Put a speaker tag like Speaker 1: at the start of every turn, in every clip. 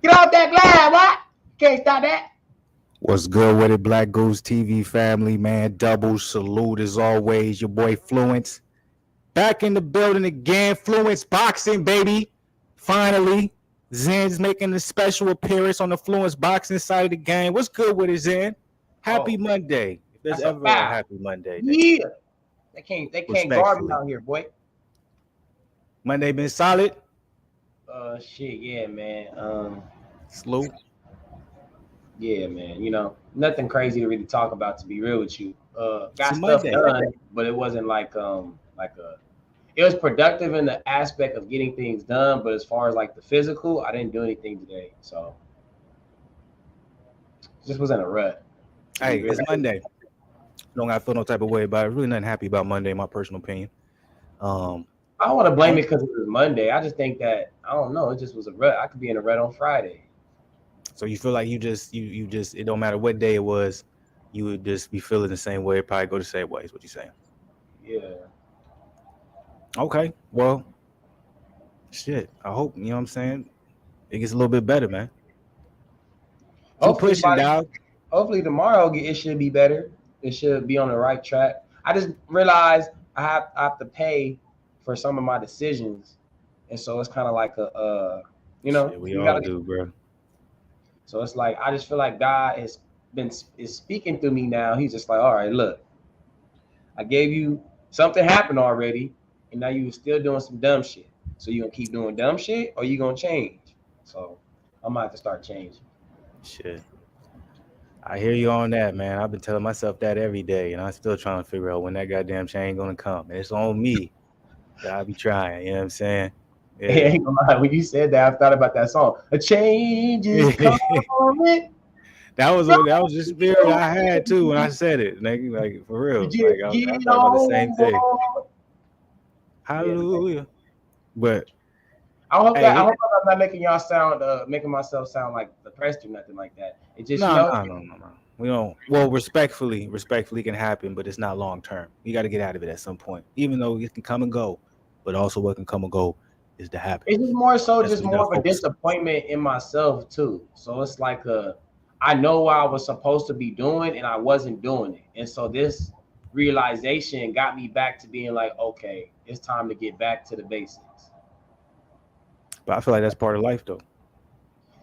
Speaker 1: Get off that glide, what? Can't stop that.
Speaker 2: What's good with it, BlakGooseTV family, man? Double salute as always. Your boy Fluence back in the building again. Fluenceboxing, baby. Finally, Zen's making a special appearance on the Fluenceboxing side of the game. What's good with it, Zen? Happy Monday. If there's
Speaker 1: That's a
Speaker 2: ever a
Speaker 1: foul.
Speaker 2: happy Monday,
Speaker 1: Yeah. They can't guard me
Speaker 2: respectfully.
Speaker 1: out here, boy.
Speaker 2: Monday been solid.
Speaker 1: Shit, yeah, man.
Speaker 2: Salute.
Speaker 1: Yeah, man. You know, nothing crazy to really talk about. To be real with you,
Speaker 2: It's a
Speaker 1: got stuff
Speaker 2: Monday.
Speaker 1: done, but it wasn't like a. It was productive in the aspect of getting things done, but as far as like the physical, I didn't do anything today, so just was in a rut. To be
Speaker 2: Hey,
Speaker 1: real.
Speaker 2: it's Monday. Don't gotta feel no type of way about it. Really nothing happy about Monday, in my personal opinion.
Speaker 1: I don't want to blame it because it was Monday. I just think that I don't know. It just was a rut. I could be in a rut on Friday.
Speaker 2: So you feel like you just it don't matter what day it was, you would just be feeling the same way, probably go the same way, is what you're saying.
Speaker 1: Yeah.
Speaker 2: Okay. Well, shit. I hope, you know what I'm saying? It gets a little bit better, man. Keep
Speaker 1: Hopefully,
Speaker 2: pushing, dog.
Speaker 1: hopefully tomorrow it should be better. It should be on the right track. I just realized I have to pay for some of my decisions, and so it's kind of like
Speaker 2: Shit, we
Speaker 1: you
Speaker 2: all
Speaker 1: gotta.
Speaker 2: do, bro.
Speaker 1: So it's like I just feel like God is speaking through me now. He's just like, all right, look, I gave you something happened already, and now you still doing some dumb shit. So you gonna keep doing dumb shit, or you gonna change? So I'm gonna have to start changing.
Speaker 2: Shit. I hear you on that, man. I've been telling myself that every day, and I'm still trying to figure out when that goddamn change gonna come. And it's on me that I be trying, you know what I'm saying?
Speaker 1: Hey, I
Speaker 2: Yeah.
Speaker 1: ain't gonna lie, when you said that, I thought about that song. A change is coming.
Speaker 2: That was the spirit I had too when I said it. Like for real. Like
Speaker 1: Just
Speaker 2: I
Speaker 1: get
Speaker 2: thought about the same
Speaker 1: on
Speaker 2: thing.
Speaker 1: board. Yeah, man.
Speaker 2: Hallelujah. But
Speaker 1: I
Speaker 2: hey,
Speaker 1: hope I'm not making y'all sound making myself sound like depressed or nothing like that. It just
Speaker 2: no. We don't. Well, respectfully can happen, but it's not long term. You got to get out of it at some point, even though it can come and go. But also, what can come and go is the habit.
Speaker 1: it's just more so
Speaker 2: That's
Speaker 1: just
Speaker 2: what you got to
Speaker 1: more of a
Speaker 2: focus on.
Speaker 1: disappointment in myself too. So it's like I know what I was supposed to be doing and I wasn't doing it. And so this realization got me back to being like, okay, it's time to get back to the basics.
Speaker 2: But I feel like that's part of life, though.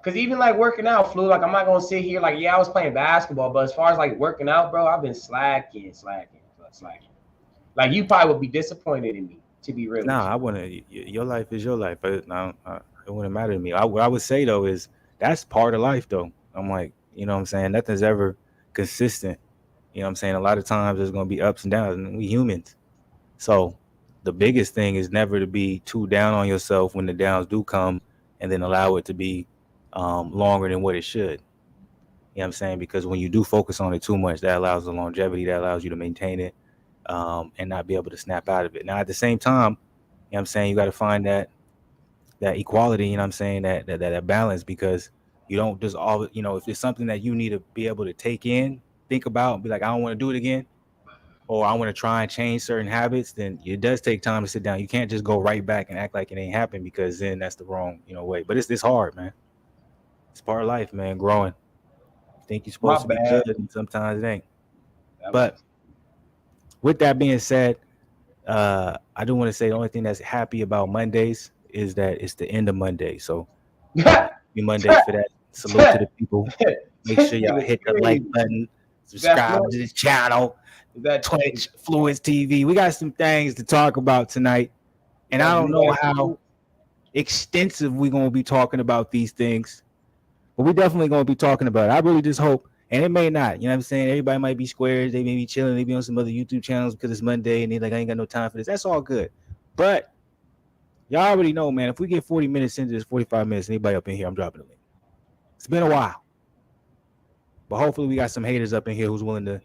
Speaker 1: Cause even like working out, flu, like I'm not gonna sit here like yeah, I was playing basketball, but as far as like working out, bro, I've been slacking. Like you probably would be disappointed in me, to be real with
Speaker 2: Nah,
Speaker 1: you.
Speaker 2: I wouldn't. Your life is your life. It wouldn't matter to me. What I would say though is that's part of life, though. I'm like, you know what I'm saying? Nothing's ever consistent. You know what I'm saying? A lot of times there's gonna be ups and downs, and we humans. So the biggest thing is never to be too down on yourself when the downs do come, and then allow it to be longer than what it should. You know what I'm saying? Because when you do focus on it too much, that allows the longevity, that allows you to maintain it, and not be able to snap out of it. Now, at the same time, you know what I'm saying, you got to find that equality, you know what I'm saying, that balance, because you don't just all, if it's something that you need to be able to take in, think about, and be like, I don't want to do it again, or I want to try and change certain habits, then it does take time to sit down. You can't just go right back and act like it ain't happened, because then that's the wrong, way. But it's hard, man. It's part of life, man. Growing. You think you're
Speaker 1: My
Speaker 2: supposed to be
Speaker 1: bad.
Speaker 2: good, and sometimes it ain't.
Speaker 1: That was
Speaker 2: But with that being said, I do want to say the only thing that's happy about Mondays is that it's the end of Monday. So happy Monday for that. Salute to the people. Make
Speaker 1: this
Speaker 2: sure y'all
Speaker 1: nigga
Speaker 2: hit the like
Speaker 1: crazy.
Speaker 2: button,
Speaker 1: That
Speaker 2: subscribe
Speaker 1: fluent,
Speaker 2: to this channel,
Speaker 1: that
Speaker 2: Twitch, Fluence TV. We got some things to talk about tonight.
Speaker 1: you
Speaker 2: And I
Speaker 1: gotta
Speaker 2: don't
Speaker 1: do
Speaker 2: know
Speaker 1: that.
Speaker 2: how extensive we're going to be talking about these things, but we definitely going to be talking about it. I really just hope, and it may not, you know what I'm saying? Everybody might be squares. They may be chilling. They be on some other YouTube channels because it's Monday and they're like, I ain't got no time for this. That's all good. But y'all already know, man, if we get 40 minutes into this, 45 minutes, anybody up in here, I'm dropping a link. It's been a while. But hopefully we got some haters up in here who's willing to,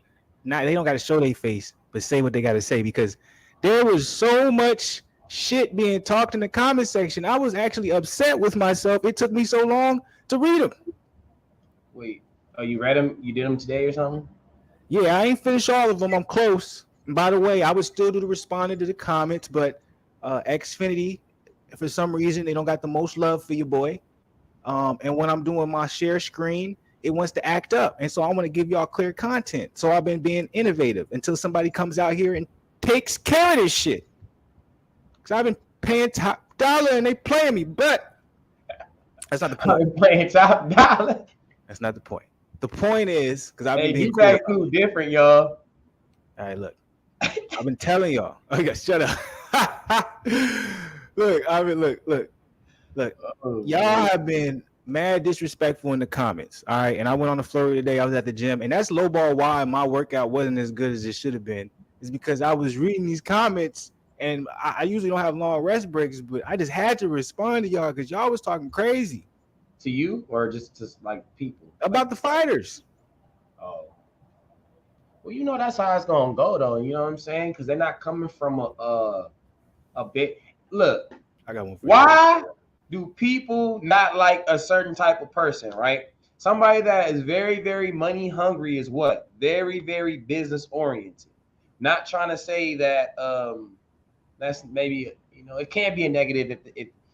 Speaker 2: not, they don't got to show their face, but say what they got to say, because there was so much shit being talked in the comment section. I was actually upset with myself. It took me so long to read them.
Speaker 1: Wait, oh, you read them? You did them today or something?
Speaker 2: Yeah, I ain't finished all of them. I'm close. And by the way, I would still do the responding to the comments, but Xfinity, for some reason, they don't got the most love for your boy. And when I'm doing my share screen, it wants to act up. And so I want to give y'all clear content. So I've been being innovative until somebody comes out here and takes care of this shit. Because I've been paying top dollar and they playing me, but that's not the point.
Speaker 1: I've been paying top dollar.
Speaker 2: That's not the point. The point is, because I've been being
Speaker 1: you guys too different, y'all.
Speaker 2: All right, look. I've been telling y'all. Okay, shut up. Look. Y'all have been mad disrespectful in the comments. All right. And I went on the flurry today. I was at the gym. And that's lowball why my workout wasn't as good as it should have been. Is because I was reading these comments and I usually don't have long rest breaks, but I just had to respond to y'all because y'all was talking crazy.
Speaker 1: To you or just like people?
Speaker 2: About the fighters.
Speaker 1: Oh. Well, you know that's how it's gonna go though. You know what I'm saying? Because they're not coming from a bit. Look,
Speaker 2: I got one for
Speaker 1: why do people not like a certain type of person, right? Somebody that is very, very money hungry is what? Very, very business oriented. Not trying to say that that's maybe, you know, it can't be a negative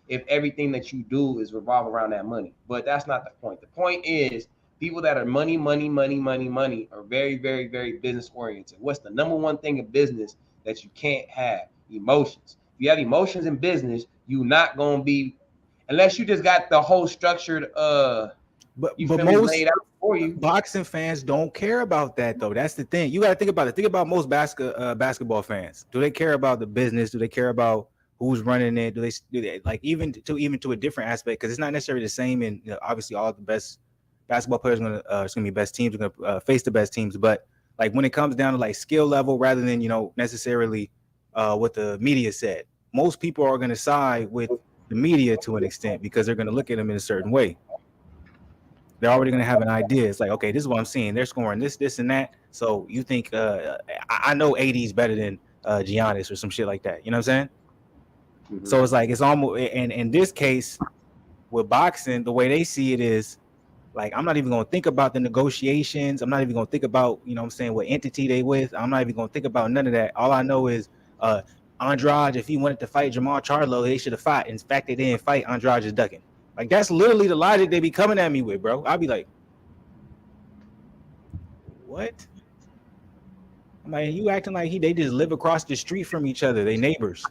Speaker 1: if everything that you do is revolve around that money. But that's not the point. The point is people that are money are very, very, very business oriented. What's the number one thing in business that you can't have? Emotions. If you have emotions in business, you're not gonna be, unless you just got the whole structured
Speaker 2: but most
Speaker 1: laid out for you.
Speaker 2: Boxing fans don't care about that though. That's the thing. You gotta think about it. Think about most basketball fans. Do they care about the business? Do they care about who's running it? Do they like even to a different aspect? Because it's not necessarily the same. And you know, obviously, all the best basketball players it's gonna be best teams. Are gonna face the best teams. But like when it comes down to like skill level, rather than necessarily what the media said, most people are gonna side with the media to an extent because they're gonna look at them in a certain way. They're already gonna have an idea. It's like, okay, this is what I'm seeing. They're scoring this, and that. So you think I know AD is better than Giannis or some shit like that. You know what I'm saying? Mm-hmm. So it's like it's almost, and in this case with boxing, the way they see it is like, I'm not even gonna think about the negotiations. I'm not even gonna think about, you know what I'm saying, what entity they with. I'm not even gonna think about none of that. All I know is Andrade, if he wanted to fight Jamal Charlo, they should have fought. In fact, they didn't fight. Andrade is ducking. Like, that's literally the logic they be coming at me with, bro. I'll be like, what? I'm like, you acting like they just live across the street from each other. They neighbors.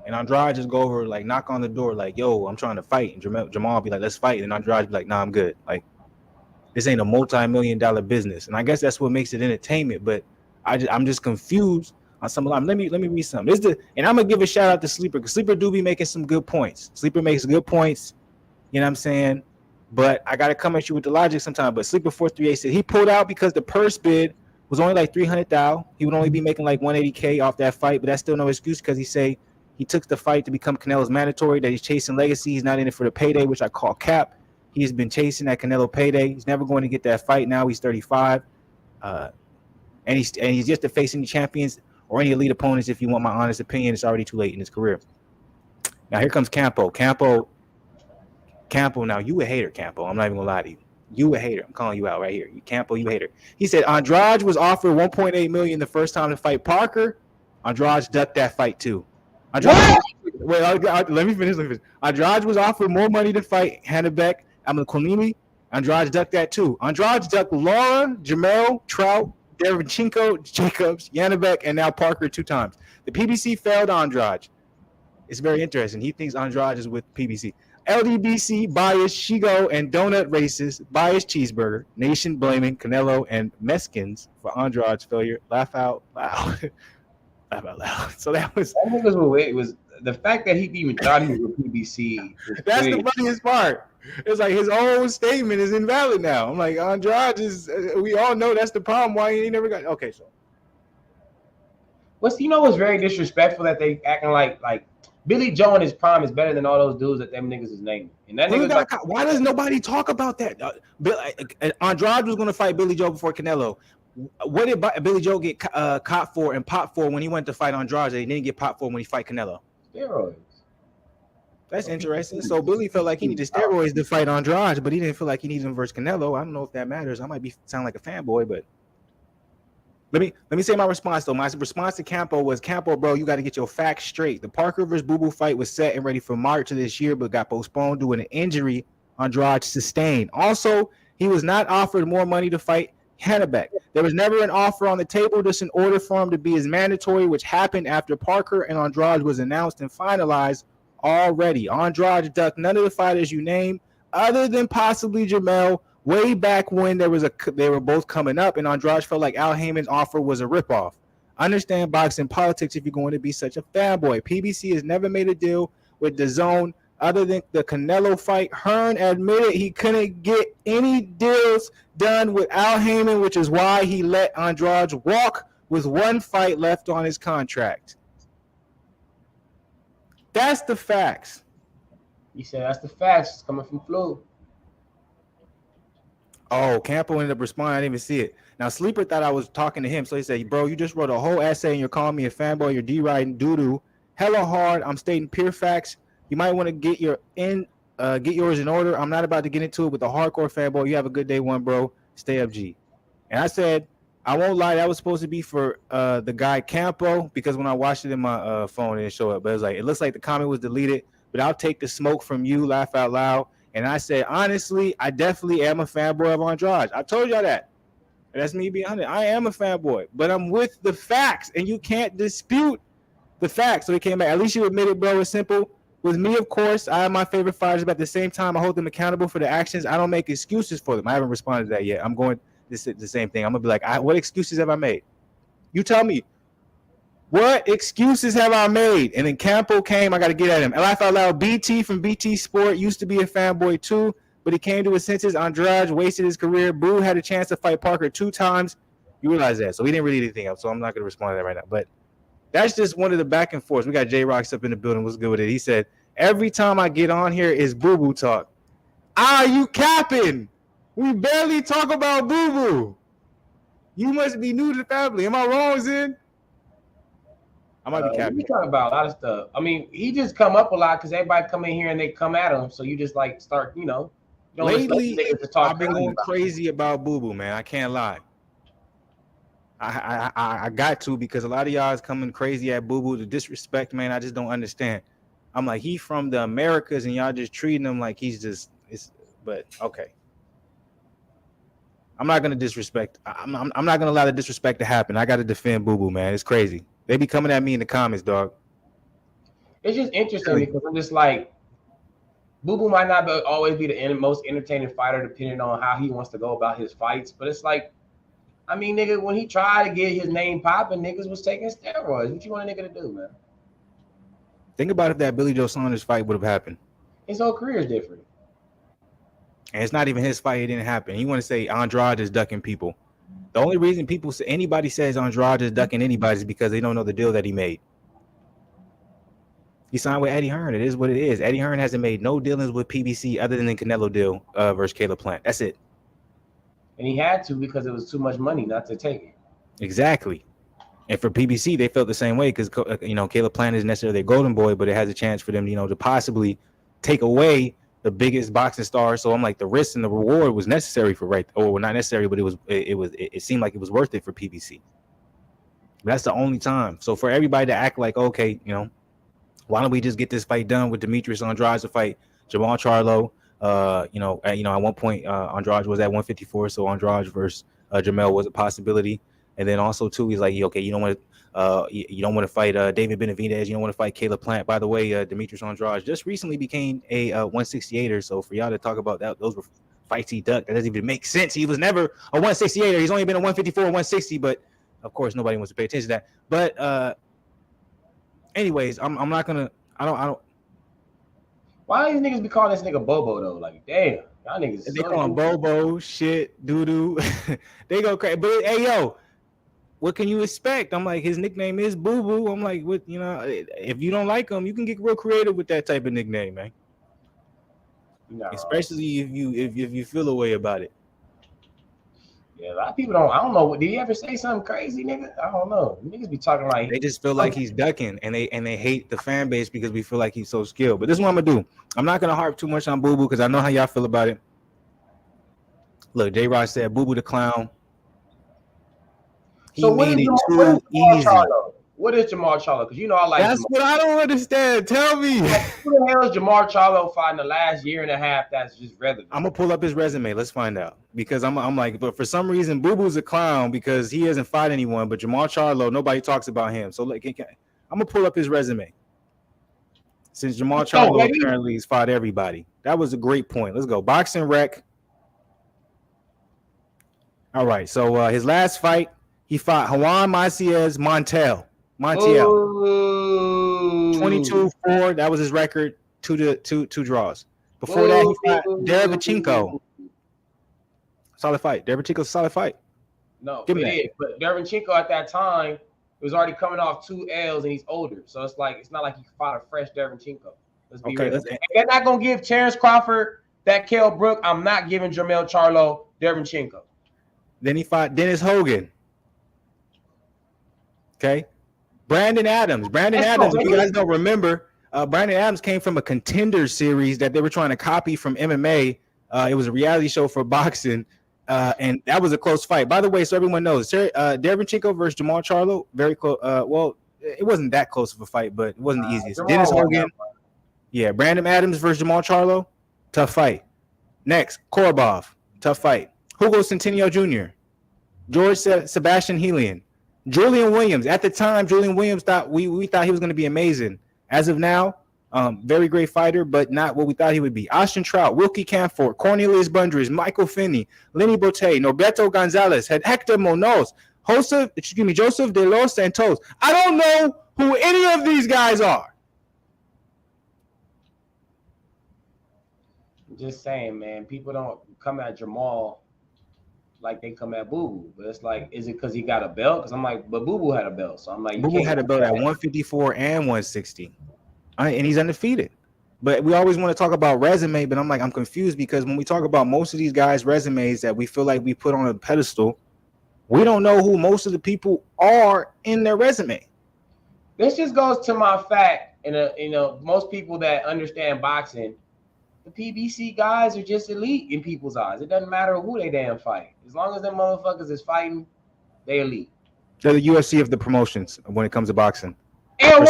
Speaker 2: And Andrade just go over, like, knock on the door, like, yo, I'm trying to fight. And Jamal be like, let's fight. And Andrade be like, nah, I'm good. Like, this ain't a multi-million-dollar business. And I guess that's what makes it entertainment. But I'm just confused on some of them. Let me read something. And I'm gonna give a shout out to Sleeper, because Sleeper do be making some good points. Sleeper makes good points. You know what I'm saying? But I gotta come at you with the logic sometimes. But Sleeper 438 said he pulled out because the purse bid was only like 300,000. He would only be making like 180K off that fight. But that's still no excuse, because he took the fight to become Canelo's mandatory. That he's chasing legacy. He's not in it for the payday, which I call cap. He's been chasing that Canelo payday. He's never going to get that fight. Now he's 35, and he's just to face any champions or any elite opponents. If you want my honest opinion, it's already too late in his career. Now here comes Campo. Campo. Now you a hater, Campo. I'm not even gonna lie to you. You a hater. I'm calling you out right here. You Campo, you a hater. He said Andrade was offered $1.8 million the first time to fight Parker. Andrade ducked that fight too. Let me finish. Andrade was offered more money to fight Hannebeck. Konimi. Andrade ducked that too. Andrade ducked Laura, Jamel, Trout, Derevchenko, Jacobs, Yanebek, and now Parker 2 times. The PBC failed Andrade. It's very interesting. He thinks Andrade is with PBC. LDBC, bias, Shigo, and donut racist, bias cheeseburger, nation blaming Canelo and Mexicans for Andrade's failure. Laugh out loud. Laugh out loud. So that was
Speaker 1: the fact that he even thought he was with PBC.
Speaker 2: That's the funniest part. It's like his own statement is invalid now. I'm like, Andrade is. We all know that's the problem. Why he never got? Okay, so
Speaker 1: what's very disrespectful that they acting like Billy Joe in his prime is better than all those dudes that them niggas is naming. And that nigga's like,
Speaker 2: why does nobody talk about that? Andrade was going to fight Billy Joe before Canelo. What did Billy Joe get caught for and popped for when he went to fight Andrade? He didn't get popped for when he fight Canelo.
Speaker 1: Steroids.
Speaker 2: That's interesting. So Billy felt like he needed steroids to fight Andrade, but he didn't feel like he needed them versus Canelo. I don't know if that matters. I might sound like a fanboy, but let me say my response though. My response to Campo was, Campo, bro, you got to get your facts straight. The Parker versus Boo Boo fight was set and ready for March of this year, but got postponed due to an injury Andrade sustained. Also, he was not offered more money to fight Hannibal. There was never an offer on the table, just an order for him to be his mandatory, which happened after Parker and Andrade was announced and finalized already. Andrade ducked none of the fighters you named, other than possibly Jamel, way back when they were both coming up, and Andrade felt like Al Heyman's offer was a ripoff. Understand boxing politics if you're going to be such a fanboy. PBC has never made a deal with DAZN other than the Canelo fight. Hearn admitted he couldn't get any deals done with Al Heyman, which is why he let Andrade walk with one fight left on his contract. That's the facts.
Speaker 1: You said that's the facts. It's coming from Flu.
Speaker 2: Oh, Campo ended up responding. I didn't even see it. Now, Sleeper thought I was talking to him, so he said, bro, you just wrote a whole essay and you're calling me a fanboy. You're D-riding doo-doo. Hella hard. I'm stating pure facts. You might want to get yours in order. I'm not about to get into it with a hardcore fanboy. You have a good day, one, bro. Stay up, G. And I said, I won't lie. That was supposed to be for the guy Campo, because when I watched it in my phone, it didn't show up. But it was like, it looks like the comment was deleted, but I'll take the smoke from you, laugh out loud. And I said, honestly, I definitely am a fanboy of Andrade. I told y'all that. And that's me being honest. I am a fanboy, but I'm with the facts, and you can't dispute the facts. So he came back. At least you admit it, bro. It's simple. With me, of course, I have my favorite fighters, but at the same time, I hold them accountable for the actions. I don't make excuses for them. I haven't responded to that yet. I'm going the same thing. I'm going to be like, what excuses have I made? You tell me. What excuses have I made? And then Campo came. I got to get at him. And laugh out loud. BT from BT Sport used to be a fanboy too, but he came to his senses. Andrade wasted his career. Boo had a chance to fight Parker 2 times. You realize that. So he didn't really do anything else. So I'm not going to respond to that right now. But that's just one of the back and forths. We got J Rocks up in the building. What's good with it? He said, every time I get on here is Boo Boo talk. You capping? We barely talk about Boo Boo. You must be new to the family. Am I wrong, Zen? I might be capping.
Speaker 1: We talk about a lot of stuff. I mean, he just come up a lot because everybody come in here and they come at him. So you just like start,
Speaker 2: Lately, I've been going crazy about Boo Boo, man. I can't lie. I got to, because a lot of y'all is coming crazy at Boo Boo. The disrespect, man, I just don't understand. I'm like, he from the Americas and y'all just treating him like he's just, but okay. I'm not going to disrespect. I'm not going to allow the disrespect to happen. I got to defend Boo Boo, man. It's crazy. They be coming at me in the comments, dog.
Speaker 1: It's just interesting because I'm just like, Boo Boo might not always be the most entertaining fighter depending on how he wants to go about his fights. But it's like, I mean, nigga, when he tried to get his name popping, niggas was taking steroids. What you want a nigga to do, man?
Speaker 2: Think about if that Billy Joe Saunders fight would have happened.
Speaker 1: His whole career is different.
Speaker 2: And it's not even his fight. It didn't happen. You want to say Andrade is ducking people. The only reason anybody says Andrade is ducking anybody is because they don't know the deal that he made. He signed with Eddie Hearn. It is what it is. Eddie Hearn hasn't made no dealings with PBC other than the Canelo deal versus Caleb Plant. That's it.
Speaker 1: And he had to because it was too much money not to take it.
Speaker 2: Exactly. And for PBC, they felt the same way because, Caleb Plant isn't necessarily their golden boy, but it has a chance for them, to possibly take away the biggest boxing star. So I'm like, the risk and the reward was necessary not necessary, but it seemed like it was worth it for PBC. But that's the only time. So for everybody to act like, okay, why don't we just get this fight done with Demetrius Andrade to fight Jamal Charlo? At one point, Andrade was at 154, so Andrade versus Jamel was a possibility. And then also too, he's like, okay, you don't want to fight David Benavidez. You don't want to fight Caleb Plant. By the way, Demetrius Andrade just recently became a 168er. So for y'all to talk about that, those were fights he ducked. That doesn't even make sense. He was never a 168er. He's only been a 154, 160. But of course, nobody wants to pay attention to that. But anyways, I'm not gonna. I don't.
Speaker 1: Why these niggas be calling this nigga Bobo though? Like, damn, y'all niggas.
Speaker 2: They call him Bobo, shit, doo doo. They go crazy. But hey, yo. What can you expect? I'm like, his nickname is Boo Boo. I'm like, what, if you don't like him, you can get real creative with that type of nickname, man. Especially if you feel a way about it.
Speaker 1: Yeah, a lot of people don't. I don't know. Did he ever say something crazy, nigga? I don't know. Niggas be talking like
Speaker 2: they just feel like he's ducking, and they hate the fan base because we feel like he's so skilled. But this is what I'm gonna do. I'm not gonna harp too much on Boo Boo because I know how y'all feel about it. Look, J Rod said Boo Boo the clown. He made it too easy.
Speaker 1: What is Jamal Charlo? Because you know I like
Speaker 2: That's
Speaker 1: Jamal.
Speaker 2: what I don't understand. Tell me.
Speaker 1: Like, who the hell is Jamal Charlo fighting the last year and a half? That's just relevant.
Speaker 2: I'm gonna pull up his resume. Let's find out because I'm like, but for some reason, Boo Boo's a clown because he hasn't fought anyone. But Jamal Charlo, nobody talks about him. So like, I'm gonna pull up his resume. Since Jamal Charlo apparently has fought everybody, that was a great point. Let's go. Boxing Rec. All right. So his last fight, he fought Juan Montiel. 22-4. That was his record. Two draws. Before that, he fought Derevchenko. Solid fight. Derevchenko's a solid fight.
Speaker 1: No, it is. But Derevchenko at that time was already coming off 2 L's and he's older. So it's not like he fought a fresh Derevchenko. Let's be real. If they're not going to give Terence Crawford that Kell Brook, I'm not giving Jermell Charlo Derevchenko.
Speaker 2: Then he fought Dennis Hogan. Okay. Brandon Adams. If you guys don't remember, Brandon Adams came from a Contender series that they were trying to copy from MMA. It was a reality show for boxing, and that was a close fight. By the way, so everyone knows, Derevchenko versus Jamal Charlo, very close. Well, it wasn't that close of a fight, but it wasn't the easiest. Dennis Hogan, yeah. Brandon Adams versus Jamal Charlo, tough fight. Next, Korobov, tough fight. Hugo Centineo Jr., George Sebastian Helian, Julian Williams. At the time, Julian Williams thought we thought he was going to be amazing. As of now, very great fighter, but not what we thought he would be. Austin Trout, Wilkie Camfort, Cornelius Bundridge, Michael Finney, Lenny Bote, Norberto Gonzalez, Hector Munoz, Joseph de los Santos. I don't know who any of these guys are.
Speaker 1: I'm just saying, man, people don't come at Jamal like they come at Boo Boo. But it's like, is it because he got a belt? Because I'm like, but Boo Boo had a belt. So I'm like,
Speaker 2: Boo Boo had a belt at 154 and 160. And he's undefeated. But we always want to talk about resume, but I'm confused because when we talk about most of these guys' resumes that we feel like we put on a pedestal, we don't know who most of the people are in their resume.
Speaker 1: This just goes to my fact, and most people that understand boxing, the PBC guys are just elite in people's eyes. It doesn't matter who they damn fight. As long as them motherfuckers is fighting, they elite.
Speaker 2: They're the UFC of the promotions when it comes to boxing.
Speaker 1: And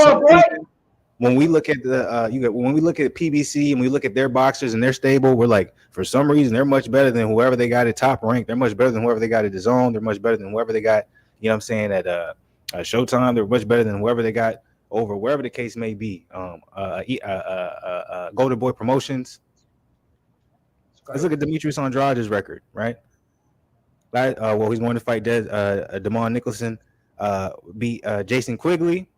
Speaker 2: when we look at when we look at PBC and we look at their boxers and their stable, we're like, for some reason, they're much better than whoever they got at Top Rank. They're much better than whoever they got at DAZN. They're much better than whoever they got, at Showtime. They're much better than whoever they got over wherever the case may be. Golden Boy Promotions. Let's look at Demetrius Andrade's record, right? He's going to fight Damon Nicholson, beat Jason Quigley.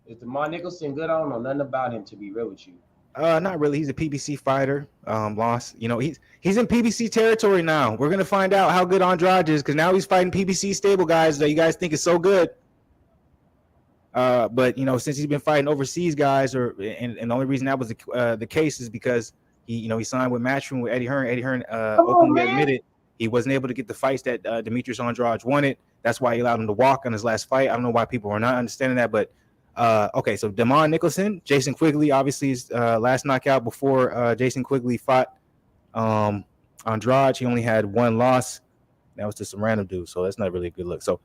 Speaker 1: Is Damon Nicholson good? I don't know nothing about him, to be real with you.
Speaker 2: Not really. He's a PBC fighter. Lost. He's in PBC territory now. We're gonna find out how good Andrade is because now he's fighting PBC stable guys that you guys think is so good. But since he's been fighting overseas guys, and the only reason that was the case is because he signed with Matchroom with Eddie Hearn. Eddie Hearn openly admitted he wasn't able to get the fights that Demetrius Andrade wanted. That's why he allowed him to walk on his last fight. I don't know why people are not understanding that, but okay. So Damon Nicholson, Jason Quigley, obviously his last knockout before Jason Quigley fought Andrade. He only had one loss. That was to some random dude, so that's not really a good look. So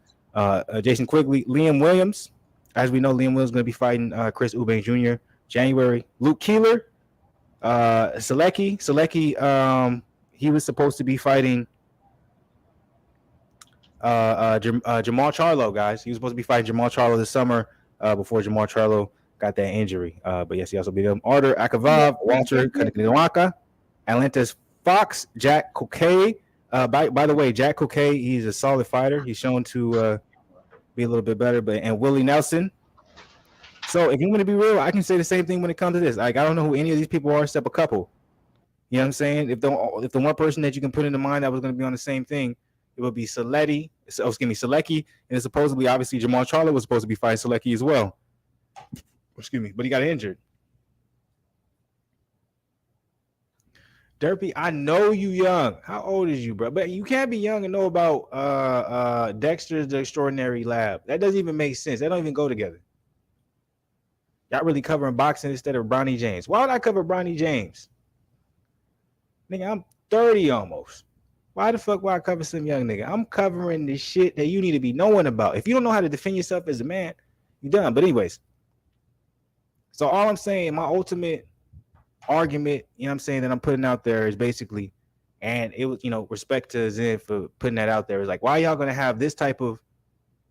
Speaker 2: Jason Quigley, Liam Williams. As we know, Liam Williams is going to be fighting Chris Eubank Jr. January. Luke Keeler, Selecki. He was supposed to be fighting Jamal Charlo, guys. He was supposed to be fighting Jamal Charlo this summer before Jamal Charlo got that injury. But yes, he also beat him. Artur Akavav, Walter Kanewaka, Atlantis Fox, Jack Kokay. By the way, Jack Kokay, he's a solid fighter. He's shown to be a little bit better, and Willie Nelson. So if you want to be real, I can say the same thing when it comes to this. Like, I don't know who any of these people are except a couple. You know what I'm saying? If the one person that you can put into mind that was going to be on the same thing, it would be Selecki, and supposedly, obviously, Jamal Charlo was supposed to be fighting Selecki as well. Excuse me, but he got injured. Derpy, I know you young. How old is you, bro? But you can't be young and know about Dexter's The Extraordinary Lab. That doesn't even make sense. They don't even go together. Y'all really covering boxing instead of Bronny James. Why would I cover Bronny James? Nigga, I'm 30 almost. Why the fuck would I cover some young nigga? I'm covering the shit that you need to be knowing about. If you don't know how to defend yourself as a man, You done. But anyways, so all I'm saying, my ultimate argument, you know what I'm saying, that I'm putting out there is basically, and it was, respect to Zen for putting that out there, is like, why y'all gonna have this type of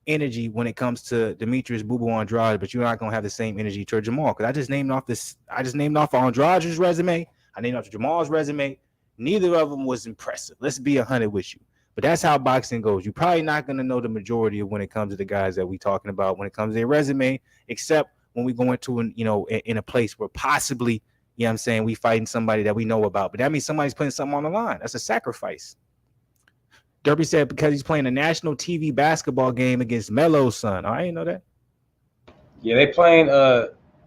Speaker 2: energy when it comes to Demetrius Boo Boo Andrade, but you're not gonna have the same energy toward Jamal? Because I just named off Andrade's resume, I named off Jamal's resume. Neither of them was impressive. Let's be 100 with you. But that's how boxing goes. You're probably not gonna know the majority of when it comes to the guys that we talking about when it comes to their resume, except when we go into in a place where possibly, you know what I'm saying, we fighting somebody that we know about. But that means somebody's putting something on the line. That's a sacrifice. Derby said because he's playing a national TV basketball game against Melo's son. Oh, I didn't know that.
Speaker 1: Yeah, they playing.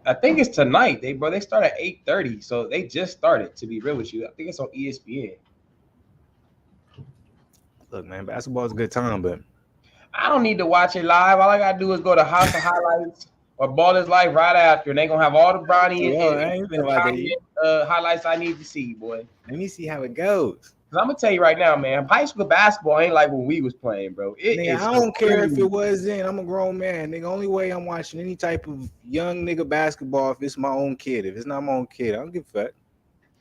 Speaker 1: I think it's tonight. They start at 8:30, so they just started. To be real with you, I think it's on ESPN.
Speaker 2: Look, man, basketball is a good time, but
Speaker 1: I don't need to watch it live. All I gotta do is go to House of Highlights or Ball is Life right after, and they gonna have all the Bronny highlights I need to see, boy.
Speaker 2: Let me see how it goes.
Speaker 1: I'm gonna tell you right now, man, high school basketball ain't like when we was playing, bro.
Speaker 2: I don't care if it was then. I'm a grown man. Nigga, only way I'm watching any type of young nigga basketball if it's my own kid. If it's not my own kid, I don't give a fuck.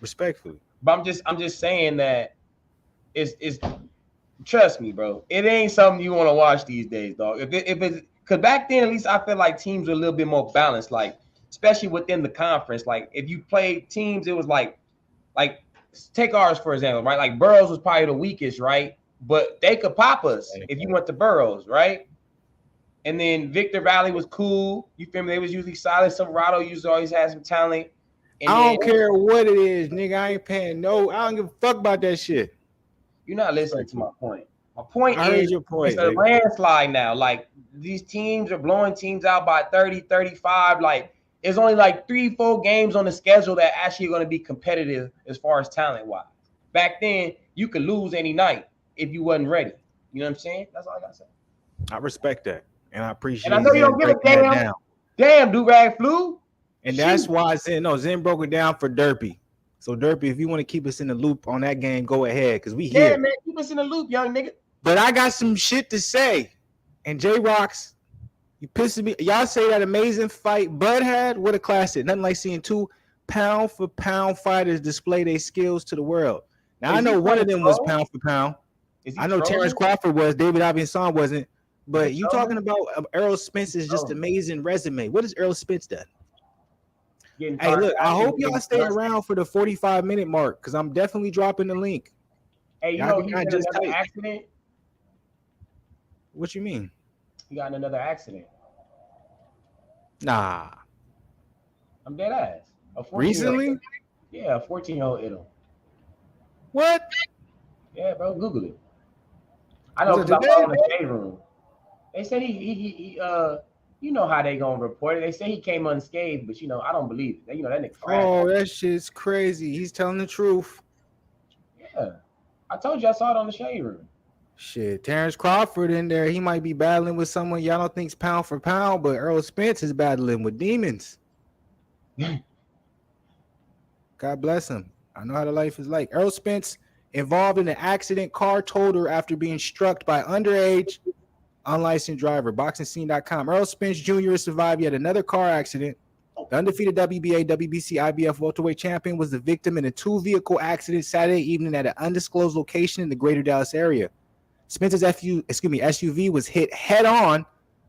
Speaker 2: Respectfully.
Speaker 1: But I'm just saying that it's trust me, bro. It ain't something you want to watch these days, dog. If it's because back then, at least I feel like teams were a little bit more balanced, like especially within the conference. Like if you played teams, it was like take ours for example, right? Like Burroughs was probably the weakest, right? But they could pop us if you went to Burroughs, right? And then Victor Valley was cool. You feel me? They was usually solid. Silverado used to always have some talent.
Speaker 2: And I don't care what it is, nigga. I ain't paying no. I don't give a fuck about that shit.
Speaker 1: You're not listening to my point. My point is
Speaker 2: your point,
Speaker 1: it's a landslide now. Like these teams are blowing teams out by 30, 35. Like it's only like 3-4 games on the schedule that actually are going to be competitive as far as talent wise. Back then, you could lose any night if you wasn't ready. You know what I'm saying? That's all I got to say.
Speaker 2: I respect that. And I appreciate it.
Speaker 1: And I know you don't give a damn. Damn, do-rag flew.
Speaker 2: And that's why I said, no, Zen broke it down for Derpy. So, Derpy, if you want to keep us in the loop on that game, go ahead, because we here.
Speaker 1: Yeah, man, keep us in the loop, young nigga.
Speaker 2: But I got some shit to say. And J-Rocks, you pissing me. Y'all say that amazing fight Bud had? What a classic. Nothing like seeing two pound-for-pound fighters display their skills to the world. Now, I know one of them was pound for pound. I know Terence Crawford was. David Avianson wasn't. But you talking about Errol Spence's just amazing resume. What has Errol Spence done? Hey, look, I hope y'all stay around for the 45-minute mark because I'm definitely dropping the link.
Speaker 1: Hey, you know, he got another accident?
Speaker 2: What you mean?
Speaker 1: He got in another accident.
Speaker 2: Nah.
Speaker 1: I'm dead ass.
Speaker 2: Recently?
Speaker 1: Yeah, a 14-year-old hit him.
Speaker 2: What?
Speaker 1: Yeah, bro, Google it. I know because I was in the shade room. They said he you know how they gonna report it. They say he came unscathed, but you know, I don't believe it. You know, that nigga crashed.
Speaker 2: Oh, that shit's crazy. He's telling the truth.
Speaker 1: Yeah. I told you I saw it on the shade room.
Speaker 2: Shit, Terence Crawford in there, he might be battling with someone y'all don't think's pound for pound, but Errol Spence is battling with demons. God bless him. I know how the life is like. Errol Spence involved in an accident, car totaled her after being struck by underage unlicensed driver. BoxingScene.com. Errol Spence Jr. survived yet another car accident. The undefeated WBA, WBC, IBF welterweight champion was the victim in a two-vehicle accident Saturday evening at an undisclosed location in the greater Dallas area. Spence's SUV was hit head-on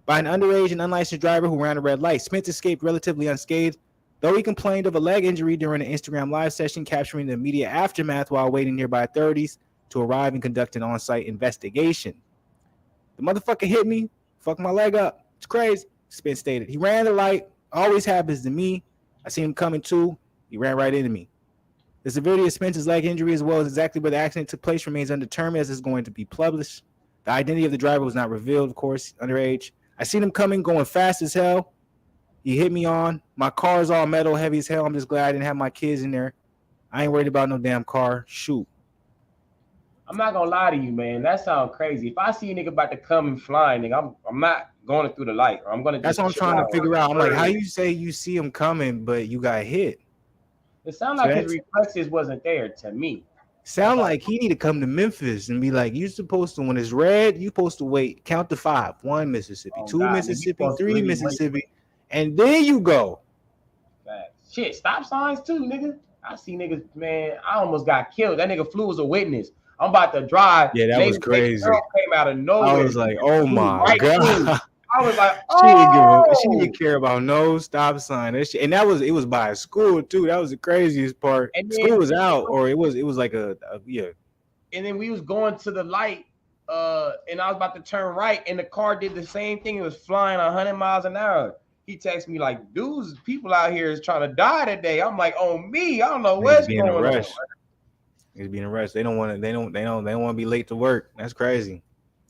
Speaker 2: by an underage and unlicensed driver who ran a red light. Spence escaped relatively unscathed, though he complained of a leg injury during an Instagram live session capturing the immediate aftermath while waiting nearby authorities to arrive and conduct an on-site investigation. The motherfucker hit me, fucked my leg up. It's crazy, Spence stated. He ran the light, always happens to me. I seen him coming too. He ran right into me. The severity of Spence's leg injury as well as exactly where the accident took place remains undetermined as it's going to be published. The identity of the driver was not revealed, of course, underage. I seen him coming, going fast as hell. He hit me on. My car is all metal, heavy as hell. I'm just glad I didn't have my kids in there. I ain't worried about no damn car. Shoot.
Speaker 1: I'm not gonna lie to you, man. That sounds crazy. If I see a nigga about to come and flying, nigga, I'm not going through the light. I'm gonna.
Speaker 2: That's what I'm trying to figure out. I'm like, how you say you see him coming, but you got hit?
Speaker 1: It sounds like his reflexes wasn't there to me.
Speaker 2: Sound like he need to come to Memphis and be like, you supposed to, when it's red, you supposed to wait, count to 5. 1 Mississippi, 2
Speaker 1: God,
Speaker 2: Mississippi, 3 Mississippi, and then you go.
Speaker 1: Facts. Shit, stop signs too, nigga. I see niggas, man. I almost got killed. That nigga Flu was a witness. I'm about to drive.
Speaker 2: Yeah, that was crazy.
Speaker 1: Girl came out of nowhere.
Speaker 2: I was like, oh my God.
Speaker 1: I was like,
Speaker 2: She didn't care about no stop sign. That shit, and it was by a school too. That was the craziest part. And school was out, or it was like a yeah.
Speaker 1: And then we was going to the light, and I was about to turn right, and the car did the same thing. It was flying 100 miles an hour. He texted me like, dudes, people out here is trying to die today. I'm like, on me. I don't know what's going on.
Speaker 2: He's being arrested. They don't want to be late to work. That's crazy.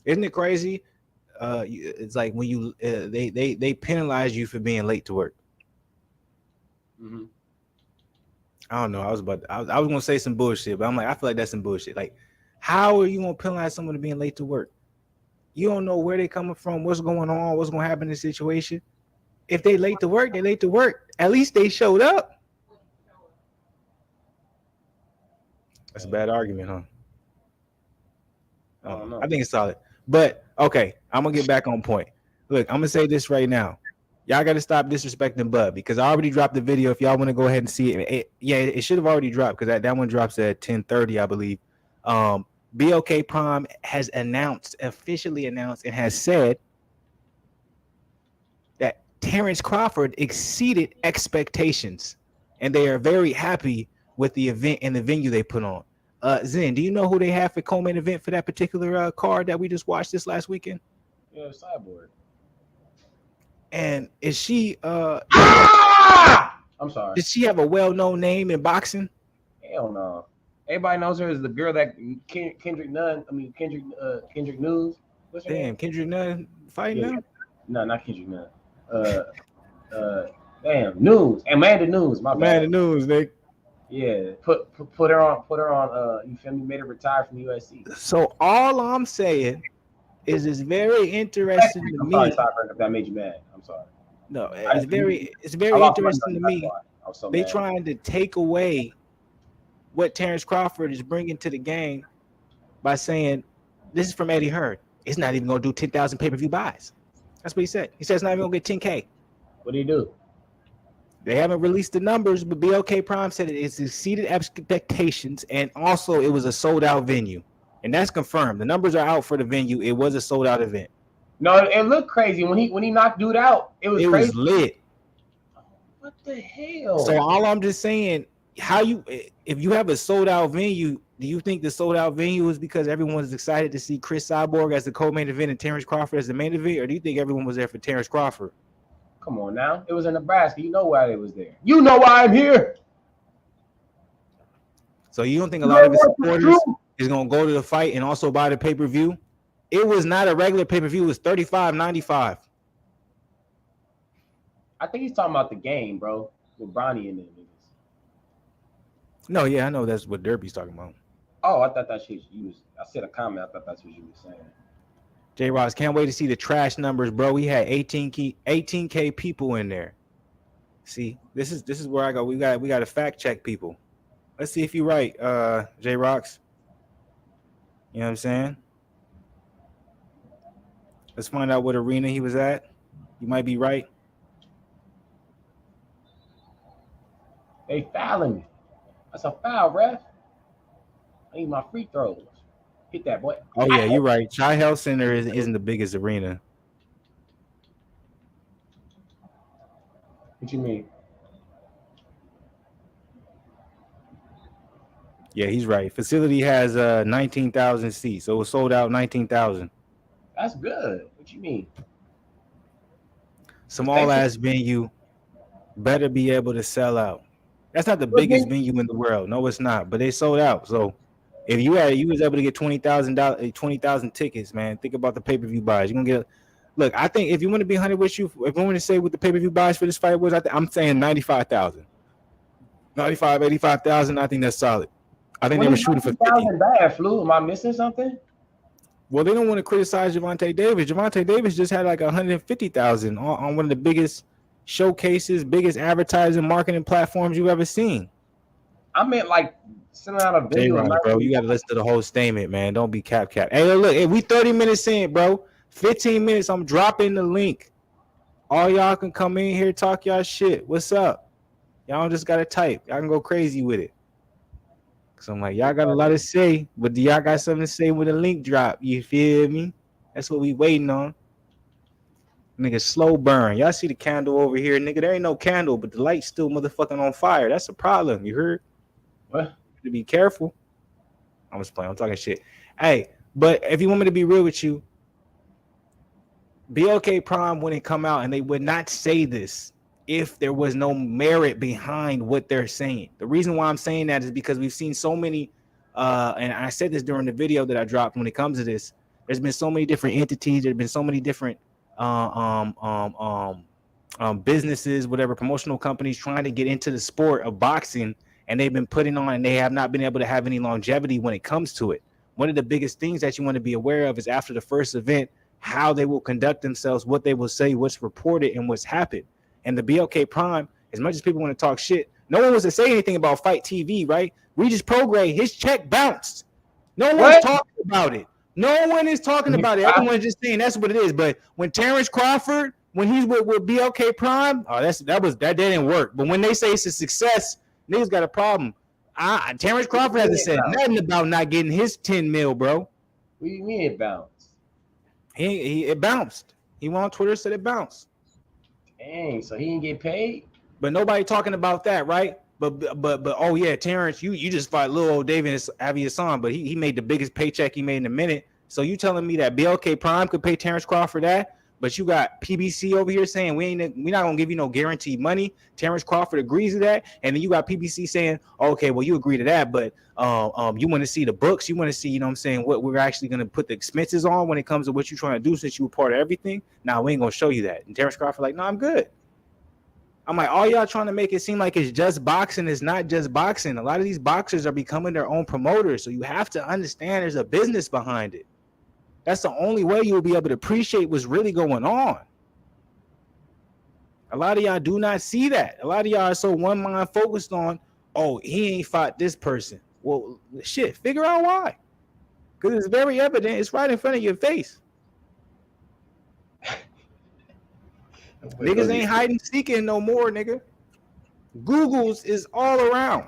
Speaker 2: Isn't it crazy? It's like when you they penalize you for being late to work.
Speaker 1: Mm-hmm.
Speaker 2: I don't know. I was gonna say some bullshit, but I'm like, I feel like that's some bullshit. Like, how are you gonna penalize someone for being late to work? You don't know where they coming from, what's going on, what's gonna happen in the situation. If they late to work, they late to work. At least they showed up. That's a bad argument, huh? I don't know. I think it's solid. But okay, I'm gonna get back on point. Look, I'm gonna say this right now. Y'all gotta stop disrespecting Bud because I already dropped the video. If y'all want to go ahead and see it, it should have already dropped because that one drops at 10:30, I believe. BLK Prime has officially announced, and has said that Terence Crawford exceeded expectations, and they are very happy with the event and the venue they put on. Zen, do you know who they have for co-main event for that particular card that we just watched this last weekend?
Speaker 1: Yeah, Cyborg.
Speaker 2: And is she
Speaker 1: I'm sorry.
Speaker 2: Does she have a well-known name in boxing?
Speaker 1: Hell no. Everybody knows her as the girl that Kendrick News. What's her name?
Speaker 2: Kendrick Nunn fighting now?
Speaker 1: No, not Kendrick Nunn. Damn, News. Amanda News, my bad.
Speaker 2: Amanda News, Nick.
Speaker 1: Yeah, put her on. You feel me? Made her retire from USC.
Speaker 2: So all I'm saying is it's very interesting to me.
Speaker 1: Sorry if that made you mad. I'm sorry.
Speaker 2: No, it's very interesting to me. They trying to take away what Terence Crawford is bringing to the game by saying this is from Eddie Hearn. It's not even going to do 10,000 pay-per-view buys. That's what he said. He said it's not even going to get 10K.
Speaker 1: What do you do?
Speaker 2: They haven't released the numbers, but BLK Prime said it's exceeded expectations, and also it was a sold-out venue. And that's confirmed. The numbers are out for the venue. It was a sold-out event.
Speaker 1: No, it looked crazy. When he knocked dude out, it was crazy.
Speaker 2: Was lit.
Speaker 1: What the hell?
Speaker 2: So all I'm just saying, if you have a sold-out venue, do you think the sold-out venue is because everyone's excited to see Chris Cyborg as the co-main event and Terence Crawford as the main event, or do you think everyone was there for Terence Crawford?
Speaker 1: Come on now. It was in Nebraska. You know why it was there. You know why I'm here.
Speaker 2: So you don't think a lot of his supporters is going to go to the fight and also buy the pay-per-view? It was not a regular pay-per-view. It was $35.95.
Speaker 1: I think he's talking about the game, bro, with Bronny and them niggas.
Speaker 2: No, yeah, I know that's what Derby's talking about.
Speaker 1: Oh, I thought that's what you was. I said a comment. I thought that's what you were saying.
Speaker 2: J. Ross, can't wait to see the trash numbers, bro. We had 18K people in there. See, this is where I go. We got to fact check people. Let's see if you're right, J. Rocks. You know what I'm saying? Let's find out what arena he was at. You might be right.
Speaker 1: They fouling me. That's a foul, ref. I need my free throws. Hit that, boy.
Speaker 2: Oh, yeah, you're right. Chi Health Center isn't the biggest arena.
Speaker 1: What you mean?
Speaker 2: Yeah, he's right. Facility has 19,000 seats, so it was sold out 19,000.
Speaker 1: That's good. What you mean?
Speaker 2: Small ass venue better be able to sell out. That's not the biggest venue in the world. No, it's not. But they sold out. So if you was able to get 20,000 tickets, man, think about the pay-per-view buys. You're gonna get. Look, I think if you want to be 100 with you, if I want to say what the pay-per-view buys for this fight was, I'm saying 95,000, 85,000. I think that's solid. I think they were shooting for 50.
Speaker 1: Bad, Flu. Am I missing something?
Speaker 2: Well, they don't want to criticize Gervonta Davis. Gervonta Davis just had like 150,000 on one of the biggest showcases, biggest advertising marketing platforms you've ever seen.
Speaker 1: I meant like Sending out a video of
Speaker 2: J-Rock,
Speaker 1: not
Speaker 2: bro,
Speaker 1: even.
Speaker 2: you got to listen to the whole statement, man. Don't be cap. Hey, look, hey, we 30 minutes in, bro. 15 minutes. I'm dropping the link. All y'all can come in here, talk y'all shit. What's up? Y'all just gotta type. Y'all can go crazy with it. Cause I'm like, y'all got a lot to say, but do y'all got something to say when the link drop? You feel me? That's what we waiting on. Nigga, slow burn. Y'all see the candle over here, nigga? There ain't no candle, but the light's still motherfucking on fire. That's a problem. You heard?
Speaker 1: What?
Speaker 2: To be careful. I'm just playing. I'm talking shit. Hey, but if you want me to be real with you, BLK Prime wouldn't come out and they would not say this if there was no merit behind what they're saying. The reason why I'm saying that is because we've seen so many, and I said this during the video that I dropped when it comes to this, there's been so many different entities, there's been so many different businesses, whatever, promotional companies trying to get into the sport of boxing, and they've been putting on and they have not been able to have any longevity when it comes to it. One of the biggest things that you want to be aware of is after the first event, how they will conduct themselves, what they will say, what's reported, and what's happened. And the BLK Prime, as much as people want to talk shit, no one was to say anything about Fight TV, right? We just programmed his check bounced. No one's
Speaker 1: What?
Speaker 2: talking about it. No one is talking about it. Everyone's just saying that's what it is. But when Terence Crawford, when he's with BLK Prime, oh, that didn't work. But when they say it's a success, niggas got a problem. Terence Crawford hasn't said nothing about not getting his 10 mil, bro.
Speaker 1: What do you mean it bounced?
Speaker 2: It bounced. He went on Twitter, said it bounced.
Speaker 1: Dang, so he didn't get paid?
Speaker 2: But nobody talking about that, right? But oh yeah, Terence, you just fought little old David Aviason, but he made the biggest paycheck he made in a minute. So you telling me that BLK Prime could pay Terence Crawford that, but you got PBC over here saying we not gonna give you no guaranteed money. Terence Crawford agrees to that, and then you got PBC saying, okay, well you agree to that, but you want to see the books, you want to see, you know what I'm saying, what we're actually gonna put the expenses on when it comes to what you're trying to do since you were part of everything. Now we ain't gonna show you that. And Terence Crawford like, no, I'm good. I'm like, all y'all trying to make it seem like it's just boxing. It's not just boxing. A lot of these boxers are becoming their own promoters. So you have to understand there's a business behind it. That's the only way you'll be able to appreciate what's really going on. A lot of y'all do not see that. A lot of y'all are so one mind focused on, oh, he ain't fought this person. Well, shit, figure out why. Because it's very evident. It's right in front of your face. Niggas ain't hiding seeking no more, nigga. Google's is all around.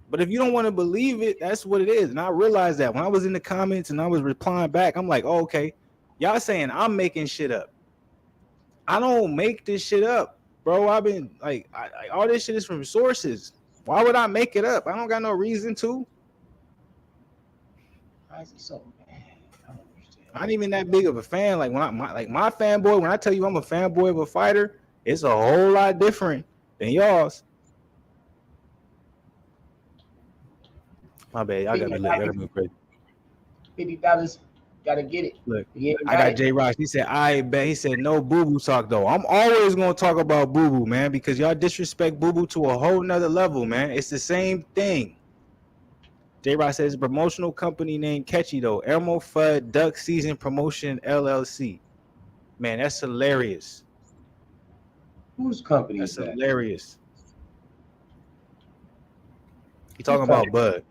Speaker 2: But if you don't want to believe it, that's what it is. And I realized that when I was in the comments and I was replying back, I'm like, oh, okay, y'all saying I'm making shit up. I don't make this shit up, bro. I've been like, all this shit is from sources. Why would I make it up? I don't got no reason to.
Speaker 1: Why is he so mad?
Speaker 2: I ain't even that big of a fan. Like my fanboy, when I tell you I'm a fanboy of a fighter, it's a whole lot different than y'all's. My bad. I gotta move crazy.
Speaker 1: $50, gotta get it.
Speaker 2: Look, I got J Rock. He said, I bet. He said, no boo boo talk though. I'm always gonna talk about boo boo, man, because y'all disrespect boo boo to a whole nother level, man. It's the same thing. J Rock says, promotional company named catchy though. Elmo Fudd Duck Season Promotion LLC. Man, that's hilarious.
Speaker 1: Whose company
Speaker 2: that's
Speaker 1: is that?
Speaker 2: Hilarious. He talking about Bud.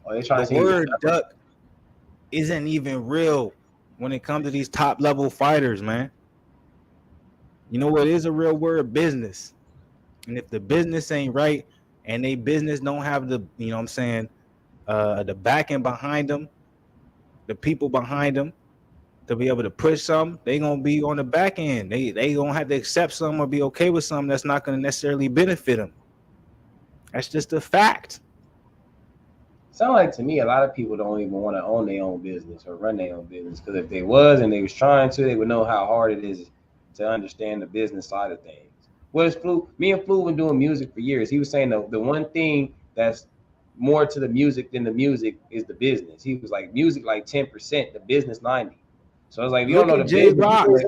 Speaker 1: Oh, they trying
Speaker 2: the word duck isn't even real when it comes to these top level fighters, man. You know what is a real word? Business. And if the business ain't right and they business don't have the, you know what I'm saying, the backing behind them, the people behind them to be able to push something, they gonna be on the back end. They gonna have to accept something or be okay with something that's not gonna necessarily benefit them. That's just a fact.
Speaker 1: Sound like to me a lot of people don't even want to own their own business or run their own business, because if they was and they was trying to, they would know how hard it is to understand the business side of things. What is Flu? Me and Flu been doing music for years. He was saying the one thing that's more to the music than the music is the business. He was like, music like 10%, the business 90%. So I was like, you don't know the business.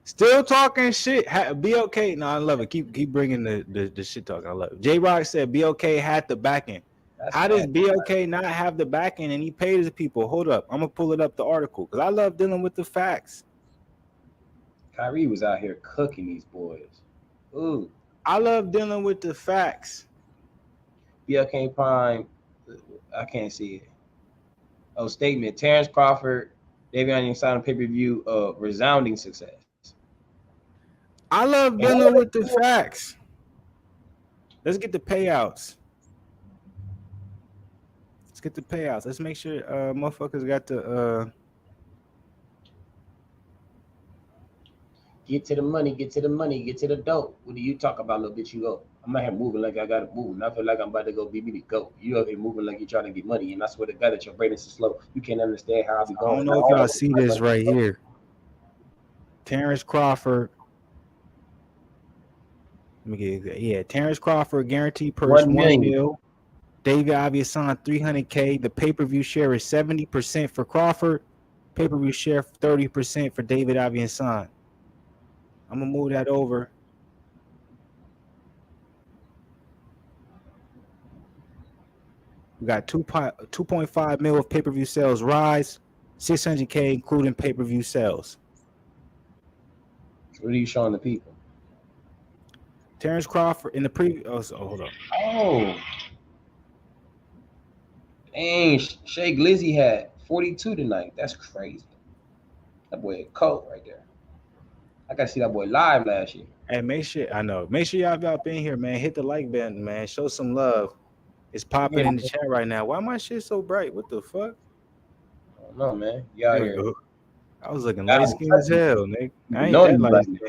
Speaker 2: Still talking shit. BLK, no, I love it. Keep bringing the shit talking. I love it. J Rock said BLK had the backing. How does BLK not have the backing and he paid his people? Hold up, I'm gonna pull it up the article because I love dealing with the facts.
Speaker 1: Kyrie was out here cooking these boys. Ooh,
Speaker 2: I love dealing with the facts.
Speaker 1: BLK Prime. I can't see it. Oh, statement. Terence Crawford, Davion signed a pay-per-view of resounding success.
Speaker 2: I love
Speaker 1: And
Speaker 2: dealing with the facts. Let's get the payouts. Let's get the payouts. Let's make sure motherfuckers got the
Speaker 1: get to the money, get to the money, get to the dope. What do you talk about, little bitch? You go. I'm not here moving like I gotta move, and I feel like I'm about to go be me to go. You up here moving like you're trying to get money, and I swear to God that your brain is slow. You can't understand how I be
Speaker 2: I
Speaker 1: going.
Speaker 2: don't know if y'all see this right here. Terence Crawford. Let me get Terence Crawford guaranteed purse
Speaker 1: 1
Speaker 2: 1
Speaker 1: million.
Speaker 2: mil. David Aviasan 300K. The pay-per-view share is 70% for Crawford. Pay-per-view share 30% for David Aviasan. I'm gonna move that over. We got 2.5 mil of pay-per-view sales rise, 600K including pay-per-view sales.
Speaker 1: What are you showing the people?
Speaker 2: Terence Crawford in the preview. Oh, hold up.
Speaker 1: Oh, dang! Shay Glizzy had 42 tonight. That's crazy. That boy cold right there. I gotta see that boy live last year.
Speaker 2: Hey, make sure y'all been here, man. Hit the like button, man. Show some love. It's popping
Speaker 1: Yeah,
Speaker 2: in the chat right now. Why my shit so bright? What the fuck?
Speaker 1: I don't know, man. You out
Speaker 2: There we
Speaker 1: here.
Speaker 2: go. I was looking
Speaker 1: God,
Speaker 2: light skinned as hell, nigga. I
Speaker 1: you
Speaker 2: ain't
Speaker 1: know
Speaker 2: that
Speaker 1: you
Speaker 2: light
Speaker 1: like
Speaker 2: skinned.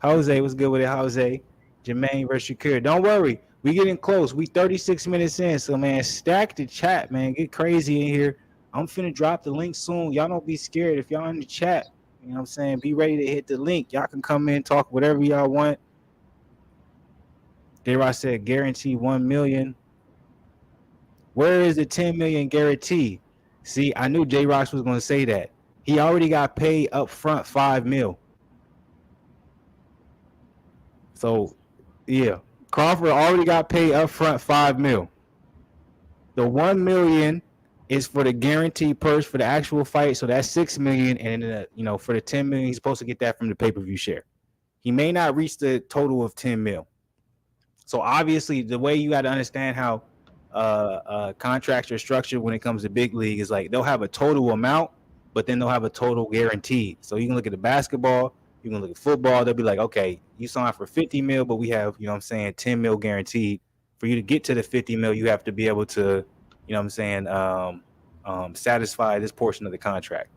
Speaker 2: Jose, what's good with it, Jose? Jermaine versus Shakir. Don't worry. We getting close. We 36 minutes in. So, man, stack the chat, man. Get crazy in here. I'm finna drop the link soon. Y'all don't be scared. If y'all in the chat, you know what I'm saying? Be ready to hit the link. Y'all can come in, talk whatever y'all want. J-Rock said guarantee 1 million. Where is the 10 million guarantee? See, I knew J-Rock was going to say that. He already got paid up front 5 mil. So, yeah. Crawford already got paid up front 5 mil. The 1 million is for the guaranteed purse for the actual fight. So that's 6 million. And, for the 10 million, he's supposed to get that from the pay-per-view share. He may not reach the total of 10 mil. So obviously, the way you got to understand how contracts are structured when it comes to big league is like they'll have a total amount, but then they'll have a total guaranteed. So you can look at the basketball, you can look at football. They'll be like, okay, you signed for 50 mil, but we have, 10 mil guaranteed. For you to get to the 50 mil, you have to be able to, satisfy this portion of the contract.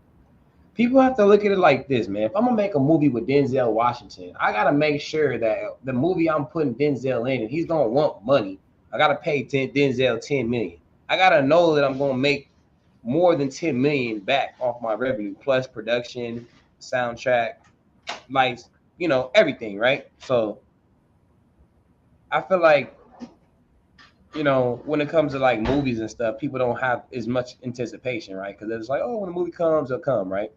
Speaker 1: People have to look at it like this, man. If I'm gonna make a movie with Denzel Washington, I gotta make sure that the movie I'm putting Denzel in, and he's gonna want money. I gotta pay Denzel 10 million. I gotta know that I'm gonna make more than 10 million back off my revenue, plus production, soundtrack, lights, everything, right? So I feel like, when it comes to like movies and stuff, people don't have as much anticipation, right? Because it's like, oh, when the movie comes, it'll come, right?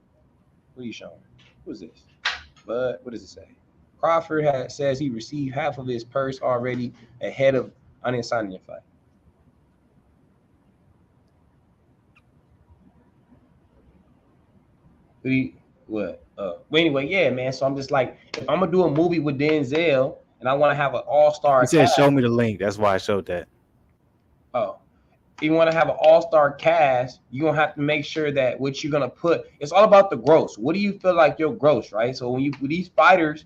Speaker 1: What are you showing? Who's this? But what does it say? Crawford says he received half of his purse already ahead of signing your fight. What? Well, anyway, yeah, man. So I'm just like, if I'm gonna do a movie with Denzel and I want to have an all-star
Speaker 2: He said,
Speaker 1: cast.
Speaker 2: show me the link. That's why I showed that.
Speaker 1: Oh, you want to have an all-star cast, you're gonna have to make sure that what you're gonna put, it's all about the gross. What do you feel like your gross, right? So when you with these fighters,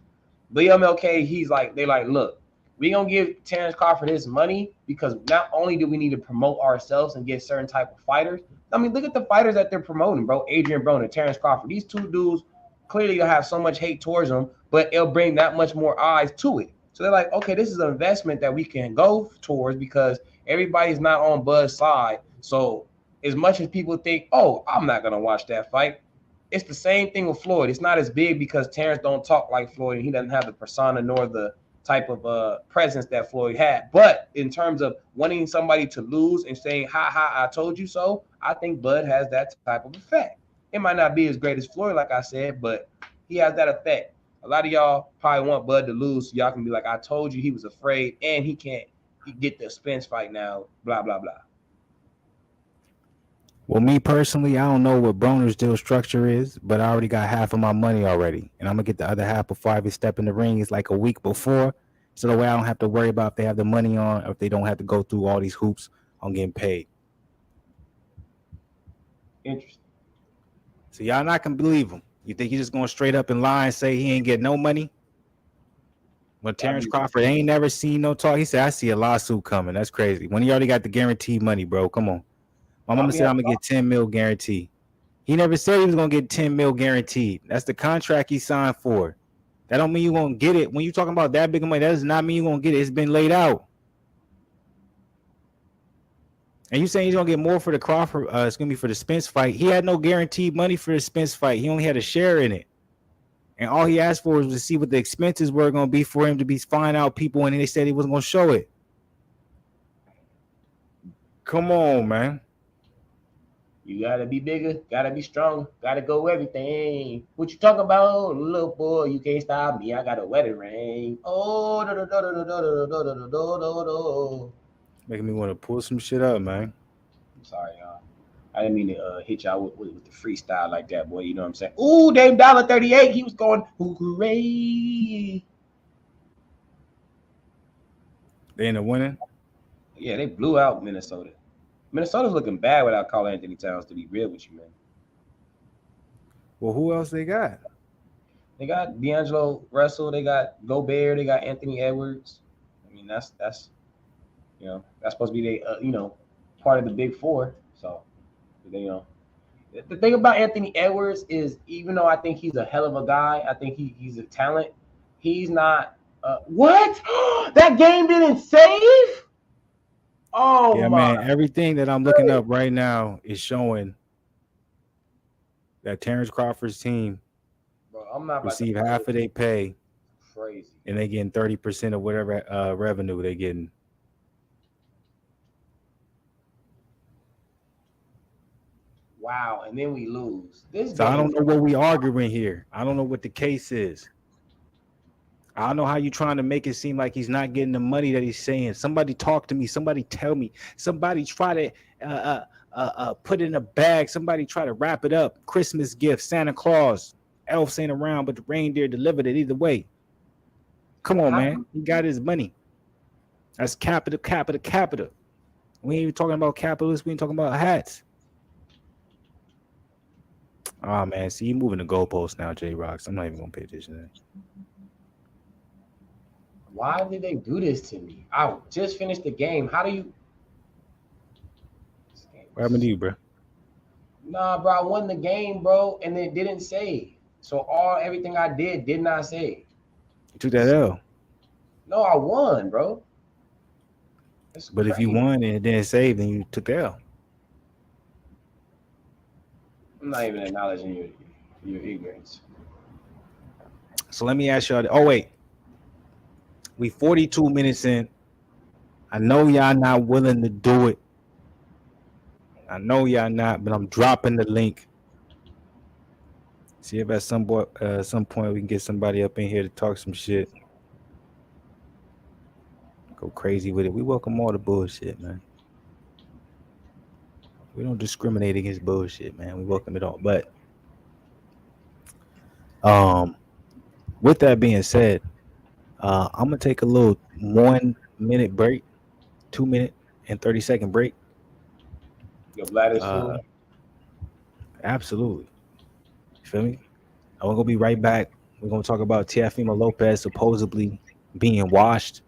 Speaker 1: BMLK, they're like, look, we gonna give Terence Crawford his money because not only do we need to promote ourselves and get certain type of fighters. I mean, look at the fighters that they're promoting, bro. Adrian Broner, Terence Crawford. These two dudes clearly will have so much hate towards them, but it'll bring that much more eyes to it. So they're like, okay, this is an investment that we can go towards because everybody's not on Bud's side. So as much as people think, oh, I'm not gonna watch that fight, it's the same thing with Floyd. It's not as big because Terence don't talk like Floyd, and he doesn't have the persona nor the type of presence that Floyd had. But in terms of wanting somebody to lose and saying, ha ha, I told you so, I think Bud has that type of effect. It might not be as great as Floyd, like I said, but he has that effect. A lot of y'all probably want Bud to lose so y'all can be like, I told you he was afraid and he can't get the Spence fight now, blah, blah, blah.
Speaker 2: Well, me personally, I don't know what Broner's deal structure is, but I already got half of my money already. And I'm going to get the other half before I even step in the ring. It's like a week before. So the way I don't have to worry about if they have the money on or if they don't have to go through all these hoops on getting paid.
Speaker 1: Interesting.
Speaker 2: So y'all not gonna believe him. You think he's just going straight up and lie and say he ain't get no money? When
Speaker 1: That'd
Speaker 2: Terence
Speaker 1: be
Speaker 2: Crawford ain't never seen no talk. He said, I see a lawsuit coming. That's crazy. When he already got the guaranteed money, bro. Come on. My mama
Speaker 1: Bobby
Speaker 2: said
Speaker 1: had
Speaker 2: I'm gonna get 10 mil guaranteed. He never said he was gonna get 10 mil guaranteed. That's the contract he signed for. That don't mean you're gonna get it. When you talking about that big of money, that does not mean you're gonna get it. It's been laid out. And you saying he's gonna get more for the Crawford? It's gonna be for the Spence fight. He had no guaranteed money for the Spence fight. He only had a share in it, and all he asked for was to see what the expenses were gonna be for him to be flying out people, and they said he wasn't gonna show it. Come on, man.
Speaker 1: You gotta be bigger, gotta be stronger, gotta go everything. What you talking about, little boy? You can't stop me. I got a wedding ring. Oh, do, do, do, do, do, do, do, do, do, do, do.
Speaker 2: Making me want to pull some shit up, man.
Speaker 1: I'm sorry, y'all. I didn't mean to hit y'all with the freestyle like that, boy. You know what I'm saying? Ooh, Dame Dollar 38. He was going hooray.
Speaker 2: They end up winning.
Speaker 1: Yeah, they blew out Minnesota. Minnesota's looking bad without Carl Anthony Towns, to be real with you, man.
Speaker 2: Well, who else they got?
Speaker 1: They got D'Angelo Russell, they got Gobert, they got Anthony Edwards. I mean, that's that's supposed to be part of the big four. So the thing about Anthony Edwards is, even though I think he's a hell of a guy, I think he's a talent. He's not. What? That game didn't save? Oh
Speaker 2: Yeah,
Speaker 1: my!
Speaker 2: man. Everything that I'm looking up right now is showing that Terence Crawford's team
Speaker 1: Bro, I'm not about
Speaker 2: receive
Speaker 1: to
Speaker 2: half of their pay,
Speaker 1: crazy.
Speaker 2: and they getting 30% of whatever revenue they getting.
Speaker 1: Wow, and then we lose. This
Speaker 2: So I
Speaker 1: game.
Speaker 2: don't know what we arguing here. I don't know what the case is. I don't know how you trying to make it seem like he's not getting the money that he's saying. Somebody talk to me. Somebody tell me. Somebody try to put it in a bag. Somebody try to wrap it up. Christmas gift, Santa Claus. Elves ain't around, but the reindeer delivered it either way. Come on, man. He got his money. That's capital, capital, capital. We ain't even talking about capitalists. We ain't talking about hats. Oh, man. See, you moving the goalposts now, J-Rocks. I'm not even going to pay attention to that.
Speaker 1: Why did they do this to me? I just finished the game. How do you?
Speaker 2: What happened to you, bro?
Speaker 1: Nah, bro, I won the game, bro, and it didn't save. So everything I did not save.
Speaker 2: You took that L.
Speaker 1: No, I won, bro. That's
Speaker 2: But if you
Speaker 1: crazy.
Speaker 2: won and it didn't save, then you took the L.
Speaker 1: I'm not even acknowledging your ignorance.
Speaker 2: So let me ask y'all. Oh, wait. We 42 minutes in. I know y'all not willing to do it. I know y'all not, but I'm dropping the link. See if at some point we can get somebody up in here to talk some shit. Go crazy with it. We welcome all the bullshit, man. We don't discriminate against bullshit, man. We welcome it all. But with that being said, I'm gonna take a little 1 minute break, 2 minute and 30-second break.
Speaker 1: Your bladder's full.
Speaker 2: Absolutely. You feel me? I'm gonna be right back. We're gonna talk about Teofiomo Lopez supposedly being washed.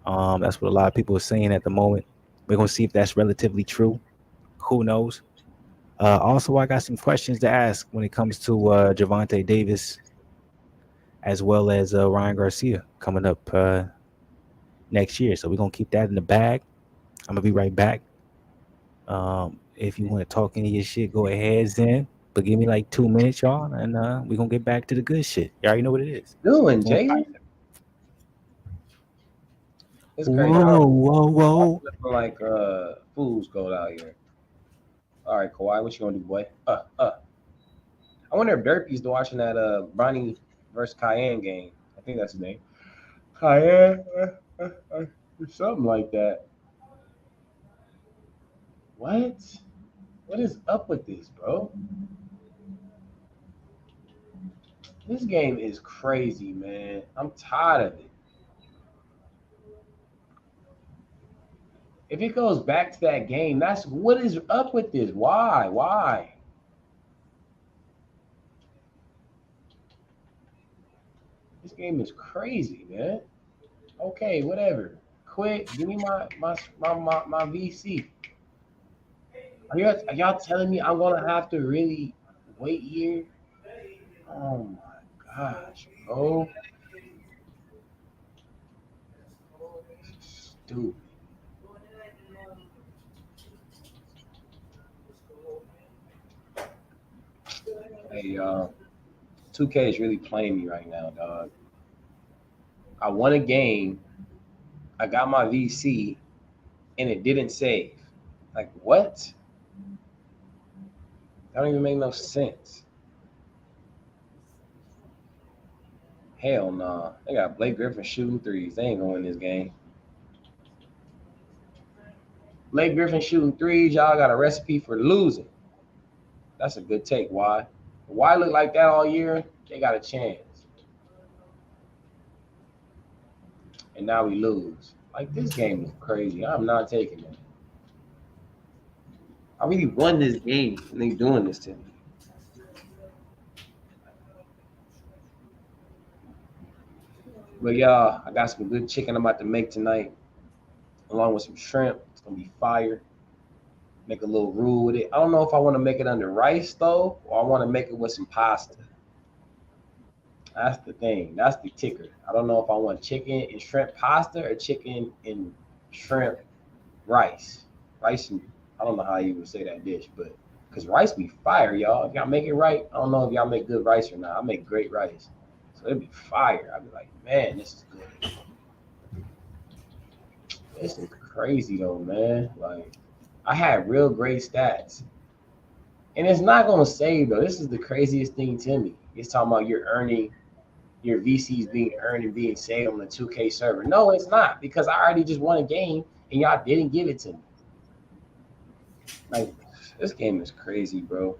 Speaker 2: That's what a lot of people are saying at the moment. We're gonna see if that's relatively true. Who knows? Also, I got some questions to ask when it comes to Gervonta Davis, as well as Ryan Garcia coming up next year. So we're gonna keep that in the bag. I'm gonna be right back. If you want to talk any of your shit, go ahead, Zen. But give me like 2 minutes, y'all, and we're gonna get back to the good shit. You already know what it is.
Speaker 1: Doing, Jay? It's crazy.
Speaker 2: Whoa.
Speaker 1: Looking like fools go out here. All right, Kawhi, what you gonna do, boy? I wonder if Derpy's watching that Bronny versus Cayenne game. I think that's his name. Cayenne, something like that. What? What is up with this, bro? This game is crazy, man. I'm tired of it. If it goes back to that game, that's what is up with this. Why? Why? This game is crazy, man. Okay, whatever. Quit. Give me my VC. Are y'all telling me I'm gonna have to really wait here? Oh my gosh, bro. Stupid. Hey, 2K is really playing me right now, dog. I won a game. I got my VC, and it didn't save. Like what? That don't even make no sense. Hell no. Nah. They got Blake Griffin shooting threes. They ain't gonna win this game. Blake Griffin shooting threes. Y'all got a recipe for losing. That's a good take. Why? Why look like that all year? They got a chance. And now we lose. Like this game is crazy. I'm not taking it. I really won this game and they doing this to me. But y'all, I got some good chicken I'm about to make tonight, along with some shrimp. It's gonna be fire. Make a little roux with it. I don't know if I want to make it under rice though, or I want to make it with some pasta. That's the thing. That's the ticker. I don't know if I want chicken and shrimp pasta or chicken and shrimp rice. Rice and I don't know how you would say that dish, but because rice be fire, y'all. If y'all make it right, I don't know if y'all make good rice or not. I make great rice. So it'd be fire. I'd be like, man, this is good. This is crazy though, man. Like I had real great stats. And it's not gonna save though. This is the craziest thing to me. It's talking about you're earning your VCs being earned and being saved on the 2K server. No, it's not because I already just won a game and y'all didn't give it to me. Like this game is crazy, bro.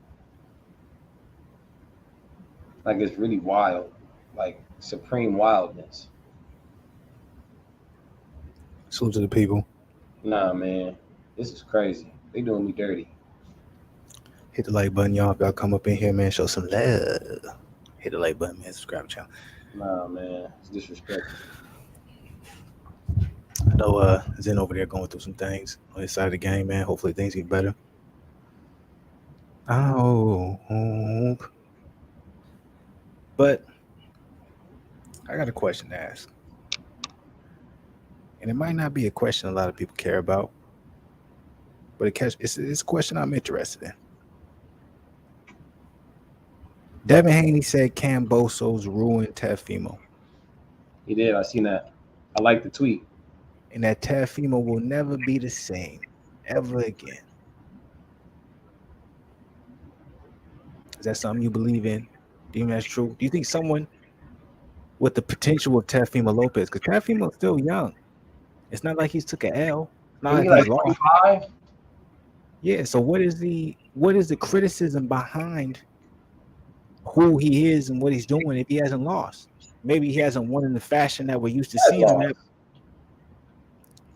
Speaker 1: Like it's really wild, like supreme wildness.
Speaker 2: Salute to the people.
Speaker 1: Nah, man, this is crazy. They doing me dirty.
Speaker 2: Hit the like button, y'all. If y'all come up in here, man, show some love. Hit the like button, man. Subscribe to the channel.
Speaker 1: Nah, man, it's disrespectful.
Speaker 2: I know Zen over there going through some things on his side of the game, man. Hopefully things get better. Oh, but I got a question to ask. And it might not be a question a lot of people care about, but it's a question I'm interested in. Devin Haney said Camboso's ruined Teofiomo.
Speaker 1: He did. I seen that. I like the tweet.
Speaker 2: And that Teofiomo will never be the same ever again. Is that something you believe in? Do you think that's true? Do you think someone with the potential of Teofiomo Lopez, because Teofimo's still young, it's not like he's took an L. It's not like he's lost.
Speaker 1: 25?
Speaker 2: Yeah. So what is the criticism behind who he is and what he's doing if he hasn't lost? Maybe he hasn't won in the fashion that we're used to seeing him at.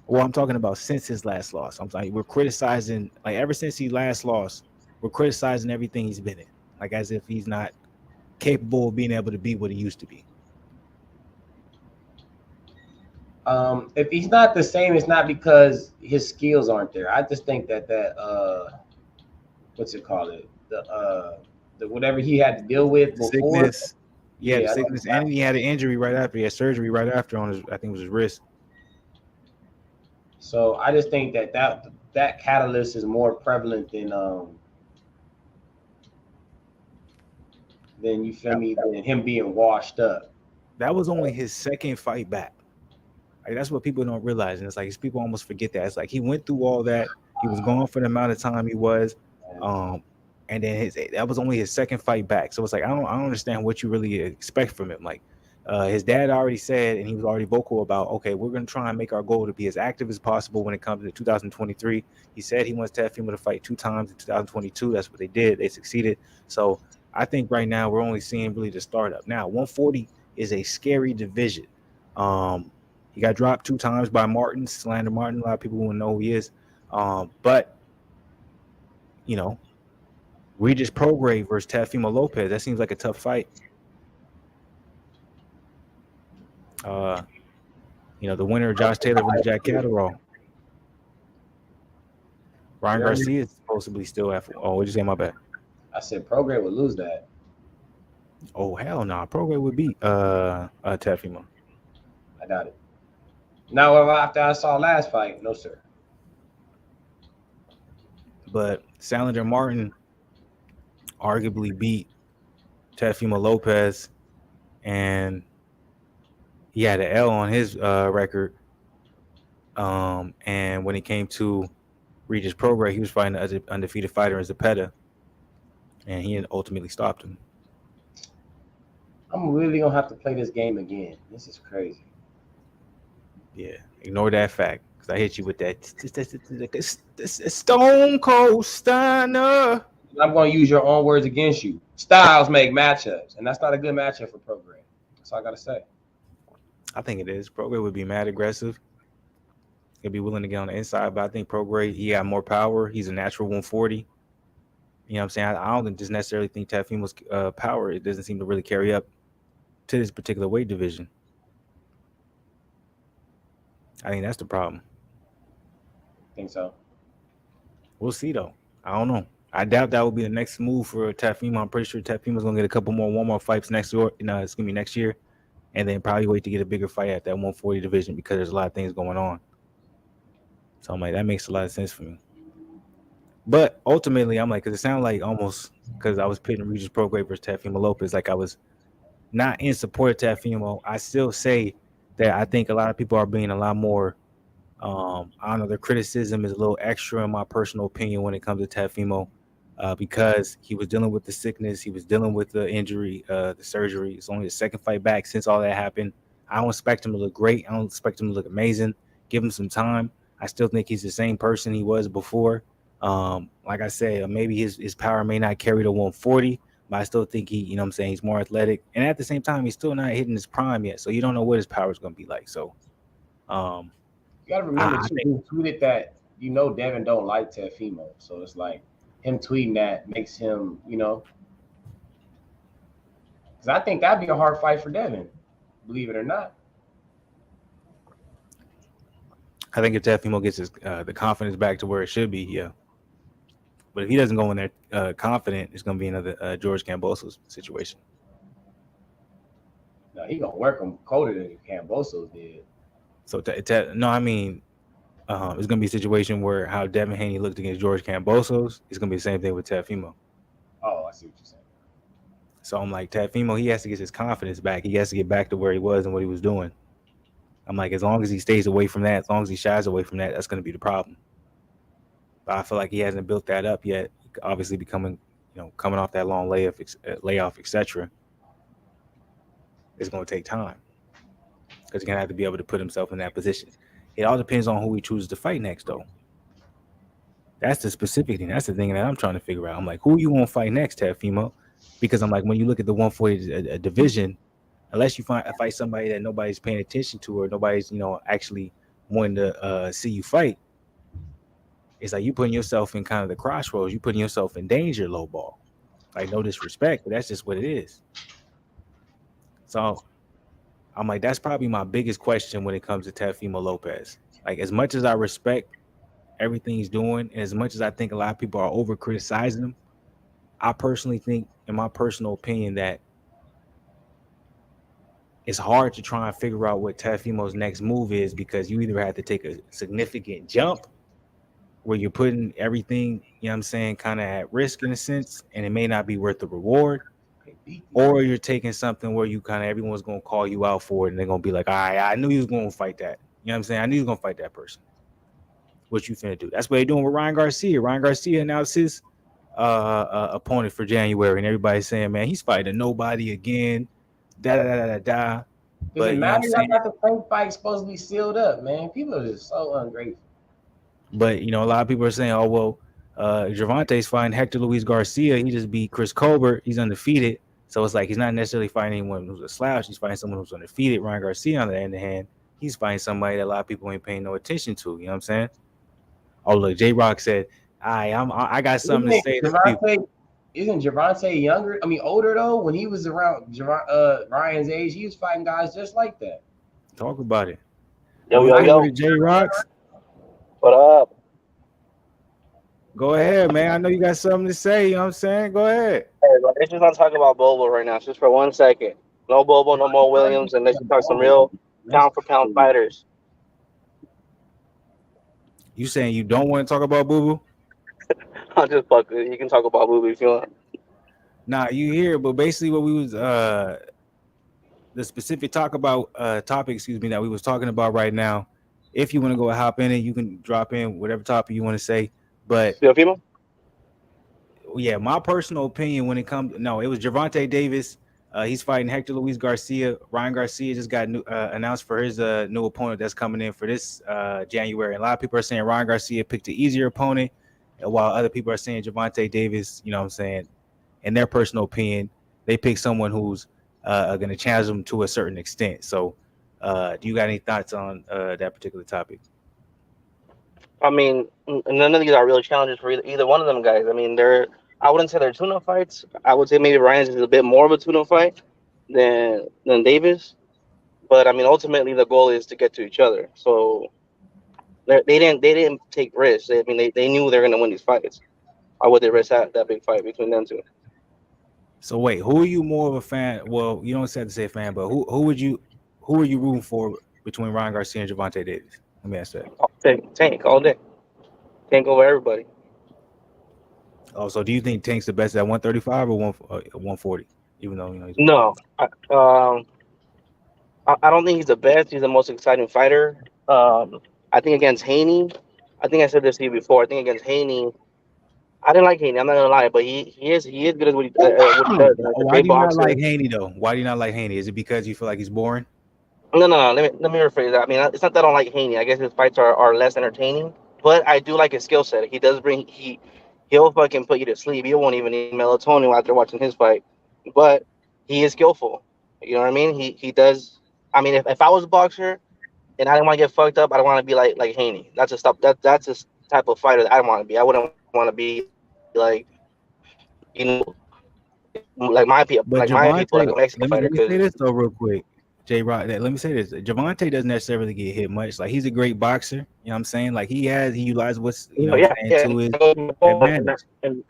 Speaker 2: Well, I'm talking about since his last loss. I'm like, we're criticizing, like ever since he last lost, we're criticizing everything he's been in, like as if he's not capable of being able to be what he used to be.
Speaker 1: If he's not the same, it's not because his skills aren't there. I just think that what's it called? The whatever he had to deal with before.
Speaker 2: Sickness. Yeah, sickness, and he had an injury right after. He had surgery right after on his, I think it was his wrist.
Speaker 1: So I just think that catalyst is more prevalent than you feel me, than him being washed up.
Speaker 2: That was only his second fight back. Like, that's what people don't realize, and it's like people almost forget that. It's like he went through all that. He was gone for the amount of time he was, and then that was only his second fight back. So it's like I don't understand what you really expect from him. Like his dad already said, and he was already vocal about, okay, we're going to try and make our goal to be as active as possible when it comes to 2023. He said he wants Teofiomo to fight 2 times in 2022. That's what they did. They succeeded. So I think right now we're only seeing really the startup. Now 140 is a scary division. He got dropped 2 times by Martin, Slander Martin. A lot of people won't know who he is. But you know, Regis Prograis versus Teofimo Lopez. That seems like a tough fight. Uh, the winner of Josh Taylor versus Jack Catterall. Ryan Garcia is supposedly still at. Oh, what'd you say? My bad.
Speaker 1: I said Prograis would lose that.
Speaker 2: Oh hell no! Nah. Prograis would beat Teofimo.
Speaker 1: I doubt it. Now after I saw last fight, no sir.
Speaker 2: But Salinger Martin arguably beat Teofimo Lopez, and he had an L on his record. And when it came to Regis Prograis, he was fighting an undefeated fighter in Zepeda, and he ultimately stopped him.
Speaker 1: I'm really gonna have to play this game again. This is crazy.
Speaker 2: Yeah, ignore that fact because I hit you with that Stone Cold Stunner.
Speaker 1: I'm gonna use your own words against you. Styles make matchups, and that's not a good matchup for Prograis. That's all I gotta say.
Speaker 2: I think it is. Prograis would be mad aggressive. He'd be willing to get on the inside, but I think Prograis, he got more power. He's a natural 140. You know what I'm saying? I don't just necessarily think Teofimo's power, it doesn't seem to really carry up to this particular weight division. I think that's the problem.
Speaker 1: Think so?
Speaker 2: We'll see, though. I don't know. I doubt that will be the next move for Teofimo. I'm pretty sure Teofimo's going to get a couple more warm-up fights next year. No, it's going to be next year. And then probably wait to get a bigger fight at that 140 division because there's a lot of things going on. So I'm like, that makes a lot of sense for me. But ultimately, I'm like, because it sounded like almost, because I was pitting Regis Prograis versus Teofimo Lopez, like I was not in support of Teofimo. I still say that I think a lot of people are being a lot more, I don't know, their criticism is a little extra in my personal opinion when it comes to Teofimo, because he was dealing with the sickness, he was dealing with the injury, the surgery. It's only the second fight back since all that happened. I don't expect him to look great. I don't expect him to look amazing. Give him some time. I still think he's the same person he was before. Like I said, maybe his power may not carry the 140, but I still think he, he's more athletic. And at the same time, he's still not hitting his prime yet. So you don't know what his power is going to be like. So,
Speaker 1: you got to remember, he tweeted that, Devin don't like Teofimo. So it's like him tweeting that makes him, because I think that'd be a hard fight for Devin, believe it or not.
Speaker 2: I think if Teofimo gets the confidence back to where it should be, yeah. But if he doesn't go in there confident, it's going to be another George Kambosos situation.
Speaker 1: No, he going to work him colder than Kambosos did.
Speaker 2: So, it's going to be a situation where how Devin Haney looked against George Kambosos, it's going to be the same thing with Teofimo.
Speaker 1: Oh, I see what you're saying.
Speaker 2: So I'm like, Teofimo, he has to get his confidence back. He has to get back to where he was and what he was doing. I'm like, as long as he stays away from that, as long as he shies away from that, that's going to be the problem. But I feel like he hasn't built that up yet. Obviously, coming off that long layoff, etc. It's going to take time because he's going to have to be able to put himself in that position. It all depends on who he chooses to fight next, though. That's the specific thing. That's the thing that I'm trying to figure out. I'm like, who you want to fight next, Teofimo? Because I'm like, when you look at the 140 division, unless you fight somebody that nobody's paying attention to or nobody's, actually wanting to see you fight, it's like you putting yourself in kind of the crossroads. You putting yourself in danger, low ball. Like, no disrespect, but that's just what it is. So I'm like, that's probably my biggest question when it comes to Teofimo Lopez. Like, as much as I respect everything he's doing, and as much as I think a lot of people are over criticizing him, I personally think, in my personal opinion, that it's hard to try and figure out what Teofimo's next move is because you either have to take a significant jump where you're putting everything, kind of at risk in a sense, and it may not be worth the reward, or you're taking something where you kind of everyone's going to call you out for it and they're going to be like, all right, I knew he was going to fight that. I knew he was going to fight that person. What you finna do? That's what they're doing with Ryan Garcia. Ryan Garcia announced his opponent for January, and everybody's saying, man, he's fighting nobody again.
Speaker 1: Does it matter? I got the same fight supposed to be sealed up, man. People are just so ungrateful.
Speaker 2: But a lot of people are saying, oh well, Gervonta's fighting Hector Luis Garcia. He just beat Chris Colbert. He's undefeated. So it's like he's not necessarily fighting anyone who's a slouch. He's fighting someone who's undefeated. Ryan Garcia, on the other hand, he's fighting somebody that a lot of people ain't paying no attention to. You know what I'm saying? Oh look, J Rock said, I got something
Speaker 1: Isn't
Speaker 2: to
Speaker 1: it
Speaker 2: say to the people.
Speaker 1: Javante? Isn't Javante younger? I mean, older though. When he was around Ryan's age, he was fighting guys just like that.
Speaker 2: Talk about it.
Speaker 3: Yo,
Speaker 2: Are we
Speaker 3: yo,
Speaker 2: cool with
Speaker 3: yo.
Speaker 2: it, J Rocks?
Speaker 3: What up?
Speaker 2: Go ahead, man. I know you got something to say. You know what I'm saying? Go ahead.
Speaker 3: Hey, let's just not talk about Bobo right now. Just for 1 second. No Bobo, no more Williams, and let's just talk some real
Speaker 1: That's
Speaker 3: pound for pound
Speaker 1: crazy.
Speaker 3: fighters.
Speaker 2: You saying you don't want to talk about Boo Boo?
Speaker 3: I'll just fuck it. You can talk about Booby if you want.
Speaker 2: Nah, you here, but basically what we was the specific topic, excuse me, that we was talking about right now. If you want to go hop in it, you can drop in whatever topic you want to say. But
Speaker 3: Teofiomo?
Speaker 2: yeah, my personal opinion when it comes, no, it was Gervonta Davis. He's fighting Hector Luis Garcia. Ryan Garcia just got announced for his new opponent that's coming in for this January. And a lot of people are saying Ryan Garcia picked an easier opponent, while other people are saying Gervonta Davis, you know what I'm saying, in their personal opinion, they pick someone who's going to challenge them to a certain extent. So do you got any thoughts on that particular topic?
Speaker 3: I mean, none of these are real challenges for either one of them guys. I mean, I wouldn't say they're tune-up fights. I would say maybe Ryan's is a bit more of a tune-up fight than Davis. But I mean, ultimately, the goal is to get to each other. So they didn't take risks. I mean, they knew they're going to win these fights. Why would they risk that big fight between them two?
Speaker 2: So wait, who are you more of a fan? Well, you don't have to say fan, but who are you rooting for between Ryan Garcia and Gervonta Davis? Let me ask that.
Speaker 3: Tank all day. Tank over everybody.
Speaker 2: Oh, so do you think Tank's the best at 135 or 140? Even though he's
Speaker 3: No, I don't think he's the best. He's the most exciting fighter. I think against Haney, I think I said this to you before. I think against Haney, I didn't like Haney. I'm not gonna lie, but he is good at what he does. He's a
Speaker 2: Why
Speaker 3: great
Speaker 2: do you not
Speaker 3: boxer.
Speaker 2: like Haney though? Why do you not like Haney? Is it because you feel like he's boring?
Speaker 3: No. Let me rephrase that. I mean, it's not that I don't like Haney. I guess his fights are less entertaining, but I do like his skill set. He does bring he'll fucking put you to sleep. You won't even need melatonin after watching his fight, but he is skillful. You know what I mean? He does. I mean, if I was a boxer and I didn't want to get fucked up, I don't want to be like Haney. That's a type of fighter that I want to be. I wouldn't want to be you know
Speaker 2: But
Speaker 3: like my people,
Speaker 2: Javante,
Speaker 3: like a Mexican
Speaker 2: let
Speaker 3: fighter.
Speaker 2: me say
Speaker 3: Because
Speaker 2: this though real quick. J Rock, let me say this. Javante doesn't necessarily get hit much. Like he's a great boxer. You know what I'm saying? Like he utilizes what's what I'm saying
Speaker 3: yeah,
Speaker 2: to his
Speaker 3: and,
Speaker 2: advantage.
Speaker 3: and,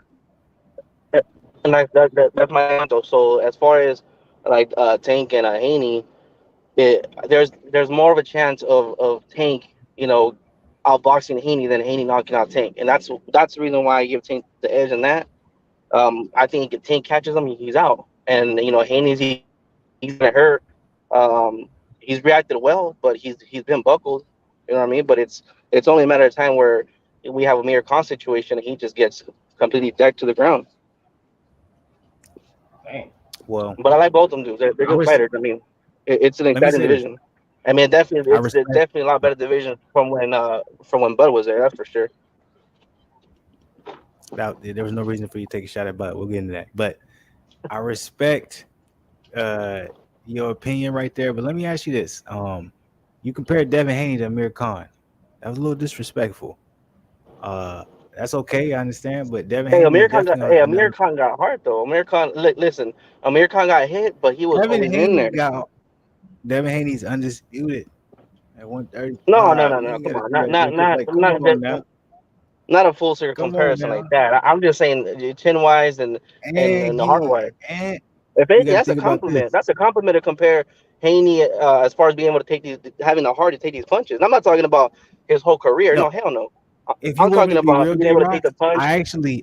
Speaker 3: and that's my point though. So as far as like Tank and Haney, there's more of a chance of Tank, outboxing Haney than Haney knocking out Tank, and that's the reason why I give Tank the edge in that. I think if Tank catches him, he's out, and Haney's he's gonna hurt. He's reacted well, but he's been buckled. You know what I mean? But it's only a matter of time where we have a Mir Khan situation, and he just gets completely decked to the ground.
Speaker 1: Dang.
Speaker 2: Well,
Speaker 3: But I like both of them dudes. They're
Speaker 2: I
Speaker 3: good
Speaker 2: was
Speaker 3: fighters. I mean, it's an
Speaker 2: let me
Speaker 3: exciting
Speaker 2: say this.
Speaker 3: division. I mean,
Speaker 2: I
Speaker 3: it's
Speaker 2: respect.
Speaker 3: definitely a lot better division from when Bud was there. That's for sure.
Speaker 2: Now, there was no reason for you to take a shot at Bud. We'll get into that. But I respect uh, your opinion right there. But let me ask you this: you compared Devin Haney to Amir Khan. That was a little disrespectful. That's okay, I understand. But Devin Haney is definitely on
Speaker 3: Amir
Speaker 2: another.
Speaker 3: Khan got hard though. Listen, Amir Khan got hit, but he was
Speaker 2: Devin
Speaker 3: always in
Speaker 2: Haney
Speaker 3: there.
Speaker 2: got Devin Haney's undisputed at
Speaker 3: No.
Speaker 2: 135.
Speaker 3: Come
Speaker 2: You
Speaker 3: on,
Speaker 2: gotta give that like, come
Speaker 3: not
Speaker 2: on now,
Speaker 3: not a full circle
Speaker 2: come on
Speaker 3: comparison
Speaker 2: now,
Speaker 3: like that. I'm just saying chin wise and the hard wise.
Speaker 2: and
Speaker 3: If
Speaker 2: you
Speaker 3: anything,
Speaker 2: got to
Speaker 3: that's a
Speaker 2: think about this.
Speaker 3: compliment. That's a compliment to compare Haney as far as being able to having the heart to take these punches. And I'm not talking about his whole career.
Speaker 2: No,
Speaker 3: No, hell no.
Speaker 2: if you
Speaker 3: I'm
Speaker 2: want me
Speaker 3: talking
Speaker 2: to be
Speaker 3: about
Speaker 2: real,
Speaker 3: being
Speaker 2: J
Speaker 3: able to take
Speaker 2: Rock,
Speaker 3: the punch.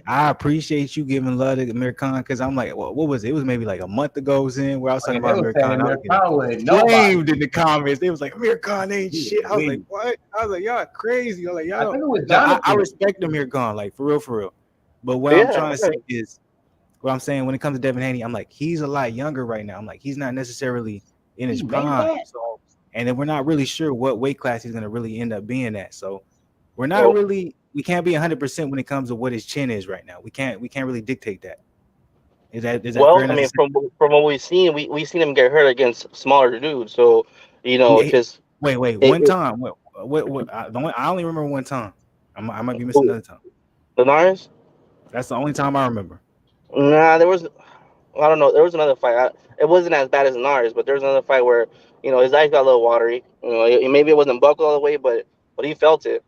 Speaker 2: I appreciate you giving love to Amir Khan because I'm like, well, what was it? It was maybe like a month ago in where I was
Speaker 1: Oh,
Speaker 2: talking
Speaker 1: yeah, they
Speaker 2: about
Speaker 1: was
Speaker 2: Amir
Speaker 1: saying
Speaker 2: Khan.
Speaker 1: that
Speaker 2: I was
Speaker 1: Amir
Speaker 2: getting
Speaker 1: Khan with nobody.
Speaker 2: flamed in the comments. They was like, Amir Khan ain't shit. I was like,
Speaker 1: Wait,
Speaker 2: what? I was like, y'all crazy. I was like, y'all
Speaker 1: I
Speaker 2: don't.
Speaker 1: think it was
Speaker 2: No, I
Speaker 1: Jonathan.
Speaker 2: respect Amir Khan, like for real, for real. But what I'm
Speaker 3: Yeah,
Speaker 2: trying to say is, what I'm saying when it comes to Devin Haney, I'm like, he's a lot younger right now. I'm like, he's not necessarily in his
Speaker 1: He made
Speaker 2: prime.
Speaker 1: that.
Speaker 2: So, and then we're not really sure what weight class he's gonna really end up being at. So we're not
Speaker 3: well,
Speaker 2: really we can't be 100% when it comes to what his chin is right now. We can't really dictate that. Is that fair
Speaker 3: well. I
Speaker 2: enough to
Speaker 3: mean,
Speaker 2: say?
Speaker 3: from what we've seen, we seen him get hurt against smaller dudes. So,
Speaker 2: Yeah,
Speaker 3: just.
Speaker 2: Wait.
Speaker 3: It,
Speaker 2: One
Speaker 3: it,
Speaker 2: time. I only remember one time. I might be missing another time.
Speaker 3: Linares?
Speaker 2: That's the only time I remember.
Speaker 3: Nah, there was. I don't know. There was another fight. It wasn't as bad as Linares, but there was another fight where his eyes got a little watery. Maybe it wasn't buckled all the way, but he felt it.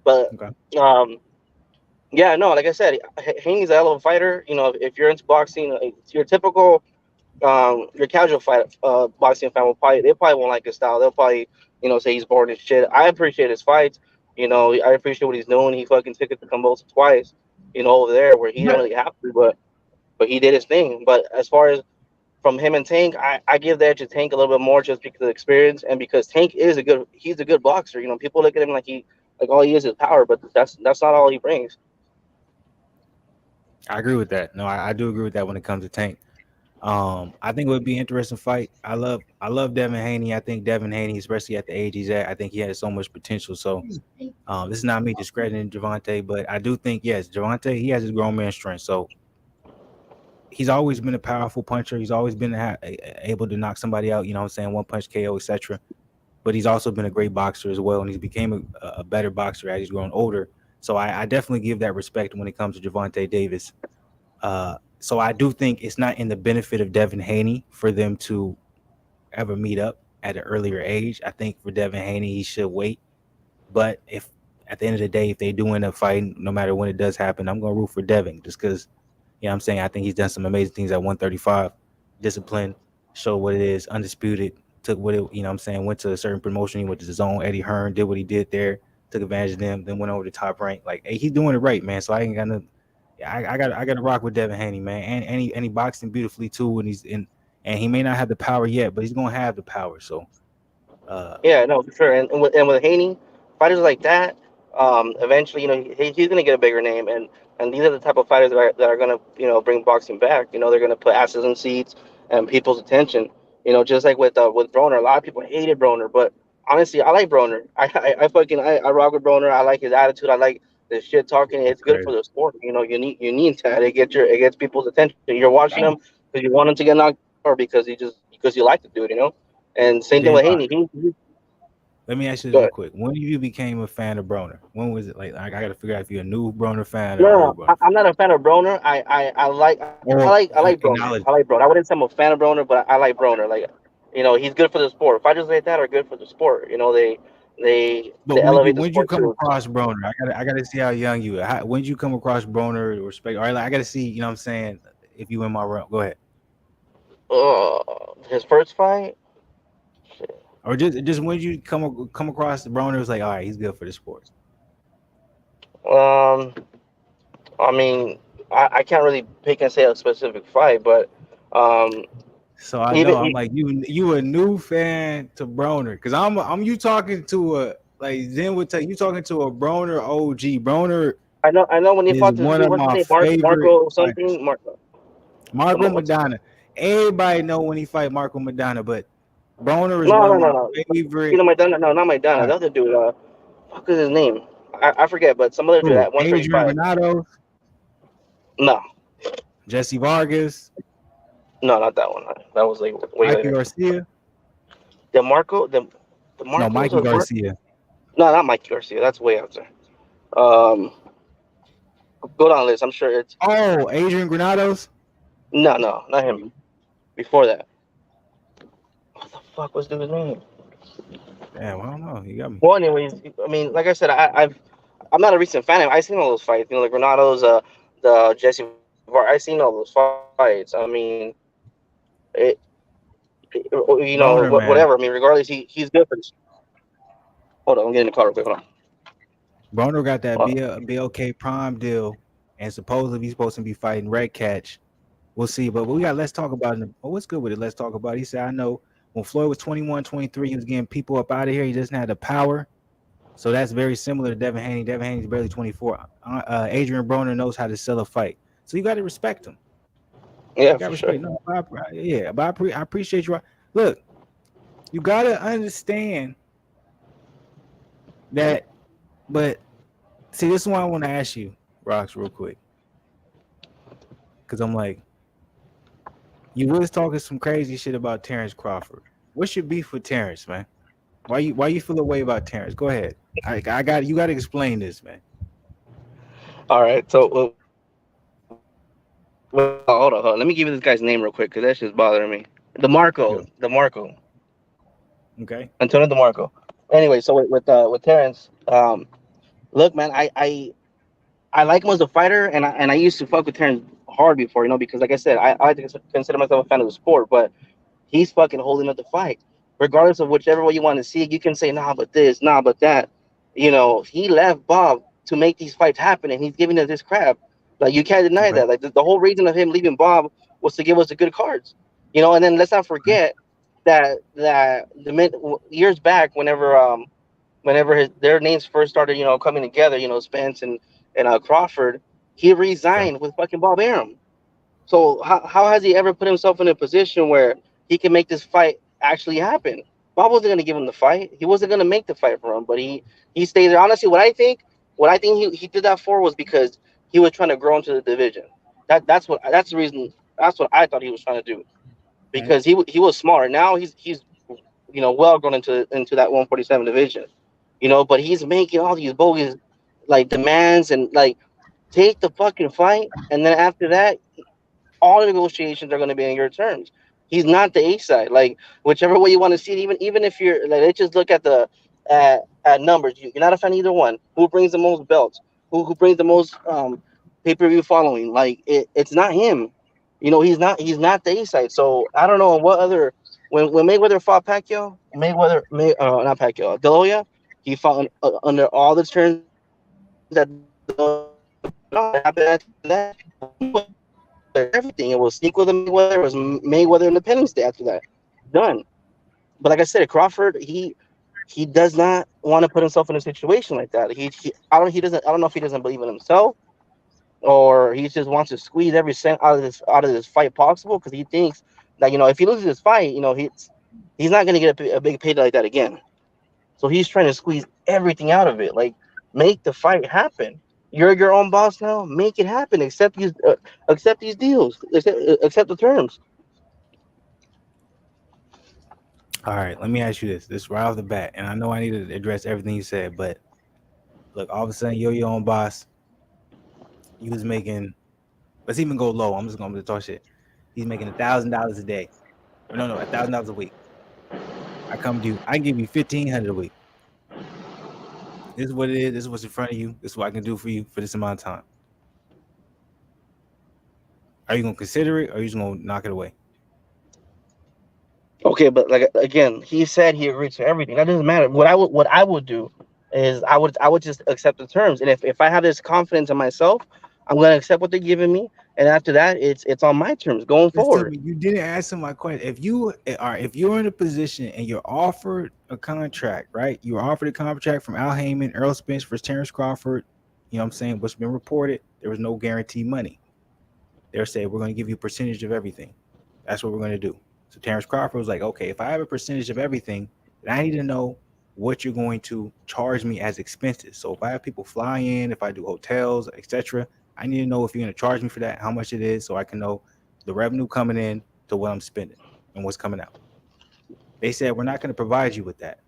Speaker 3: But
Speaker 2: Okay.
Speaker 3: um, yeah, no, like I said, Haney's a hell of a fighter. If you're into boxing, your typical your casual fight boxing fan will probably won't like his style. They'll probably say he's boring and shit. I appreciate his fights. I appreciate what he's doing. He fucking took it to Cambosa twice. Over there where he didn't really have to, but he did his thing. But as far as from him and Tank, I give the edge to Tank a little bit more just because of experience and because Tank he's a good boxer. People look at him like all he is power, but that's not all he brings.
Speaker 2: I agree with that. No, I do agree with that when it comes to Tank. I think it would be an interesting fight. I love Devin Haney. I think Devin Haney, especially at the age he's at, I think he has so much potential. So this is not me discrediting Javante, but I do think yes, Javante, he has his grown man strength. So he's always been a powerful puncher. He's always been able to knock somebody out. You know what I'm saying? One punch KO, etc. But he's also been a great boxer as well, and he's became a better boxer as he's grown older. So I definitely give that respect when it comes to Javante Davis. So I do think it's not in the benefit of Devin Haney for them to ever meet up at an earlier age. I think for Devin Haney, he should wait. But if at the end of the day, if they do end up fighting, no matter when it does happen, I'm gonna root for Devin just because I'm saying I think he's done some amazing things at 135. Discipline, showed what it is, undisputed, took what it, I'm saying, went to a certain promotion, he went to his own Eddie Hearn, did what he did there, took advantage of them, then went over the top rank. Like, hey, he's doing it right, man. So I ain't got no yeah, I got to rock with Devin Haney, man. And he boxing beautifully too, and he's in and he may not have the power yet, but he's gonna have the power. So uh
Speaker 3: Yeah, no, for sure. And with Haney, fighters like that, eventually, he's gonna get a bigger name, and these are the type of fighters that are gonna, bring boxing back. They're gonna put asses in seats and people's attention. Just like with Broner, a lot of people hated Broner, but honestly, I like Broner. I rock with Broner. I like his attitude. I like the shit talking. It's good for
Speaker 2: crazy.
Speaker 3: the sport. You need that. It gets people's attention. You're watching him because you want him to get knocked out, or because you like to do it. And same thing
Speaker 2: Then
Speaker 3: with Haney.
Speaker 2: let me ask you this real
Speaker 3: Good.
Speaker 2: quick. When you became a fan of Broner? When was it? Like I got to figure out if you're a new Broner fan or
Speaker 3: No,
Speaker 2: an
Speaker 3: no,
Speaker 2: old
Speaker 3: I,
Speaker 2: Broner fan.
Speaker 3: I'm not a fan of Broner. I like
Speaker 2: Or
Speaker 3: Broner. I
Speaker 2: acknowledge.
Speaker 3: like Broner. I wouldn't say I'm a fan of Broner, but I like Broner. Like, he's good for the sport. Fighters like that are good for the sport. They
Speaker 2: But when you
Speaker 3: elevate the
Speaker 2: when you
Speaker 3: sport
Speaker 2: come
Speaker 3: too.
Speaker 2: across Broner, I gotta see how young you are. When you come across Broner, respect. All right, like, I gotta see. You know what I'm saying? If you in my realm, go ahead.
Speaker 3: His first fight. Shit.
Speaker 2: Or just when you come across Broner, it's like, all right, he's good for the sport.
Speaker 3: Um, I mean, I can't really pick and say a specific fight, but um,
Speaker 2: So I know
Speaker 3: even
Speaker 2: I'm like you a new fan to Broner because I'm you talking to a like Zen would tell you talking to a Broner OG. Broner
Speaker 3: I know when he
Speaker 2: is
Speaker 3: fought this
Speaker 2: one
Speaker 3: dude,
Speaker 2: of
Speaker 3: what's his
Speaker 2: my
Speaker 3: name,
Speaker 2: favorite
Speaker 3: Marco
Speaker 2: fighters.
Speaker 3: something, Marco.
Speaker 2: Marco
Speaker 3: What's his name?
Speaker 2: Madonna. Everybody know when he fight Marco Madonna, but Broner is
Speaker 3: No,
Speaker 2: one
Speaker 3: no,
Speaker 2: of
Speaker 3: no,
Speaker 2: my
Speaker 3: no.
Speaker 2: favorite.
Speaker 3: You know Maidana? No, not Maidana.
Speaker 2: Uh,
Speaker 3: The other dude. Fuck is his name? I forget, but some other dude
Speaker 2: who?
Speaker 3: at
Speaker 2: Adrian
Speaker 3: 135.
Speaker 2: Granados,
Speaker 3: No,
Speaker 2: Jesse Vargas,
Speaker 3: no, not that one. That was like way
Speaker 2: Mikey
Speaker 3: later.
Speaker 2: Garcia.
Speaker 3: The Marco, the
Speaker 2: No,
Speaker 3: Marcos
Speaker 2: Mikey
Speaker 3: or
Speaker 2: Garcia.
Speaker 3: no, not Mikey Garcia. That's way after. Um, go down the list. I'm sure it's
Speaker 2: Oh, Adrian Granados.
Speaker 3: no, no, not him. Before that, what the fuck was dude's name?
Speaker 2: Damn, I don't know. You got me.
Speaker 3: Well, anyways, I mean, like I said, I'm not a recent fan. I've seen all those fights. The Granados, the Jesse I've seen all those fights. I mean, it,
Speaker 2: Broner,
Speaker 3: whatever. I mean,
Speaker 2: man.
Speaker 3: regardless, he's good for this. Hold on, I'm getting in the car real quick. Hold
Speaker 2: Broner got that
Speaker 3: on.
Speaker 2: BLK Prime deal, and supposedly he's supposed to be fighting Red Catch. We'll see, but we got. Let's talk about it. Oh, what's good with it? Let's talk about it. He said, I know when Floyd was 21, 23, he was getting people up out of here. He doesn't have the power. So that's very similar to Devin Haney. Devin Haney's barely 24. Adrian Broner knows how to sell a fight. So you got to respect him.
Speaker 3: Yeah,
Speaker 2: You got to
Speaker 3: for sure.
Speaker 2: respect. No, yeah, but I appreciate you. Look, you got to understand that. But see, this is why I want to ask you, Rox, real quick. Because I'm like, you was talking some crazy shit about Terence Crawford. What's your beef with Terence, man? Why you feel the way about Terrence? Go ahead. I got you. Got to explain this, man.
Speaker 3: All right. So hold on, hold on. Let me give you this guy's name real quick because that's just bothering me.
Speaker 2: Yo,
Speaker 3: DeMarco,
Speaker 2: okay,
Speaker 3: Antonio DeMarco. Anyway, so with Terrence, look, man, I like him as a fighter, and I used to fuck with Terrence hard before, because like I said, I like to consider myself a fan of the sport, but he's fucking holding up the fight. Regardless of whichever way you want to see it, you can say, nah, but this, nah, but that. He left Bob to make these fights happen, and he's giving us this crap. Like, you can't deny
Speaker 2: okay,
Speaker 3: that. Like, the whole reason of him leaving Bob was to give us the good cards. And then let's not
Speaker 2: okay,
Speaker 3: forget that years back, whenever their names first started, coming together, Spence and Crawford, he
Speaker 2: okay.
Speaker 3: resigned with fucking Bob Arum. So how has he ever put himself in a position where he can make this fight actually happen? Bob wasn't going to give him the fight. He wasn't going to make the fight for him, but he stayed there. Honestly, what I think he did that for was because he was trying to grow into the division. That's the reason. That's what I thought he was trying to do
Speaker 2: Right.
Speaker 3: because he was smaller. Now he's well grown into that 147 division. But he's making all these bogus like demands and like take the fucking fight, and then after that all the negotiations are going to be on your terms. He's not the A side. Like whichever way you want to see it, even if you're like, let's just look at at numbers. You're not a fan of either one. Who brings the most belts? Who brings the most pay-per-view following? Like it's not him. He's not the A side. So I don't know what other when Mayweather fought Pacquiao, not Pacquiao, De La Hoya, he fought under all the terms that happened after that. Everything. It was sequel to Mayweather. It was Mayweather Independence Day after that. Done. But like I said, Crawford, he does not want to put himself in a situation like that. I don't know if he doesn't believe in himself or he just wants to squeeze every cent out of this fight possible because he thinks that if he loses this fight, he's not going to get a big payday like that again. So he's trying to squeeze everything out of it. Like, make the fight happen. You're your own boss now. Make it happen. Accept these deals. Accept the terms.
Speaker 2: All right. Let me ask you this. This right off the bat, and I know I need to address everything you said, but look, all of a sudden you're your own boss. You was making. Let's even go low. I'm just gonna talk shit. He's making $1,000 a day. Or no, $1,000 a week. I come to you. I give you 1,500 a week. This is what it is. This is what's in front of you. This is what I can do for you for this amount of time. Are you gonna consider it, or are you just gonna knock it away?
Speaker 3: Okay, but like again, he said he agreed to everything. That doesn't matter. What I would do is I would just accept the terms. And if I have this confidence in myself, I'm gonna accept what they're giving me. And after that, it's on my terms going
Speaker 2: Just tell
Speaker 3: forward.
Speaker 2: me, you didn't answer my question. If you're in a position and you're offered a contract, right? You were offered a contract from Al Heyman, Earl Spence versus Terence Crawford. You know what I'm saying? What's been reported? There was no guaranteed money. They're saying we're going to give you a percentage of everything. That's what we're going to do. So Terence Crawford was like, okay, if I have a percentage of everything, then I need to know what you're going to charge me as expenses. So if I have people fly in, if I do hotels, etc., I need to know if you're going to charge me for that, how much it is, so I can know the revenue coming in to what I'm spending and what's coming out. They said we're not going to provide you with that.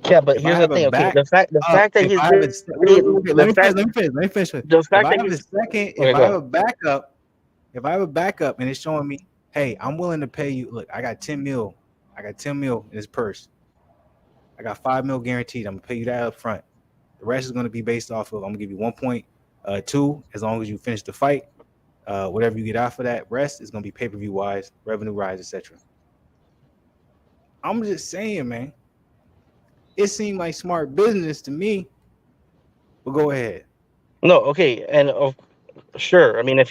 Speaker 3: Yeah, but
Speaker 2: If I
Speaker 3: here's the
Speaker 2: have a
Speaker 3: thing. Okay,
Speaker 2: back
Speaker 3: the fact that
Speaker 2: if
Speaker 3: he's
Speaker 2: I have a
Speaker 3: really
Speaker 2: okay,
Speaker 3: the fact
Speaker 2: let me finish.
Speaker 3: the
Speaker 2: If
Speaker 3: fact
Speaker 2: I
Speaker 3: that
Speaker 2: have a
Speaker 3: he's
Speaker 2: second,
Speaker 3: okay. Go ahead.
Speaker 2: if I have a backup and it's showing me, hey, I'm willing to pay you. Look, I got 10 mil. I got 10 mil in this purse. I got 5 mil guaranteed. I'm gonna pay you that up front. The rest is gonna be based off of I'm gonna give you 1.2 as long as you finish the fight. Whatever you get out for that rest is gonna be pay-per-view wise, revenue rise, etc. I'm just saying, man. It seemed like smart business to me. But go ahead.
Speaker 3: No, okay, and sure. I mean, if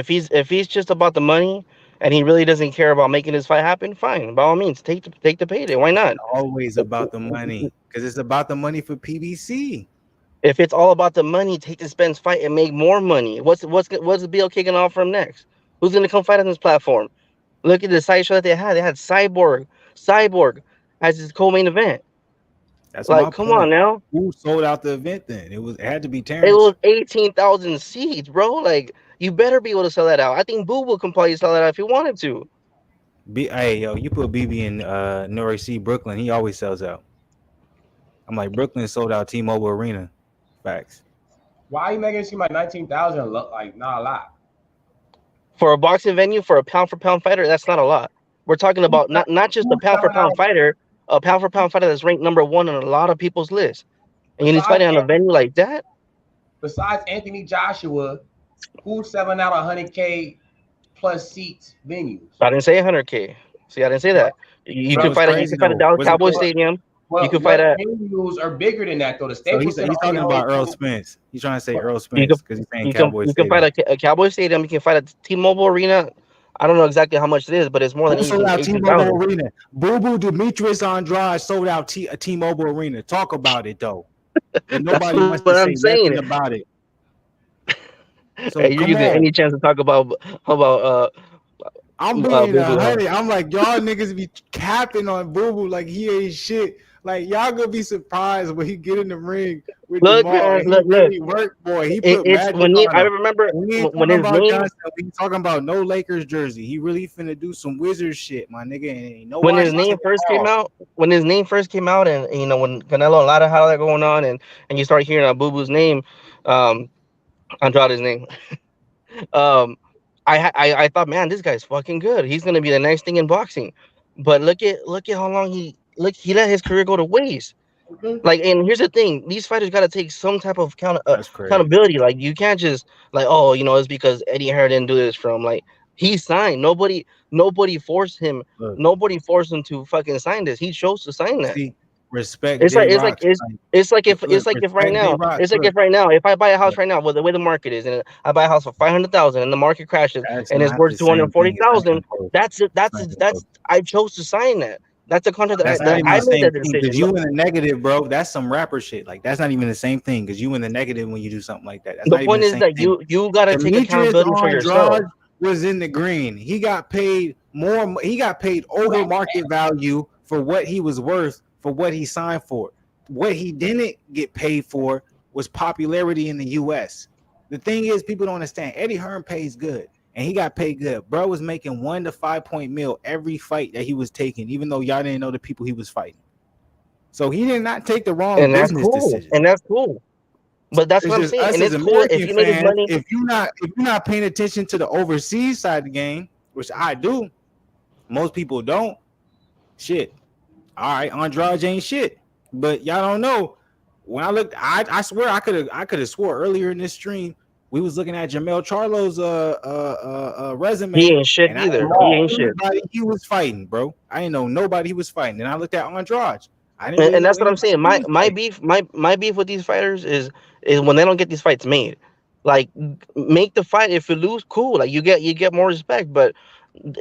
Speaker 3: he's just about the money and he really doesn't care about making this fight happen, fine. By all means, take the payday. Why not?
Speaker 2: Always about the money because it's about the money for PBC.
Speaker 3: If it's all about the money, take the Spence fight and make more money. What's the BLK gonna offer him next? Who's gonna come fight on this platform? Look at the side show that they had. They had Cyborg as his co-main event.
Speaker 2: That's my
Speaker 3: Like, come on
Speaker 2: point.
Speaker 3: now.
Speaker 2: Who sold out the event then? It had to be
Speaker 3: It
Speaker 2: Terrence.
Speaker 3: was 18,000 seats, bro. Like, you better be able to sell that out. I think Boo will can probably sell that out if he wanted to.
Speaker 2: Hey, yo, you put BB in Norway C, Brooklyn, he always sells out. I'm like, Brooklyn sold out T-Mobile Arena. Facts.
Speaker 1: Why are you making it seem like 19,000 look like not a lot?
Speaker 3: For a boxing venue, for a pound for pound fighter, that's not a lot. We're talking about not just a
Speaker 1: Who's
Speaker 3: pound for
Speaker 1: selling
Speaker 3: pound
Speaker 1: out
Speaker 3: fighter, a pound for pound fighter that's ranked #1 on a lot of people's lists, and he's
Speaker 1: besides
Speaker 3: fighting on a venue like that.
Speaker 1: besides Anthony Joshua? Who's selling out 100K plus seats venues?
Speaker 3: I didn't say 100K. See, I didn't say
Speaker 1: What?
Speaker 3: that. You
Speaker 2: You know
Speaker 3: can
Speaker 1: Well,
Speaker 2: what's
Speaker 3: fight at
Speaker 2: crazy though?
Speaker 3: Dallas
Speaker 2: Was it
Speaker 3: Cowboys
Speaker 2: called?
Speaker 3: Stadium. You
Speaker 1: well,
Speaker 3: can fight
Speaker 1: what
Speaker 3: at
Speaker 1: venues are bigger than that though? The
Speaker 2: So
Speaker 1: Staples
Speaker 2: he's
Speaker 1: Center
Speaker 2: he's
Speaker 1: only
Speaker 2: talking about
Speaker 1: holds
Speaker 2: Earl
Speaker 1: 20.
Speaker 2: Spence. He's trying to say
Speaker 1: What?
Speaker 2: Earl
Speaker 3: you can
Speaker 2: Spence because he's saying Cowboy
Speaker 3: you can fight
Speaker 2: Stadium.
Speaker 3: at a Cowboy Stadium. You can fight at T-Mobile Arena. I don't know exactly how much it is, but it's more than
Speaker 2: Who sold out
Speaker 3: 18,000.
Speaker 2: T-Mobile Arena? Boo Boo Demetrius Andrade sold out T-Mobile Arena. Talk about it though. But
Speaker 3: That's
Speaker 2: nobody
Speaker 3: what
Speaker 2: wants to
Speaker 3: I'm
Speaker 2: say
Speaker 3: saying.
Speaker 2: nothing about it.
Speaker 3: Hey,
Speaker 2: So
Speaker 3: you're
Speaker 2: come
Speaker 3: getting any
Speaker 2: on.
Speaker 3: chance to talk about
Speaker 2: I'm being
Speaker 3: Boo Boo, huh?
Speaker 2: 100. I'm like, y'all niggas be capping on Boo Boo like he ain't shit. Like y'all gonna be surprised when he get in the ring with
Speaker 3: Look,
Speaker 2: Jamal
Speaker 3: man,
Speaker 2: and he
Speaker 3: look.
Speaker 2: really worked, boy. He put
Speaker 3: It's
Speaker 2: magic
Speaker 3: when
Speaker 2: on
Speaker 3: I
Speaker 2: him.
Speaker 3: remember
Speaker 2: We ain't
Speaker 3: when
Speaker 2: talking
Speaker 3: his
Speaker 2: about
Speaker 3: name
Speaker 2: Johnson. We ain't talking about no Lakers jersey. He really finna do some wizard shit, my nigga. And ain't
Speaker 3: when his
Speaker 2: nobody
Speaker 3: name
Speaker 2: took him
Speaker 3: first came
Speaker 2: off.
Speaker 3: out. When his name first came out, and when Canelo and Lara had all that going on, and you start hearing Boo Boo's name, um, Andrade's name, um, I thought, man, this guy's fucking good. He's gonna be the next thing in boxing. But look at how long he let his career go to waste.
Speaker 1: Mhm.
Speaker 3: Like, and here's the thing: these fighters got to take some type of
Speaker 2: That's crazy.
Speaker 3: accountability. Like, you can't just like, oh, it's because Eddie Hearn didn't do this from like he signed. Nobody forced him.
Speaker 2: Look,
Speaker 3: Nobody forced him to fucking sign this. He chose to sign that.
Speaker 2: see, respect
Speaker 3: It's
Speaker 2: J
Speaker 3: like it's like
Speaker 2: Rocks.
Speaker 3: it's
Speaker 2: Like,
Speaker 3: it's like if
Speaker 2: look,
Speaker 3: right
Speaker 2: respect J
Speaker 3: now
Speaker 2: Rocks.
Speaker 3: it's like
Speaker 2: Look,
Speaker 3: if right now if I buy a house
Speaker 2: look,
Speaker 3: right now with the way the market is, and I buy a house for 500,000 and the market crashes
Speaker 2: that's
Speaker 3: and it's
Speaker 2: not
Speaker 3: worth
Speaker 2: the
Speaker 3: two hundred
Speaker 2: same
Speaker 3: forty
Speaker 2: thing. It's not
Speaker 3: thousand.
Speaker 2: even close.
Speaker 3: That's it.
Speaker 2: It's not even
Speaker 3: That's
Speaker 2: close.
Speaker 3: I chose to sign that. That's a contract
Speaker 2: That's not
Speaker 3: that
Speaker 2: even
Speaker 3: I
Speaker 2: the
Speaker 3: made
Speaker 2: same
Speaker 3: that
Speaker 2: thing because
Speaker 3: decision.
Speaker 2: you in the negative, bro. That's some rapper shit. Like that's not even the same thing because you in the negative when you do something like that. That's
Speaker 3: The
Speaker 2: not even
Speaker 3: point
Speaker 2: the
Speaker 3: is
Speaker 2: same
Speaker 3: that
Speaker 2: thing.
Speaker 3: you gotta take
Speaker 2: Demetrius
Speaker 3: accountability for yourself.
Speaker 2: Andrade was in the green. He got paid more. He got paid over market value for what he was worth for what he signed for. What he didn't get paid for was popularity in the U.S. The thing is, people don't understand. Eddie Hearn pays good, and he got paid good. Bro was making 1 to 5 point meal every fight that he was taking, even though y'all didn't know the people he was fighting. So he did not take the wrong
Speaker 3: And that's
Speaker 2: business
Speaker 3: cool.
Speaker 2: decision.
Speaker 3: And that's cool. But that's
Speaker 2: It's
Speaker 3: what I'm
Speaker 2: just
Speaker 3: saying.
Speaker 2: us
Speaker 3: And
Speaker 2: as
Speaker 3: it's cool if
Speaker 2: American
Speaker 3: you made his
Speaker 2: fans.
Speaker 3: money.
Speaker 2: If you're not paying attention to the overseas side of the game, which I do, most people don't. Shit. All right, Andrade ain't shit. But y'all don't know. When I looked, I swear I could have swore earlier in this stream we was looking at Jamel Charlo's
Speaker 3: He
Speaker 2: resume,
Speaker 3: ain't shit
Speaker 2: and I didn't
Speaker 3: either.
Speaker 2: know
Speaker 3: He ain't shit.
Speaker 2: anybody he was fighting, bro. I didn't know nobody he was fighting. And I looked at Andrade. I didn't really
Speaker 3: And
Speaker 2: know
Speaker 3: that's what I'm
Speaker 2: anybody
Speaker 3: saying.
Speaker 2: he
Speaker 3: My
Speaker 2: was
Speaker 3: my
Speaker 2: fighting.
Speaker 3: beef my beef with these fighters is when they don't get these fights made. Like, make the fight. If you lose, cool. Like, you get more respect. But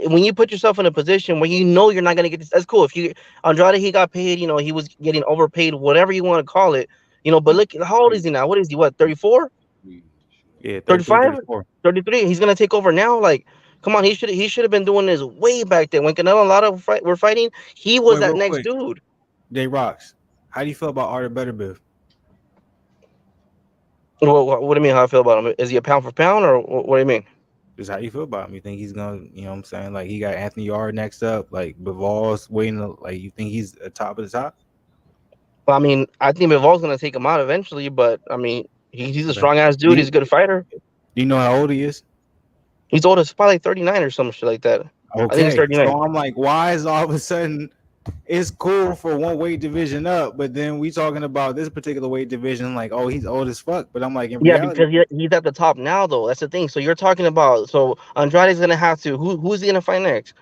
Speaker 3: when you put yourself in a position where you know you're not gonna get this, that's cool. If you Andrade, he got paid. He was getting overpaid, whatever you want to call it. But look, how old is he now? What is he? What, 34,
Speaker 2: Yeah, 33,
Speaker 3: 35,
Speaker 2: 34.
Speaker 3: 33? He's gonna take over now. Like, come on, he should have been doing this way back then when Canelo and Lara were fighting. He was
Speaker 2: Wait,
Speaker 3: that
Speaker 2: real
Speaker 3: next
Speaker 2: quick.
Speaker 3: dude.
Speaker 2: J Rocks. How do you feel about Arthur Butterbeef?
Speaker 3: What do you mean? How I feel about him? Is he a pound for pound, or what do you mean?
Speaker 2: Just how you feel about him? You think he's gonna, you know what I'm saying? Like he got Anthony Yard next up, like Bival's waiting like you think he's a top of the top?
Speaker 3: Well, I mean, I think Bivol gonna take him out eventually, but I mean, he's a
Speaker 2: Okay.
Speaker 3: strong ass
Speaker 2: Do
Speaker 3: dude.
Speaker 2: you,
Speaker 3: He's a good fighter.
Speaker 2: do you know how old he is?
Speaker 3: He's old as probably 39 or some shit like that. I think he's
Speaker 2: Okay.
Speaker 3: 39.
Speaker 2: So I'm like, why is all of a sudden it's cool for one weight division up, but then we talking about this particular weight division, like, oh, he's old as fuck. But I'm like, in
Speaker 3: Yeah,
Speaker 2: reality,
Speaker 3: because he's at the top now, though. That's the thing. So you're talking about, so Andrade's gonna have to, who's he gonna fight next?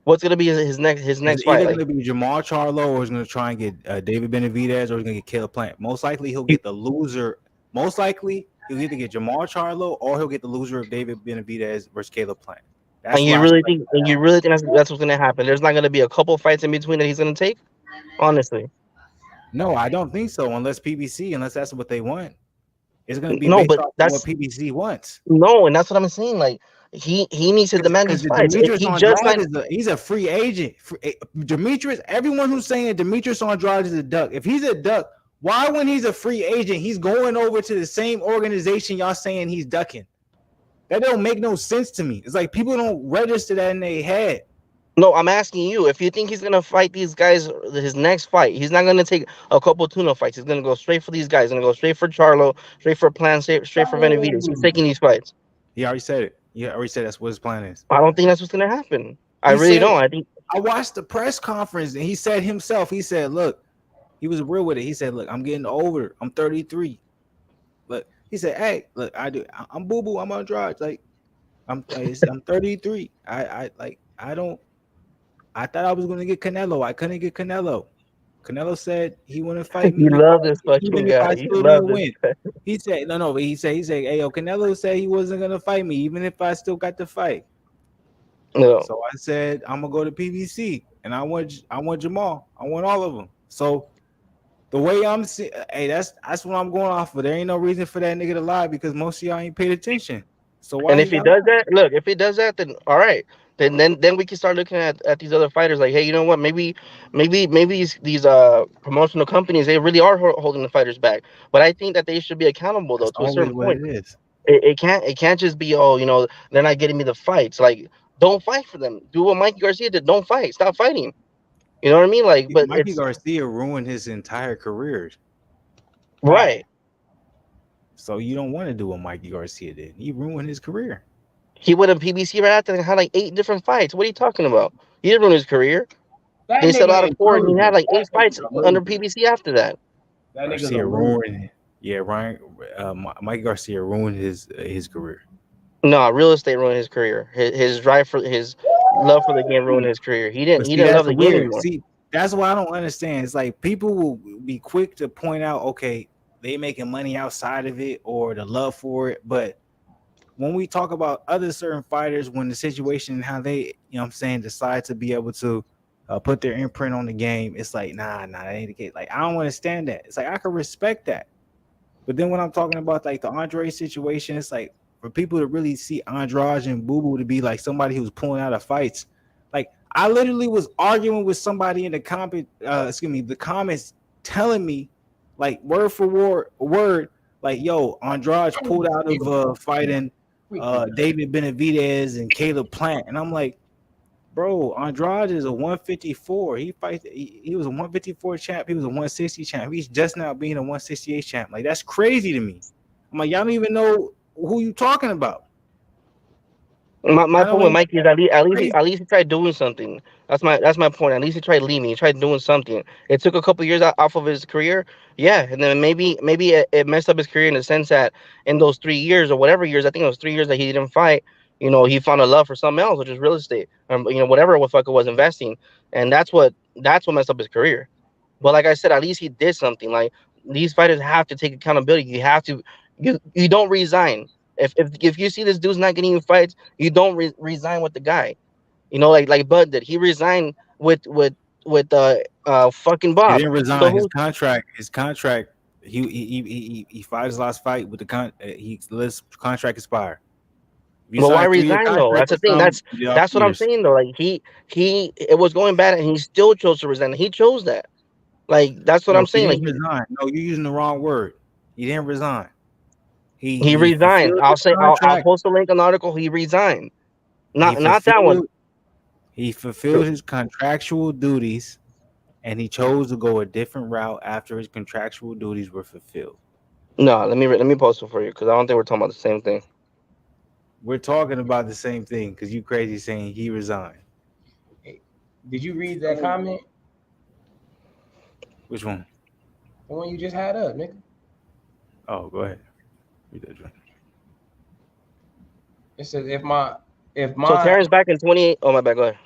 Speaker 3: What's gonna be his next
Speaker 2: it's
Speaker 3: fight?
Speaker 2: either
Speaker 3: Like,
Speaker 2: gonna be Jamal Charlo or he's gonna try and get David Benavidez or he's gonna get Caleb Plant. Most likely he'll
Speaker 3: he-
Speaker 2: get the loser. Most likely he'll either get Jamal Charlo or he'll get the loser of David Benavidez versus Caleb Plant.
Speaker 3: and
Speaker 2: That's
Speaker 3: you
Speaker 2: why I feel
Speaker 3: really
Speaker 2: like
Speaker 3: think, that's what's gonna happen? There's not gonna be a couple fights in between that he's gonna take, honestly.
Speaker 2: no, I don't think so. Unless that's what they want. It's gonna be
Speaker 3: No,
Speaker 2: based
Speaker 3: but
Speaker 2: off of what
Speaker 3: that's
Speaker 2: PBC wants.
Speaker 3: no, and that's what I'm saying. Like, he needs to demand
Speaker 2: Because
Speaker 3: these
Speaker 2: the
Speaker 3: fights. If
Speaker 2: Demetrius
Speaker 3: he just
Speaker 2: Andrade
Speaker 3: signed,
Speaker 2: he's a free agent. Demetrius, everyone who's saying Demetrius Andrade is a duck. If he's a duck, why when he's a free agent, he's going over to the same organization y'all saying he's ducking? That don't make no sense to me. It's like people don't register that in their head.
Speaker 3: No, I'm asking you if you think he's gonna fight these guys. His next fight, he's not gonna take a couple tuna fights. He's gonna go straight for these guys. He's gonna go straight for Charlo, straight for Plan, straight for Benavides. He's taking these fights.
Speaker 2: He already said it. He already said that's what his plan is.
Speaker 3: I don't think that's what's gonna happen. I
Speaker 2: He
Speaker 3: really don't.
Speaker 2: said,
Speaker 3: I think
Speaker 2: I watched the press conference and he said himself, he said, look, he was real with it. He said, look, I'm getting older. I'm 33. Look, he said, hey, look, I'm boo boo. I'm Andrade. Like, I'm 33. I thought I was gonna get Canelo. I couldn't get Canelo. Canelo said he wouldn't fight me
Speaker 3: you love this
Speaker 2: even
Speaker 3: fucking
Speaker 2: if
Speaker 3: guy.
Speaker 2: I
Speaker 3: You
Speaker 2: still
Speaker 3: love
Speaker 2: didn't
Speaker 3: this.
Speaker 2: win. He said, no, but he said, hey, yo, Canelo said he wasn't gonna fight me, even if I still got the fight.
Speaker 3: No,
Speaker 2: So I said, I'm gonna go to PBC, and I want Jamal. I want all of them. So the way I'm seeing, hey, that's what I'm going off of. There ain't no reason for that nigga to lie because most of y'all ain't paid attention. So why
Speaker 3: and
Speaker 2: he
Speaker 3: if he
Speaker 2: got lie?
Speaker 3: does that, look, if he does that, then all right. Then we can start looking at these other fighters like, hey, you know what? Maybe these promotional companies, they really are holding the fighters back. But I think that they should be accountable though
Speaker 2: That's
Speaker 3: to a
Speaker 2: always
Speaker 3: certain
Speaker 2: what
Speaker 3: point.
Speaker 2: it is.
Speaker 3: It can't just be, oh, they're not getting me the fights. Like, don't fight for them. Do what Mikey Garcia did. Don't fight. Stop fighting. You know what I mean? Like, but
Speaker 2: Mikey
Speaker 3: it's
Speaker 2: Garcia ruined his entire career.
Speaker 1: Fact.
Speaker 3: right.
Speaker 2: So you don't want to do what Mikey Garcia did. He ruined his career.
Speaker 3: He went to PBC right after and had like 8 different fights. What are you talking about? He didn't ruin his career.
Speaker 1: That
Speaker 3: He settled
Speaker 1: nigga
Speaker 3: out of
Speaker 1: ain't
Speaker 3: court and he had
Speaker 1: losing.
Speaker 3: like
Speaker 1: That
Speaker 3: 8 fights
Speaker 1: nigga's a
Speaker 3: under
Speaker 1: loser.
Speaker 3: PBC after that.
Speaker 1: That nigga's a
Speaker 2: Garcia
Speaker 1: loser.
Speaker 2: ruined it. Yeah, Ryan. Mikey Garcia ruined his career.
Speaker 3: No, real estate ruined his career. His drive for his love for the game ruined his career. He didn't
Speaker 2: But
Speaker 3: he
Speaker 2: see,
Speaker 3: didn't
Speaker 2: that's
Speaker 3: love the game
Speaker 2: weird.
Speaker 3: anymore.
Speaker 2: See, that's why I don't understand. It's like people will be quick to point out, okay, they making money outside of it or the love for it. But when we talk about other certain fighters, when the situation and how they, I'm saying, decide to be able to put their imprint on the game, it's like, nah, that ain't the case. Like, I don't understand that. It's like, I can respect that. But then when I'm talking about like the Andre situation, it's like for people to really see Andrade and Boo Boo to be like somebody who's pulling out of fights. Like I literally was arguing with somebody in the comments telling me like word for word, like, yo, Andrade pulled out of fighting David Benavidez and Caleb Plant. And I'm like, bro, Andrade is a 154. He was a 154 champ. He was a 160 champ. He's just now being a 168 champ. Like that's crazy to me. I'm like, y'all don't even know who you talking about.
Speaker 3: My
Speaker 2: Y'all
Speaker 3: point
Speaker 2: don't
Speaker 3: with
Speaker 2: even
Speaker 3: Mikey is
Speaker 2: crazy.
Speaker 3: at least he tried doing something. That's my point. At least he tried leaving. He tried doing something. It took a couple years off of his career, yeah, and then maybe it messed up his career in the sense that in those 3 years or whatever years, I think it was 3 years that he didn't fight. He found a love for something else, which is real estate, whatever what fuck it was investing, and that's what messed up his career. But like I said, at least he did something. Like these fighters have to take accountability. You have to you don't resign. If you see this dude's not getting you fights, you don't resign with the guy. Like Bud did. He resigned with fucking
Speaker 2: He
Speaker 3: Bob.
Speaker 2: didn't
Speaker 3: So
Speaker 2: resign his
Speaker 3: who?
Speaker 2: contract. His contract. He fought his last fight with he let his contract expire. If you
Speaker 3: But
Speaker 2: sign
Speaker 3: why
Speaker 2: a 3-year
Speaker 3: resign though?
Speaker 2: contract
Speaker 3: That's the
Speaker 2: with
Speaker 3: thing.
Speaker 2: some,
Speaker 3: That's
Speaker 2: you get off
Speaker 3: that's what I'm
Speaker 2: years.
Speaker 3: saying though. Like he it was going bad and he still chose to resign. He chose that. Like that's what
Speaker 2: No,
Speaker 3: I'm
Speaker 2: he
Speaker 3: saying. Like
Speaker 2: didn't resign. No, you're using the wrong word. He didn't resign.
Speaker 3: he
Speaker 2: He
Speaker 3: resigned.
Speaker 2: fulfilled
Speaker 3: I'll
Speaker 2: his
Speaker 3: say I'll
Speaker 2: contract.
Speaker 3: post a link on the article. He resigned.
Speaker 2: He
Speaker 3: Not that one.
Speaker 2: fulfilled he fulfilled his contractual duties and he chose to go a different route after his contractual duties were fulfilled.
Speaker 3: No, let me post it for you because I don't think we're talking about the same thing.
Speaker 2: We're talking about the same thing because you crazy saying he resigned.
Speaker 1: Hey, did you read that comment?
Speaker 2: Which one?
Speaker 1: The one you just had up, nigga.
Speaker 2: Oh, go ahead. Read that joint.
Speaker 1: It says if
Speaker 3: So
Speaker 1: my
Speaker 3: Terrence back in 28. Oh my bad. Go ahead.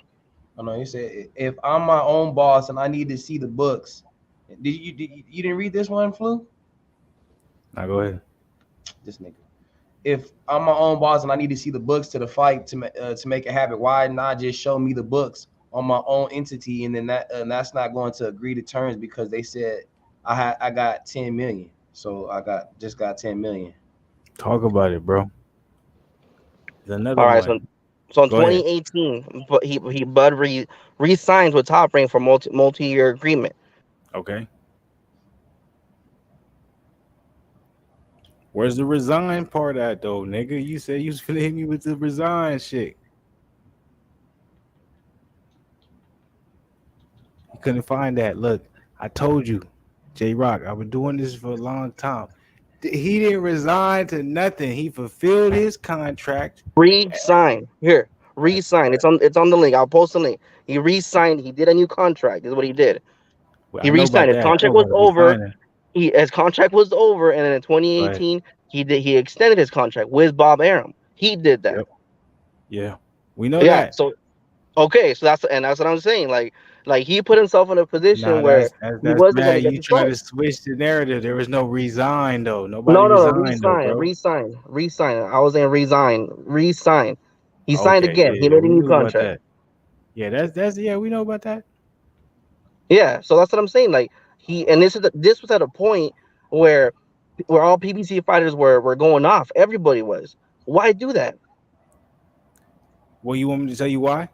Speaker 1: oh no, he said if I'm my own boss and I need to see the books. You didn't read this one, Flu?
Speaker 2: Now go ahead.
Speaker 1: This nigga. If I'm my own boss and I need to see the books to the fight to make it happen, why not just show me the books on my own entity and then that's not going to agree to terms because they said I got 10 million, so I got 10 million.
Speaker 2: Talk about it, bro. There's another
Speaker 3: All right.
Speaker 2: one.
Speaker 3: So in
Speaker 2: Go ahead.
Speaker 3: 2018, but he Bud re-signs with Top Rank for multi-year agreement.
Speaker 2: Okay. Where's the resign part at though, nigga? You said you was finna hit me with the resign shit. couldn't find that. Look, I told you, J Rock, I've been doing this for a long time. He didn't resign to nothing. He fulfilled his contract.
Speaker 3: Re-sign here. Re-sign. It's on the link. I'll post the link. He re-signed. He did a new contract. Is what he did.
Speaker 2: Well,
Speaker 3: He
Speaker 2: I know about
Speaker 3: re-signed. His
Speaker 2: that. I know
Speaker 3: contract was
Speaker 2: about
Speaker 3: over.
Speaker 2: resigning.
Speaker 3: His contract was over, and then in
Speaker 2: But
Speaker 3: 2018 he extended his contract with Bob Arum. He did that.
Speaker 2: yep, yeah, we know
Speaker 3: Yeah.
Speaker 2: that.
Speaker 3: So okay, so that's what I'm saying. Like he put himself in a position
Speaker 2: Nah,
Speaker 3: where
Speaker 2: that's
Speaker 3: he
Speaker 2: that's
Speaker 3: wasn't
Speaker 2: bad.
Speaker 3: gonna get
Speaker 2: You
Speaker 3: the
Speaker 2: try
Speaker 3: start.
Speaker 2: to switch the narrative. There was no resign though. Nobody
Speaker 3: No,
Speaker 2: resigned though,
Speaker 3: resign,
Speaker 2: bro.
Speaker 3: resign, resign. I was in resign. He signed
Speaker 2: Okay,
Speaker 3: again. He
Speaker 2: yeah,
Speaker 3: made a
Speaker 2: we
Speaker 3: new
Speaker 2: knew about
Speaker 3: contract.
Speaker 2: that. Yeah, that's yeah, we know about that.
Speaker 3: Yeah, so that's what I'm saying. Like and this was at a point where all PBC fighters were going off. Everybody was. Why do that?
Speaker 2: Well, you want me to tell you why?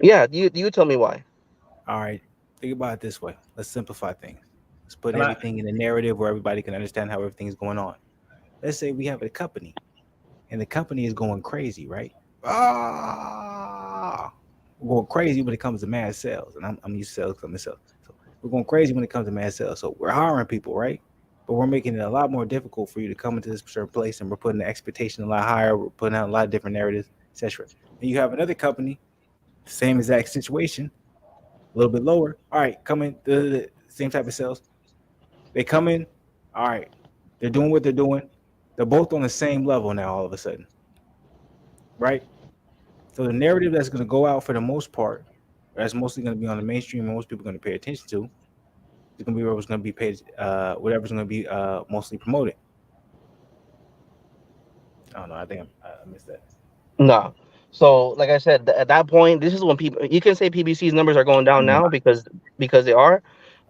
Speaker 3: Yeah, you tell me why.
Speaker 2: All right, think about it this way. Let's simplify things. Let's put
Speaker 1: And I
Speaker 2: everything in a narrative where everybody can understand how everything's going on. Let's say we have a company, and the company is going crazy, right? Ah, we're going crazy when it comes to mass sales, and I'm used to sales because I'm in sales. So we're going crazy when it comes to mass sales. So we're hiring people, right? But we're making it a lot more difficult for you to come into this certain place, and we're putting the expectation a lot higher. We're putting out a lot of different narratives, etc. And you have another company, same exact situation, a little bit lower. All right, come in the same type of sales. They come in, all right, they're doing what they're doing. They're both on the same level now, all of a sudden, right? So the narrative that's going to go out for the most part, that's mostly going to be on the mainstream, and most people are going to pay attention to, is going to be whatever's going to be paid, whatever's going to be mostly promoted. I don't know. I think I missed that.
Speaker 3: No. So, like I said, at that point, this is when people you can say PBC's numbers are going down now because they are,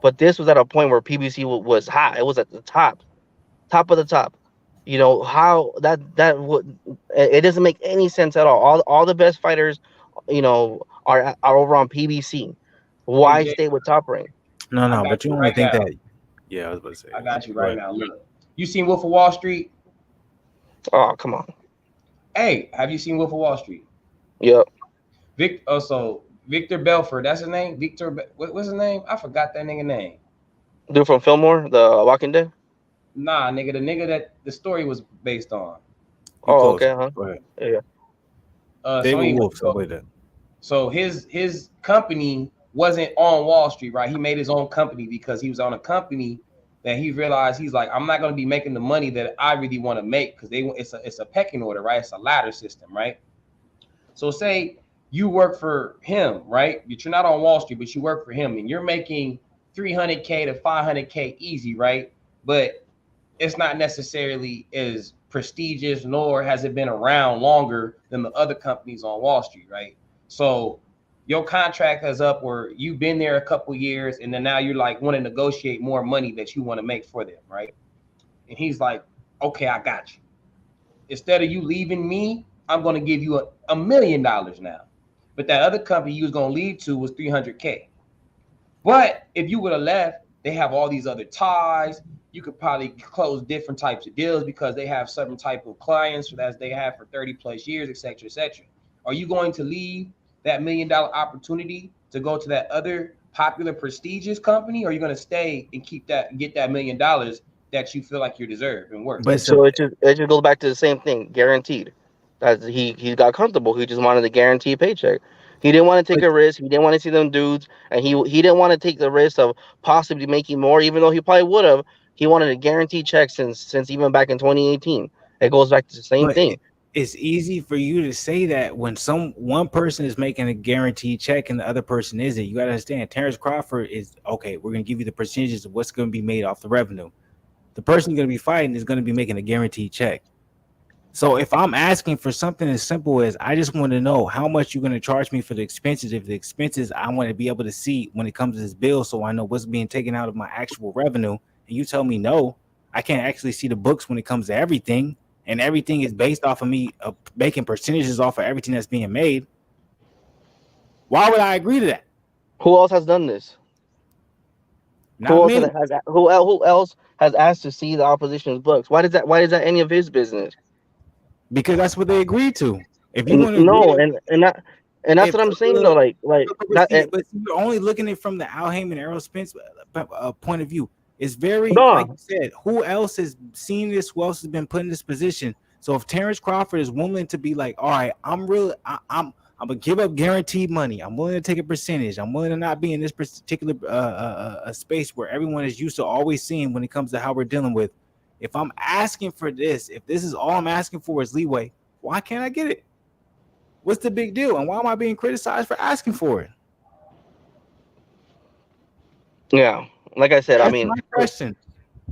Speaker 3: but this was at a point where PBC was high. It was at the top of the top. You know how that would it doesn't make any sense at all. All the best fighters, are over on PBC.
Speaker 1: hey
Speaker 3: Why
Speaker 1: Jay,
Speaker 3: stay with Top Rank?
Speaker 2: No,
Speaker 1: I
Speaker 2: no,
Speaker 1: got
Speaker 2: but you
Speaker 1: you
Speaker 2: only
Speaker 1: right
Speaker 2: think
Speaker 1: now.
Speaker 2: that. Yeah, I was about to say.
Speaker 1: I got you
Speaker 2: Go
Speaker 1: right
Speaker 2: ahead.
Speaker 1: now. Look, you seen Wolf of Wall Street?
Speaker 3: Oh, come on.
Speaker 1: Hey, have you seen Wolf of Wall Street?
Speaker 3: Yep.
Speaker 1: Victor Belfort, that's his name. What's his name? I forgot that nigga name.
Speaker 3: Dude from Fillmore, the Walking Dead.
Speaker 1: Nah, nigga, the nigga that the story was based on.
Speaker 2: You
Speaker 3: Oh,
Speaker 2: close.
Speaker 3: okay, huh?
Speaker 2: Go ahead.
Speaker 3: Yeah.
Speaker 1: So
Speaker 2: David
Speaker 1: anyway,
Speaker 2: Wolf, something like that.
Speaker 1: so his company wasn't on Wall Street, right? He made his own company because he was on a company that he realized he's like, I'm not going to be making the money that I really want to make because it's a pecking order, right? It's a ladder system, right? So say you work for him, right? But you're not on Wall Street, but you work for him, and you're making 300K to 500K easy, right? But it's not necessarily as prestigious, nor has it been around longer than the other companies on Wall Street, right? So your contract is up where you've been there a couple years, and then now you're like want to negotiate more money that you want to make for them, right? And he's like, okay, I got you. Instead of you leaving me, I'm going to give you $1 million now. But that other company you was going to leave to was 300K. But if you would have left, they have all these other ties. You could probably close different types of deals because they have certain type of clients that they have for 30 plus years, et cetera, et cetera. Are you going to leave that $1 million opportunity to go to that other popular, prestigious company? Or are you going to stay and keep that and get that $1 million that you feel like you deserve and worth?
Speaker 2: But so
Speaker 3: So it just goes back to the same thing, guaranteed. That he got comfortable. He just wanted a guaranteed paycheck. He didn't want to take
Speaker 2: but
Speaker 3: a risk. He didn't want to see them dudes, and he didn't want to take the risk of possibly making more, even though he probably would have. He wanted a guaranteed check since even back in 2018. It goes back to the same
Speaker 2: but
Speaker 3: thing.
Speaker 2: it's easy for you to say that when one person is making a guaranteed check and the other person isn't. You got to understand. Terence Crawford is okay. We're gonna give you the percentages of what's gonna be made off the revenue. The person you're gonna be fighting is gonna be making a guaranteed check. So if I'm asking for something as simple as I just want to know how much you're going to charge me for the expenses, if the expenses I want to be able to see when it comes to this bill, so I know what's being taken out of my actual revenue, and you tell me no, I can't actually see the books when it comes to everything, and everything is based off of me making percentages off of everything that's being made. Why would I agree to that?
Speaker 3: Who else has done this?
Speaker 2: Not many,
Speaker 3: Who else has asked to see the opposition's books? Why is that any of his business?
Speaker 2: because that's what they agreed to. If you want to agree
Speaker 3: No,
Speaker 2: to,
Speaker 3: and not. And that's
Speaker 2: If
Speaker 3: what I'm saying though. Like that.
Speaker 2: but see, you're only looking at it from the Al Heyman, Errol Spence point of view. It's very, like
Speaker 3: No,
Speaker 2: you said, who else has seen this? Who else has been put in this position? So if Terence Crawford is willing to be like, all right, I'm gonna give up guaranteed money. I'm willing to take a percentage. I'm willing to not be in this particular space where everyone is used to always seeing when it comes to how we're dealing with. If I'm asking for this, if this is all I'm asking for is leeway, why can't I get it? What's the big deal? And why am I being criticized for asking for it?
Speaker 3: yeah. Like I said, I
Speaker 2: That's
Speaker 3: mean,
Speaker 2: my question.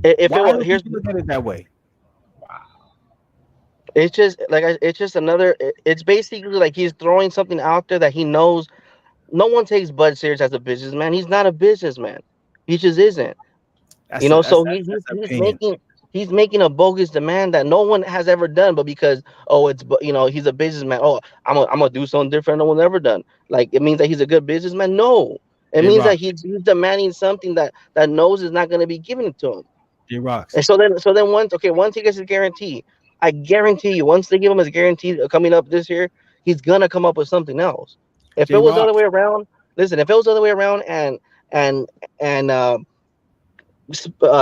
Speaker 3: if it
Speaker 2: Why
Speaker 3: was
Speaker 2: do
Speaker 3: here's
Speaker 2: people look at it that way?
Speaker 3: it's just like it's just another. It's basically like he's throwing something out there that he knows no one takes Bud serious as a businessman. He's not a businessman. He just isn't.
Speaker 2: That's a,
Speaker 3: So
Speaker 2: that's an
Speaker 3: he's
Speaker 2: opinion.
Speaker 3: making a bogus demand that no one has ever done, but because he's a businessman. Oh, I'm gonna do something different no one's ever done. Like it means that he's a good businessman. No, it
Speaker 2: J
Speaker 3: means that
Speaker 2: Rock,
Speaker 3: he's demanding something that knows is not going to be given to him.
Speaker 2: J Rocks,
Speaker 3: And so then once he gets his guarantee, I guarantee you, once they give him his guarantee coming up this year, he's gonna come up with something else. If
Speaker 2: J
Speaker 3: it was the other way
Speaker 2: Rocks,
Speaker 3: around, listen, if it was the other way around and and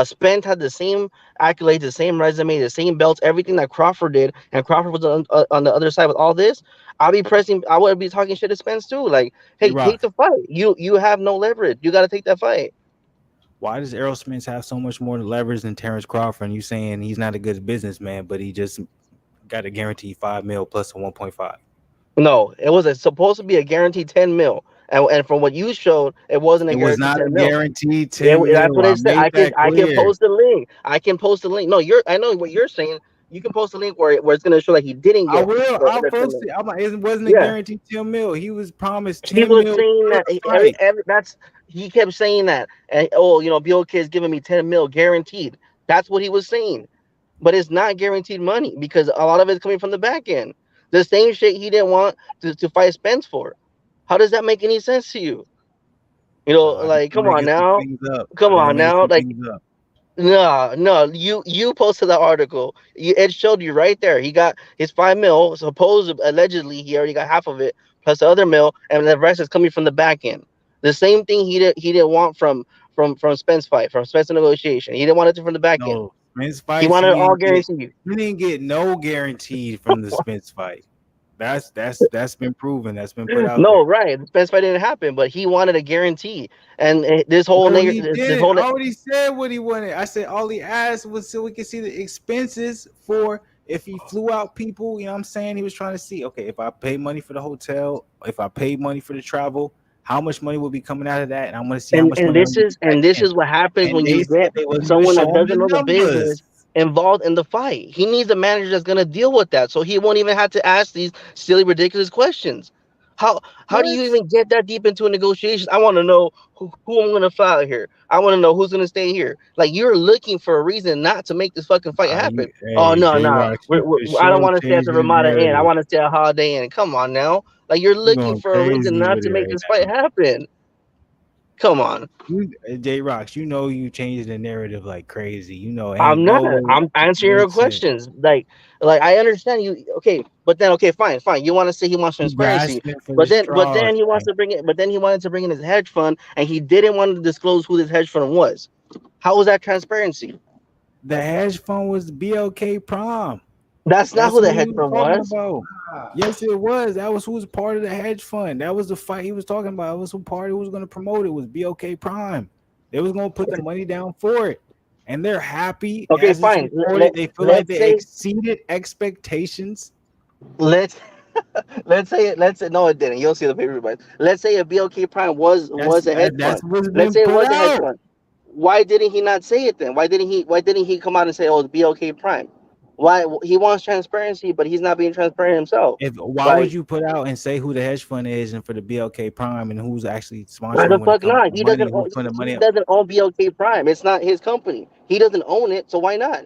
Speaker 3: Spence had the same accolades, the same resume, the same belts, everything that Crawford did, and Crawford was on the other side with all this, I would be talking shit to Spence too. Like,
Speaker 2: J
Speaker 3: hey, take
Speaker 2: Rocks.
Speaker 3: the fight. You have no leverage. You got to take that fight.
Speaker 2: Why does Errol Spence have so much more leverage than Terence Crawford? And you saying he's not a good businessman, but he just got a guaranteed 5 mil plus a 1.5.
Speaker 3: No, it was supposed to be a guaranteed 10 mil. And from what you showed, it wasn't a
Speaker 2: It was
Speaker 3: guaranteed
Speaker 2: not a
Speaker 3: 10 mil.
Speaker 2: guaranteed 10
Speaker 3: That's
Speaker 2: mil.
Speaker 3: what
Speaker 2: I
Speaker 3: it said.
Speaker 2: made that
Speaker 3: I can
Speaker 2: clear.
Speaker 3: post the link. I can post the link. No, I know what you're saying. You can post a link where it's gonna show that he didn't
Speaker 2: I
Speaker 3: get
Speaker 2: will. I'll
Speaker 3: the 10
Speaker 2: post
Speaker 3: mil.
Speaker 2: it. It wasn't a
Speaker 3: Yeah.
Speaker 2: guaranteed 10 mil. He was promised
Speaker 3: He
Speaker 2: 10
Speaker 3: was
Speaker 2: mil
Speaker 3: saying
Speaker 2: per
Speaker 3: that
Speaker 2: fight.
Speaker 3: he kept saying that. And BOK is giving me 10 mil guaranteed. That's what he was saying. But it's not guaranteed money because a lot of it's coming from the back end. The same shit he didn't want to fight Spence for. How does that make any sense to you?
Speaker 2: I just
Speaker 3: Like,
Speaker 2: been
Speaker 3: come on
Speaker 2: making some
Speaker 3: now.
Speaker 2: things up.
Speaker 3: Come
Speaker 2: I've been
Speaker 3: on
Speaker 2: making
Speaker 3: now.
Speaker 2: some
Speaker 3: Like,
Speaker 2: things up.
Speaker 3: no, no, you posted the article. It showed you right there. He got his 5 mil. Allegedly, he already got half of it, plus the other mil, and the rest is coming from the back end. The same thing he didn't want from Spence fight, from Spence negotiation. He didn't want it from the back end.
Speaker 2: No, Spence
Speaker 3: He
Speaker 2: fights
Speaker 3: wanted it all guaranteed.
Speaker 2: you didn't get no guaranteed from the Spence fight. That's been proven. That's been put out there.
Speaker 3: No, right. The Spence fight didn't happen, but he wanted a guarantee. And
Speaker 2: No, he didn't. I already said what he wanted. I said all he asked was so we could see the expenses for if he flew out people. You know what I'm saying? He was trying to see, okay, if I pay money for the hotel, if I paid money for the travel, how much money will be coming out of that? And I'm going to see how much
Speaker 3: and
Speaker 2: money I'm
Speaker 3: this
Speaker 2: going to
Speaker 3: is
Speaker 2: get back in.
Speaker 3: what happens
Speaker 2: And
Speaker 3: when
Speaker 2: they
Speaker 3: you
Speaker 2: said
Speaker 3: get
Speaker 2: they wasn't even
Speaker 3: someone that
Speaker 2: showing
Speaker 3: doesn't
Speaker 2: the
Speaker 3: know the business
Speaker 2: numbers.
Speaker 3: involved in the fight. He needs a manager that's going to deal with that, so he won't even have to ask these silly, ridiculous questions. How do
Speaker 2: What?
Speaker 3: you even get that deep into a negotiation? I want to know who I'm going to fly here. I want to know who's going to stay here. Like, you're looking for a reason not to make this fucking fight happen. Oh
Speaker 2: Hey,
Speaker 3: no,
Speaker 2: J
Speaker 3: no,
Speaker 2: Rock, you for
Speaker 3: I don't
Speaker 2: sure
Speaker 3: want to stay at the
Speaker 2: changing the
Speaker 3: Ramada Inn. I
Speaker 2: narrative.
Speaker 3: want to stay at Holiday Inn. Come on now, like you're
Speaker 2: You're
Speaker 3: looking
Speaker 2: going
Speaker 3: for a reason
Speaker 2: crazy
Speaker 3: not
Speaker 2: with
Speaker 3: to
Speaker 2: it
Speaker 3: make
Speaker 2: right
Speaker 3: this fight
Speaker 2: now.
Speaker 3: happen. Come on.
Speaker 2: J Rocks, you know you changing the narrative like crazy. You know, ain't
Speaker 3: I'm not.
Speaker 2: no
Speaker 3: I'm answering your
Speaker 2: bullshit.
Speaker 3: questions. Like I understand you. Okay, but then fine, fine. You want to say he wants
Speaker 2: You
Speaker 3: transparency,
Speaker 2: grasping for the
Speaker 3: but
Speaker 2: straws,
Speaker 3: then he wants
Speaker 2: man.
Speaker 3: to bring it. But then he wanted to bring in his hedge fund, and he didn't want to disclose who this hedge fund was. How was that transparency?
Speaker 2: The hedge fund was BLK Prime.
Speaker 3: That's not
Speaker 2: That's
Speaker 3: who
Speaker 2: who
Speaker 3: the
Speaker 2: he
Speaker 3: hedge
Speaker 2: was
Speaker 3: fund
Speaker 2: talking
Speaker 3: was.
Speaker 2: about. Yes, it was. That was who was part of the hedge fund. That was the fight he was talking about. It was who party who was going to promote it was BLK Prime. They was going to put the money down for it. And they're happy
Speaker 3: Okay,
Speaker 2: as it's
Speaker 3: fine.
Speaker 2: reported. They feel like
Speaker 3: Let's
Speaker 2: they
Speaker 3: say
Speaker 2: exceeded expectations.
Speaker 3: let's let's say no, it didn't. You'll see the paper, but let's say a BLK Prime was a hedge
Speaker 2: That's
Speaker 3: fund.
Speaker 2: what's
Speaker 3: Let's
Speaker 2: been
Speaker 3: say it
Speaker 2: put
Speaker 3: was a hedge
Speaker 2: out.
Speaker 3: fund. Why didn't he not say it then? Why didn't he come out and say, "Oh, it's BLK Prime"? Why he wants transparency, but he's not being transparent himself.
Speaker 2: Why would
Speaker 3: Like,
Speaker 2: you put out and say who the hedge fund is and for the BLK Prime and who's actually
Speaker 3: why the
Speaker 2: sponsoring when it
Speaker 3: fuck
Speaker 2: comes
Speaker 3: not?
Speaker 2: to money? Who's putting the
Speaker 3: He
Speaker 2: money up?
Speaker 3: doesn't own BLK Prime. It's not his company. He doesn't own it, so why not?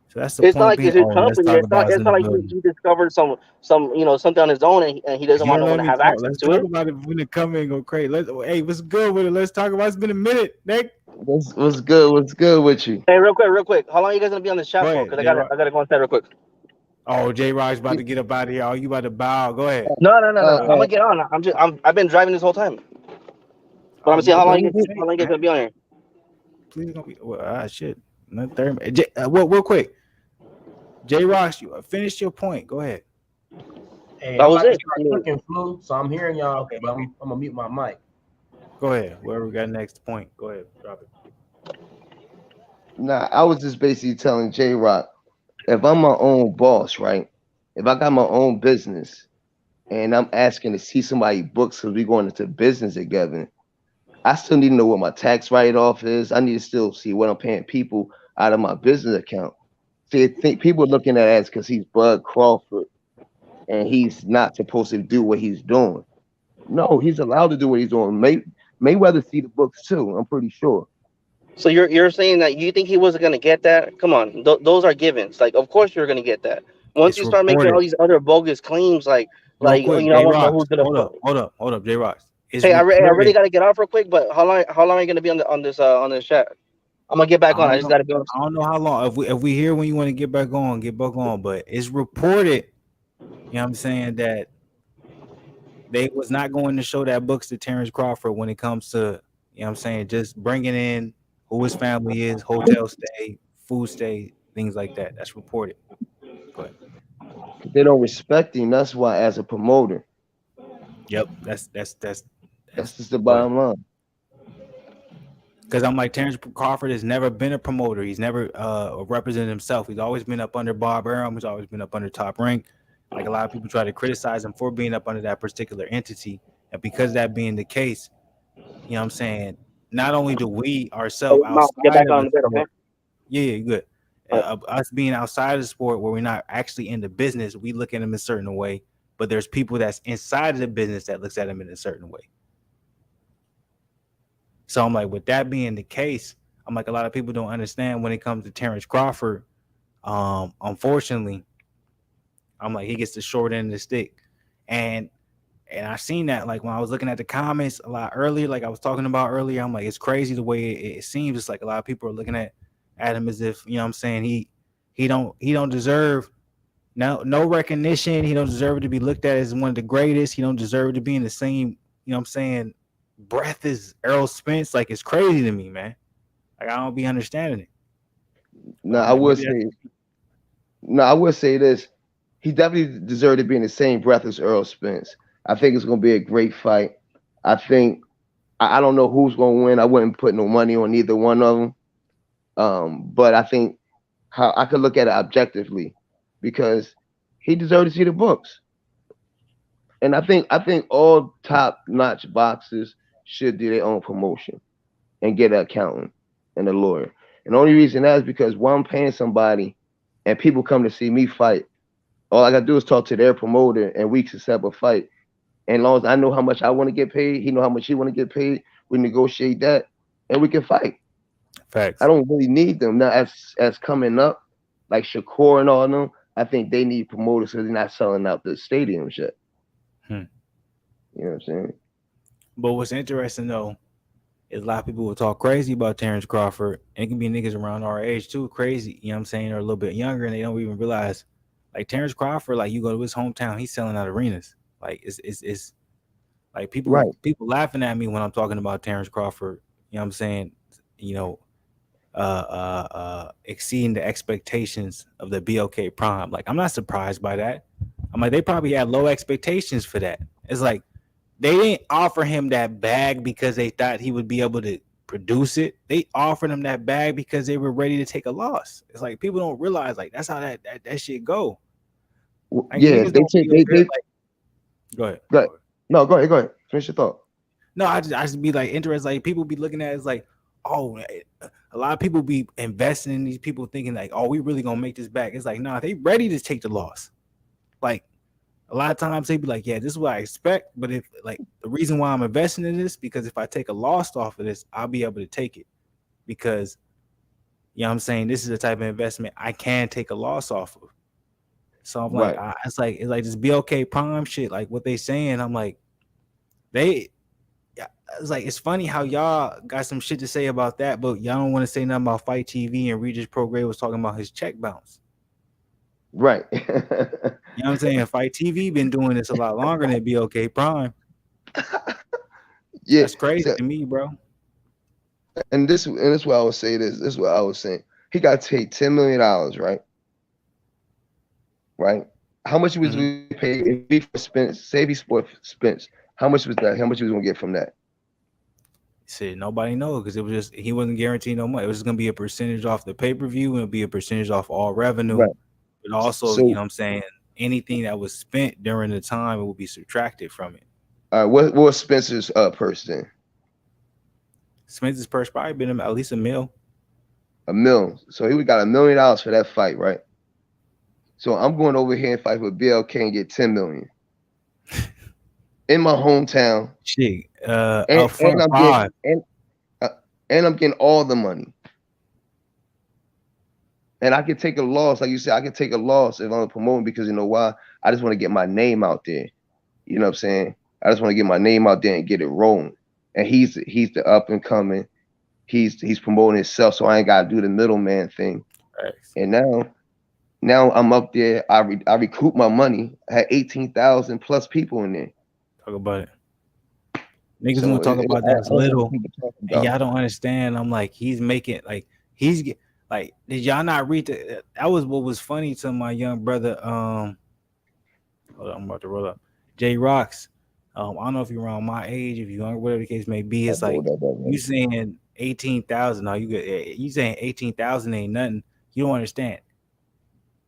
Speaker 2: So that's the
Speaker 3: It's not
Speaker 2: point
Speaker 3: like
Speaker 2: being.
Speaker 3: it's his
Speaker 2: Oh, let's
Speaker 3: company.
Speaker 2: talk about us
Speaker 3: It's
Speaker 2: in
Speaker 3: not
Speaker 2: the
Speaker 3: like
Speaker 2: building.
Speaker 3: he discovered some something on his own, and he
Speaker 2: If
Speaker 3: doesn't
Speaker 2: you
Speaker 3: want
Speaker 2: don't
Speaker 3: no one
Speaker 2: let
Speaker 3: to
Speaker 2: me
Speaker 3: have
Speaker 2: talk,
Speaker 3: access
Speaker 2: let's
Speaker 3: to
Speaker 2: talk
Speaker 3: it.
Speaker 2: about it when it come and go crazy. Hey, what's good with it? Let's talk about it. It's been a minute, Nick.
Speaker 4: What's good? What's good with you?
Speaker 3: Hey, real quick. How long are you guys gonna be on the
Speaker 2: Go
Speaker 3: chat for?
Speaker 2: ahead,
Speaker 3: Because
Speaker 2: J Rock.
Speaker 3: I gotta go inside real quick.
Speaker 2: Oh, J Raj about to get up out of here. Oh, you about to bow? Go ahead.
Speaker 3: No.
Speaker 2: Go
Speaker 3: I'm gonna
Speaker 2: ahead.
Speaker 3: get on. I've been driving this whole time, but I'm
Speaker 2: Oh,
Speaker 3: gonna see
Speaker 2: you
Speaker 3: how
Speaker 2: do
Speaker 3: long
Speaker 2: your
Speaker 3: how
Speaker 2: thing,
Speaker 3: long you guys
Speaker 2: man.
Speaker 3: gonna be on here.
Speaker 2: Please gonna be shit. Another 30 minutes. Well, real quick, J Ross, you finish your point. Go ahead.
Speaker 1: Hey,
Speaker 3: That
Speaker 1: I'm
Speaker 3: was
Speaker 1: about to
Speaker 3: it. I
Speaker 1: start
Speaker 3: mean,
Speaker 1: cooking flu, so I'm hearing y'all,
Speaker 2: Okay.
Speaker 1: but I'm gonna mute my mic.
Speaker 2: Go ahead. Whoever got next point, go ahead. Drop it.
Speaker 4: Nah, I was just basically telling J Rock, if I'm my own boss, right? If I got my own business and I'm asking to see somebody books because we going into business together, I still need to know what my tax write-off is. I need to still see what I'm paying people out of my business account. See, I think people are looking at it as because he's Bud Crawford and he's not supposed to do what he's doing. No, he's allowed to do what he's doing. Mayweather see the books too. I'm pretty sure.
Speaker 3: so you're saying that you think he wasn't gonna get that? Come on, those are givens. Like, of course you're gonna get that. Once
Speaker 2: It's
Speaker 3: you start making all
Speaker 2: reported.
Speaker 3: these other bogus claims,
Speaker 2: Real
Speaker 3: like
Speaker 2: quick,
Speaker 3: I
Speaker 2: J
Speaker 3: want to know
Speaker 2: Ross.
Speaker 3: who's gonna.
Speaker 2: Hold up, J Ross. It's
Speaker 3: Hey, I really
Speaker 2: reported.
Speaker 3: gotta get off real quick. But how long are you gonna be on this chat? I'm gonna get
Speaker 2: I
Speaker 3: back on. I
Speaker 2: don't
Speaker 3: just
Speaker 2: know.
Speaker 3: gotta be on.
Speaker 2: I don't know how long. If we hear when you want to get back on, get back on. But it's reported. You know what I'm saying that they was not going to show that books to Terence Crawford when it comes to, you know what I'm saying, just bringing in who his family is, hotel stay, food stay, things like that. That's reported. Go ahead.
Speaker 4: They don't respect him. That's why, as a promoter,
Speaker 2: Yep, that's
Speaker 4: that's just the
Speaker 2: go ahead.
Speaker 4: bottom line.
Speaker 2: Because I'm like Terence Crawford has never been a promoter. He's never represented himself. He's always been up under Bob Arum. He's always been up under Top Rank. Like a lot of people try to criticize him for being up under that particular entity, and because that being the case, you know what I'm saying. Not only do we ourselves
Speaker 3: Mom, get
Speaker 2: outside
Speaker 3: back
Speaker 2: of
Speaker 3: on
Speaker 2: the
Speaker 3: the bed, okay?
Speaker 2: sport, yeah, good. Us being outside of the sport where we're not actually in the business, we look at him a certain way, but there's people that's inside of the business that looks at him in a certain way. So I'm like, with that being the case, I'm like, a lot of people don't understand when it comes to Terence Crawford. Unfortunately, I'm like, he gets the short end of the stick, and I seen that like when I was looking at the comments a lot earlier, like I was talking about earlier. I'm like, it's crazy the way it seems. It's like a lot of people are looking at him as if, you know what I'm saying, he don't deserve no recognition. He don't deserve to be looked at as one of the greatest. He don't deserve to be in the same, you know what I'm saying, breath as Errol Spence. Like, it's crazy to me, man. Like, I don't be understanding it. But
Speaker 4: Now
Speaker 2: I'm
Speaker 4: I
Speaker 2: like,
Speaker 4: would
Speaker 2: maybe that's
Speaker 4: say, no, I would say this. He definitely deserved to be in the same breath as Earl Spence. I think it's going to be a great fight. I think I don't know who's going to win. I wouldn't put no money on either one of them. But I think how I could look at it objectively because he deserved to see the books. And I think all top notch boxers should do their own promotion and get an accountant and a lawyer. And the only reason that is because when I'm paying somebody and people come to see me fight, all I gotta do is talk to their promoter and we can set up a fight. And as long as I know how much I want to get paid, he know how much he want to get paid, we negotiate that and we can fight. I
Speaker 2: facts.
Speaker 4: don't really need them now as coming up, like Shakur and all of them. I think they need promoters because they're not selling out the stadium shit.
Speaker 2: Hmm.
Speaker 4: You know what I'm saying?
Speaker 2: But what's interesting though is a lot of people will talk crazy about Terence Crawford, and it can be niggas around our age too, crazy. You know what I'm saying, or a little bit younger, and they don't even realize. Like Terence Crawford, like you go to his hometown, he's selling out arenas. Like it's like people
Speaker 4: Right.
Speaker 2: people laughing at me when I'm talking about Terence Crawford. You know what I'm saying? You know, exceeding the expectations of the BOK Prime. Like, I'm not surprised by that. I'm like, they probably had low expectations for that. It's like they didn't offer him that bag because they thought he would be able to produce it. They offered him that bag because they were ready to take a loss. It's like people don't realize like that's how that shit go. Like
Speaker 4: Yeah,
Speaker 2: niggas
Speaker 4: they
Speaker 2: don't
Speaker 4: take
Speaker 2: be over here
Speaker 4: they
Speaker 2: like go ahead.
Speaker 4: go ahead. No, go ahead. Finish your thought.
Speaker 2: No, I just be like interested. Like people be looking at it as like, oh, a lot of people be investing in these people thinking like, oh, we really gonna make this back. It's like, nah, they ready to take the loss. Like a lot of times they be like, yeah, this is what I expect. But if like the reason why I'm investing in this because if I take a loss off of this, I'll be able to take it because you know what I'm saying this is the type of investment I can take a loss off of. So I'm like,
Speaker 4: Right.
Speaker 2: it's like this BLK Prime shit, like what they saying. I'm like, they yeah, it's like it's funny how y'all got some shit to say about that, but y'all don't want to say nothing about Fight TV and Regis Prograis was talking about his check bounce.
Speaker 4: Right.
Speaker 2: You know what I'm saying? Fight TV been doing this a lot longer than BLK Prime.
Speaker 4: Yeah.
Speaker 2: That's crazy
Speaker 4: So,
Speaker 2: to me, bro.
Speaker 4: and this what I would say. This is what I was saying. He got to take $10 million, right? Right. How much was
Speaker 2: Hmm.
Speaker 4: we paid if he for Spence? Say if he sport Spence. How much was that? How much he was gonna get from that?
Speaker 2: Said nobody knows because it was just he wasn't guaranteed no money. It was just gonna be a percentage off the pay per view and it'd be a percentage off all revenue,
Speaker 4: Right.
Speaker 2: but also you
Speaker 4: So,
Speaker 2: know what I'm saying anything that was spent during the time it will be subtracted from it.
Speaker 4: what was Spencer's purse then?
Speaker 2: Spencer's purse probably been at least a mil.
Speaker 4: A mil. So he would got $1 million for that fight, right? So I'm going over here and fight with BLK and get 10 million in my hometown,
Speaker 2: Shit,
Speaker 4: and
Speaker 2: up front
Speaker 4: I'm getting
Speaker 2: five.
Speaker 4: uh, and I'm getting all the money. And I could take a loss, like you said, I could take a loss if I'm promoting because you know why? I just want to get my name out there. You know what I'm saying? I just want to get my name out there and get it rolling. And he's the up and coming. He's promoting himself, so I ain't gotta do the middleman thing.
Speaker 2: Facts.
Speaker 4: And now I'm up there. I recoup my money. I had 18,000 plus people in there.
Speaker 2: Talk about it. Niggas
Speaker 4: So
Speaker 2: want to talk about
Speaker 4: I
Speaker 2: that as
Speaker 4: don't know what
Speaker 2: little,
Speaker 4: people talking
Speaker 2: and
Speaker 4: about.
Speaker 2: y'all don't understand. I'm like, he's making like like. Did y'all not read the? That was what was funny to my young brother. Hold on, I'm about to roll up. J Rocks. I don't know if you're around my age, if you're younger, whatever the case may be.
Speaker 4: I
Speaker 2: It's like
Speaker 4: rolled up that
Speaker 2: you
Speaker 4: money.
Speaker 2: saying 18,000. Now you saying 18,000 ain't nothing. You don't understand.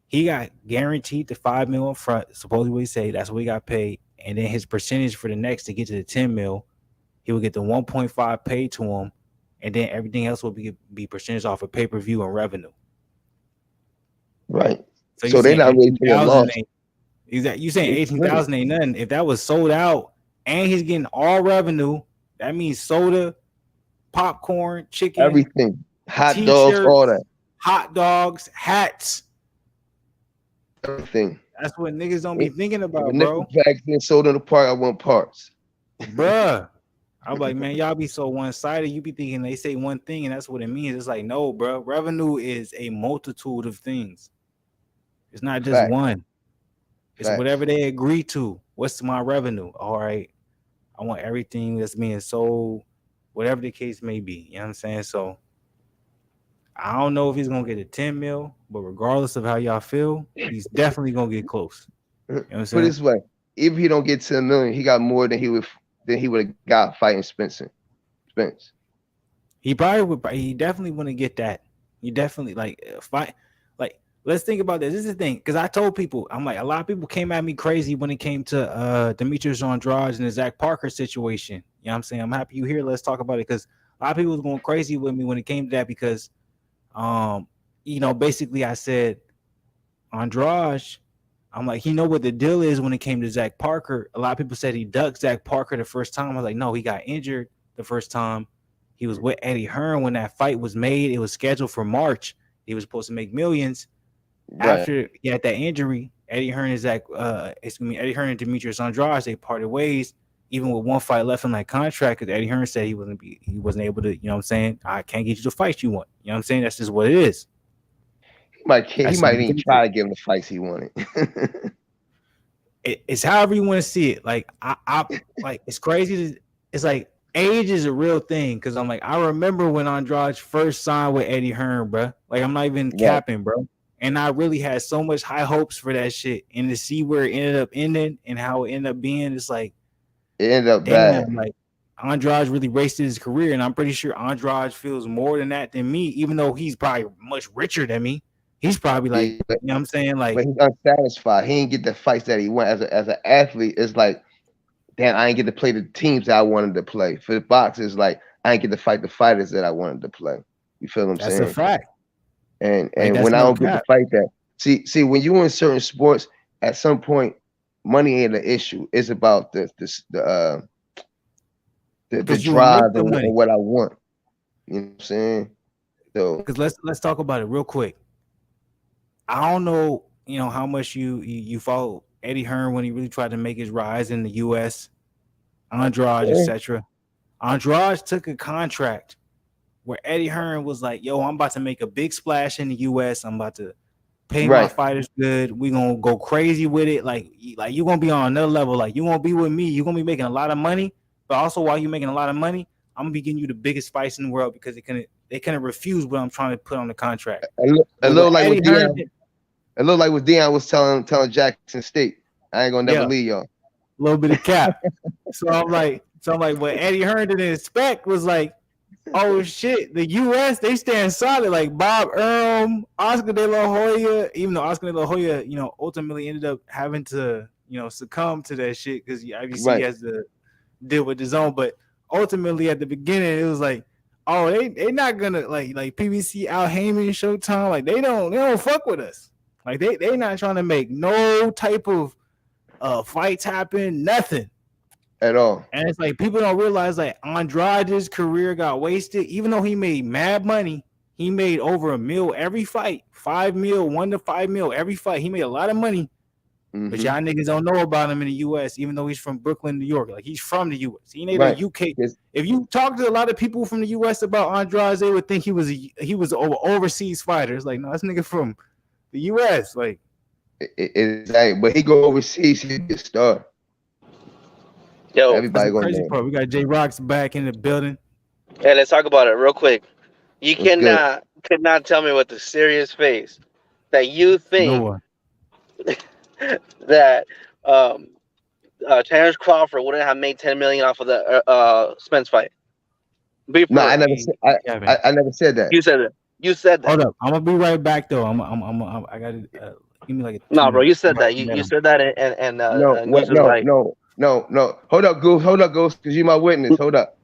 Speaker 2: He got guaranteed the 5 mil up front. Supposedly what he say that's what he got paid, and then his percentage for the next to get to the 10 mil, he would get the 1.5 paid to him, and then everything else will be percentage off of pay per view and revenue.
Speaker 4: Right.
Speaker 2: So you
Speaker 4: So they're
Speaker 2: saying
Speaker 4: not really taking a
Speaker 2: 18,000
Speaker 4: loss.
Speaker 2: ain't you saying
Speaker 4: They split
Speaker 2: 18,000 ain't nothing? If that was sold out and he's getting all revenue, that means soda, popcorn, chicken,
Speaker 4: everything. Hot dogs, all
Speaker 2: t-shirts,
Speaker 4: that.
Speaker 2: hot dogs, hats.
Speaker 4: Everything.
Speaker 2: That's what niggas don't be
Speaker 4: If
Speaker 2: thinking
Speaker 4: if a
Speaker 2: about,
Speaker 4: nickel
Speaker 2: bro.
Speaker 4: pack's being sold in the park, I want parts.
Speaker 2: Bruh. I'm like, man, y'all be so one-sided. You be thinking they say one thing and that's what it means. It's like, no, bro. Revenue is a multitude of things. It's not just
Speaker 4: Facts.
Speaker 2: one. It's
Speaker 4: Facts.
Speaker 2: whatever they agree to. What's my revenue? All right. I want everything that's being sold, whatever the case may be. You know what I'm saying? So I don't know if he's gonna get a 10 mil, but regardless of how y'all feel, he's definitely gonna get close. You know what I'm
Speaker 4: Put it
Speaker 2: saying?
Speaker 4: this way: if he don't get 10 million, he got more than he would have got fighting Spencer. Spence.
Speaker 2: He probably would. He definitely want to get that. He definitely like fight. Like let's think about this. This is the thing because I told people I'm like a lot of people came at me crazy when it came to Demetrius Andrade and the Zach Parker situation. You know what I'm saying? I'm happy you here. Let's talk about it because a lot of people was going crazy with me when it came to that because basically I said Andrade. I'm like, he know what the deal is when it came to Zach Parker. A lot of people said he ducked Zach Parker the first time. I was like, no, he got injured the first time. He was with Eddie Hearn when that fight was made. It was scheduled for March. He was supposed to make millions.
Speaker 4: Right.
Speaker 2: After he had that injury, Eddie Hearn Eddie Hearn and Demetrius Andrade, they parted ways, even with one fight left in that contract, because Eddie Hearn said he wasn't able to, you know what I'm saying? I can't get you the fights you want. You know what I'm saying? That's just what it is.
Speaker 4: He
Speaker 2: That's
Speaker 4: might even try to give him the fights he wanted.
Speaker 2: It's however you want to see it. Like I like it's crazy. It's like age is a real thing because I'm like I remember when Andrade first signed with Eddie Hearn, bro. Like I'm not even
Speaker 4: Right.
Speaker 2: capping, bro. And I really had so much high hopes for that shit, and to see where it ended up ending and how it ended up being, it's like
Speaker 4: It ended up
Speaker 2: damn,
Speaker 4: bad.
Speaker 2: like Andrade really wasted his career, and I'm pretty sure Andrade feels more than that than me, even though he's probably much richer than me. He's probably like,
Speaker 4: Yeah,
Speaker 2: you know what I'm saying? Like,
Speaker 4: but he's unsatisfied. He ain't get the fights that he want as an athlete. It's like, damn, I ain't get to play the teams that I wanted to play. For the boxers, like I ain't get to fight the fighters that I wanted to play. You feel what I'm
Speaker 2: that's a
Speaker 4: saying?
Speaker 2: fact.
Speaker 4: And
Speaker 2: Like,
Speaker 4: when
Speaker 2: that's
Speaker 4: I
Speaker 2: no
Speaker 4: don't get to
Speaker 2: cap.
Speaker 4: fight that, see when you in certain sports, at some point, money ain't an issue. It's about the
Speaker 2: Because you will make
Speaker 4: drive
Speaker 2: the
Speaker 4: and
Speaker 2: money.
Speaker 4: what I want. You know what I'm saying? So
Speaker 2: Because let's talk about it real quick. I don't know, how much you follow Eddie Hearn when he really tried to make his rise in the U.S. Andrade,
Speaker 4: yeah,
Speaker 2: etc. Andrade took a contract where Eddie Hearn was like, "Yo, I'm about to make a big splash in the U.S. I'm about to pay my
Speaker 4: Right.
Speaker 2: fighters good. We gonna go crazy with it. Like you gonna be on another level. Like you gonna be with me. You gonna be making a lot of money. But also while you making a lot of money, I'm gonna be getting you the biggest fights in the world because they couldn't refuse what I'm trying to put on the contract.
Speaker 4: A
Speaker 2: But
Speaker 4: little
Speaker 2: with
Speaker 4: like
Speaker 2: Eddie
Speaker 4: what
Speaker 2: Hearn,
Speaker 4: Dion, a little like what Dion was telling Jackson State. I ain't gonna never
Speaker 2: yeah,
Speaker 4: leave y'all.
Speaker 2: a little bit of cap. So I'm like, what Eddie Hearn didn't expect was like, oh shit, the U.S. they stand solid. Like Bob Earl, Oscar De La Hoya, even though Oscar De La Hoya, ultimately ended up having to, succumb to that shit because obviously he
Speaker 4: Right.
Speaker 2: has to deal with his own. But ultimately, at the beginning, it was like, oh, they not gonna like PBC, Al Heyman, Showtime, like they don't fuck with us. Like they not trying to make no type of fights happen, nothing.
Speaker 4: At all.
Speaker 2: And it's like people don't realize like Andrade's career got wasted, even though he made mad money. He made over $1 million every fight, $5 million, $1 to $5 million every fight. He made a lot of money, but y'all niggas don't know about him in the U.S. Even though he's from Brooklyn, New York. Like he's from the U.S. He ain't a
Speaker 4: Right.
Speaker 2: UK.
Speaker 4: Yes.
Speaker 2: If you talk to a lot of people from the U.S. about Andrade, they would think he was an overseas fighter. It's like no, this nigga from the U.S. Like
Speaker 4: Exactly. But he go overseas, he be a star.
Speaker 3: Yo,
Speaker 2: that's
Speaker 4: Everybody
Speaker 2: the
Speaker 4: gonna
Speaker 2: crazy
Speaker 4: know.
Speaker 2: part. We got J Rock's back in the building.
Speaker 3: hey, let's talk about it real quick. You
Speaker 4: What's good?
Speaker 3: could not tell me with a serious face that you
Speaker 2: No
Speaker 3: think
Speaker 2: one.
Speaker 3: that um Terence Crawford wouldn't have made 10 million off of the Spence fight. Be
Speaker 4: No,
Speaker 3: for
Speaker 4: I
Speaker 3: real.
Speaker 4: never said
Speaker 2: Kevin.
Speaker 4: I never said that.
Speaker 3: You said it. You said that.
Speaker 2: Hold up, I'm gonna be right back though. I got to give me like a
Speaker 3: No, bro,
Speaker 2: 2 minute.
Speaker 3: you said
Speaker 2: I'm about
Speaker 3: that.
Speaker 2: to
Speaker 3: You
Speaker 2: him.
Speaker 3: said that, and
Speaker 4: No,
Speaker 3: Goose
Speaker 4: what
Speaker 3: was like,
Speaker 4: no. Hold up, Goose, because you my witness. Hold up.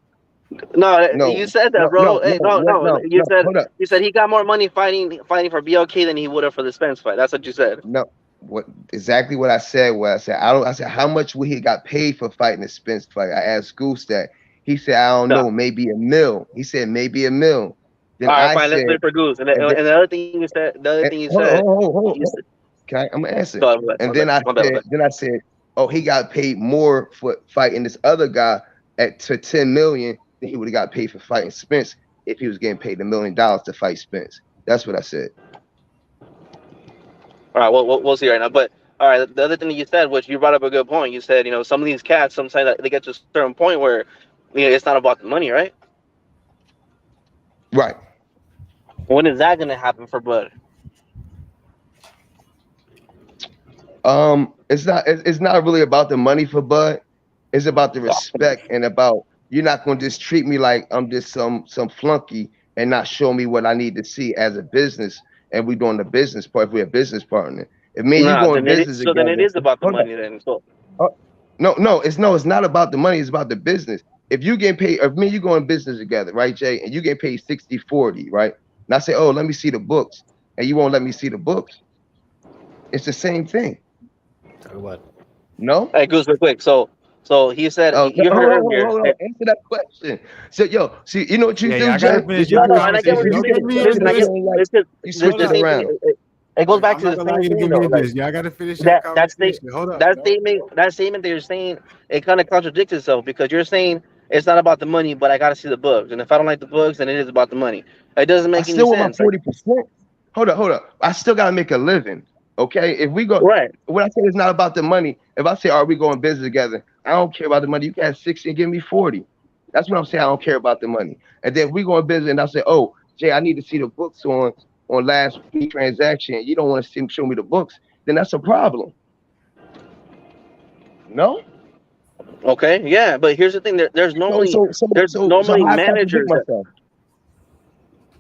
Speaker 3: no, you
Speaker 4: No,
Speaker 3: said that, bro. Hey, no, no.
Speaker 4: no, hold up.
Speaker 3: You said he got more money fighting for BLK than he would have for the Spence fight. That's what you said.
Speaker 4: No. What exactly what I said was I said how much would he got paid for fighting the Spence fight? I asked Goose that. He said, I don't
Speaker 3: No.
Speaker 4: know, maybe $1 million. He said maybe $1 million. Then
Speaker 3: All right,
Speaker 4: I
Speaker 3: fine. Let's
Speaker 4: said,
Speaker 3: wait for Goose. And,
Speaker 4: and then
Speaker 3: and the other thing you said,
Speaker 4: hold.
Speaker 3: you said,
Speaker 4: Can I'm gonna answer.
Speaker 3: go ahead,
Speaker 4: And then I
Speaker 3: my bad.
Speaker 4: said, oh, he got paid more for fighting this other guy to 10 million than he would have got paid for fighting Spence if he was getting paid $1 million to fight Spence. That's what I said.
Speaker 3: All right, we'll see right now. But all right, the other thing that you said, which you brought up a good point. You said, some of these cats sometimes they get to a certain point where, it's not about the money, right?
Speaker 4: Right.
Speaker 3: When is that gonna happen for Bud?
Speaker 4: It's not really about the money for Bud. It's about the respect and about you're not gonna just treat me like I'm just some flunky and not show me what I need to see as a business. And we doing the business part. If we're a business partner, if me and you
Speaker 3: Nah,
Speaker 4: going business
Speaker 3: then it
Speaker 4: together,
Speaker 3: is about the
Speaker 4: hold on.
Speaker 3: money then. So
Speaker 4: No, it's not about the money, it's about the business. If you get paid, if me and you go in business together, right, Jay, and you get paid 60-40, right? And I say, oh, let me see the books, and you won't let me see the books. It's the same thing.
Speaker 2: Talk about it.
Speaker 4: No?
Speaker 3: hey, Goose, real quick. So he said
Speaker 4: Oh, no,
Speaker 3: you heard earlier.
Speaker 4: hold on. Answer that question. So, yo, see, you know what you
Speaker 2: Yeah,
Speaker 4: do,
Speaker 2: I gotta
Speaker 4: Jay?
Speaker 2: finish
Speaker 3: No,
Speaker 2: your
Speaker 3: no, and I get what
Speaker 2: conversation.
Speaker 3: you're
Speaker 2: Don't give
Speaker 3: saying.
Speaker 2: me
Speaker 3: Listen,
Speaker 2: in
Speaker 3: I
Speaker 2: this.
Speaker 3: get
Speaker 4: Like
Speaker 3: it's
Speaker 4: you
Speaker 2: Hold
Speaker 3: the
Speaker 4: switching
Speaker 2: up.
Speaker 3: same thing.
Speaker 4: around.
Speaker 3: It goes back
Speaker 2: I'm
Speaker 3: to
Speaker 2: not
Speaker 3: the
Speaker 2: gonna allow
Speaker 3: same
Speaker 2: you to
Speaker 3: thing
Speaker 2: give me
Speaker 3: though.
Speaker 2: in
Speaker 3: Like
Speaker 2: this. Y'all gotta finish your
Speaker 3: that
Speaker 2: conversation. Hold up.
Speaker 3: that
Speaker 2: No.
Speaker 3: statement that you're saying, it kind of contradicts itself because you're saying it's not about the money, but I got to see the books, and if I don't like the books, then it is about the money. It doesn't
Speaker 4: I
Speaker 3: make any
Speaker 4: still want my
Speaker 3: sense. Like
Speaker 4: 40%. Hold up. I still gotta make a living. Okay. If we go,
Speaker 3: right.
Speaker 4: when I say it's not about the money, if I say, are we going business together? I don't care about the money. You can have 60 and give me 40. That's what I'm saying. I don't care about the money. And then if we go in business and I say, oh, Jay, I need to see the books on last week transaction. You don't want to show me the books, then that's a problem. No?
Speaker 3: Okay. Yeah, but here's the thing. There's
Speaker 4: So
Speaker 3: normally
Speaker 4: how I contradict
Speaker 3: managers that
Speaker 4: myself?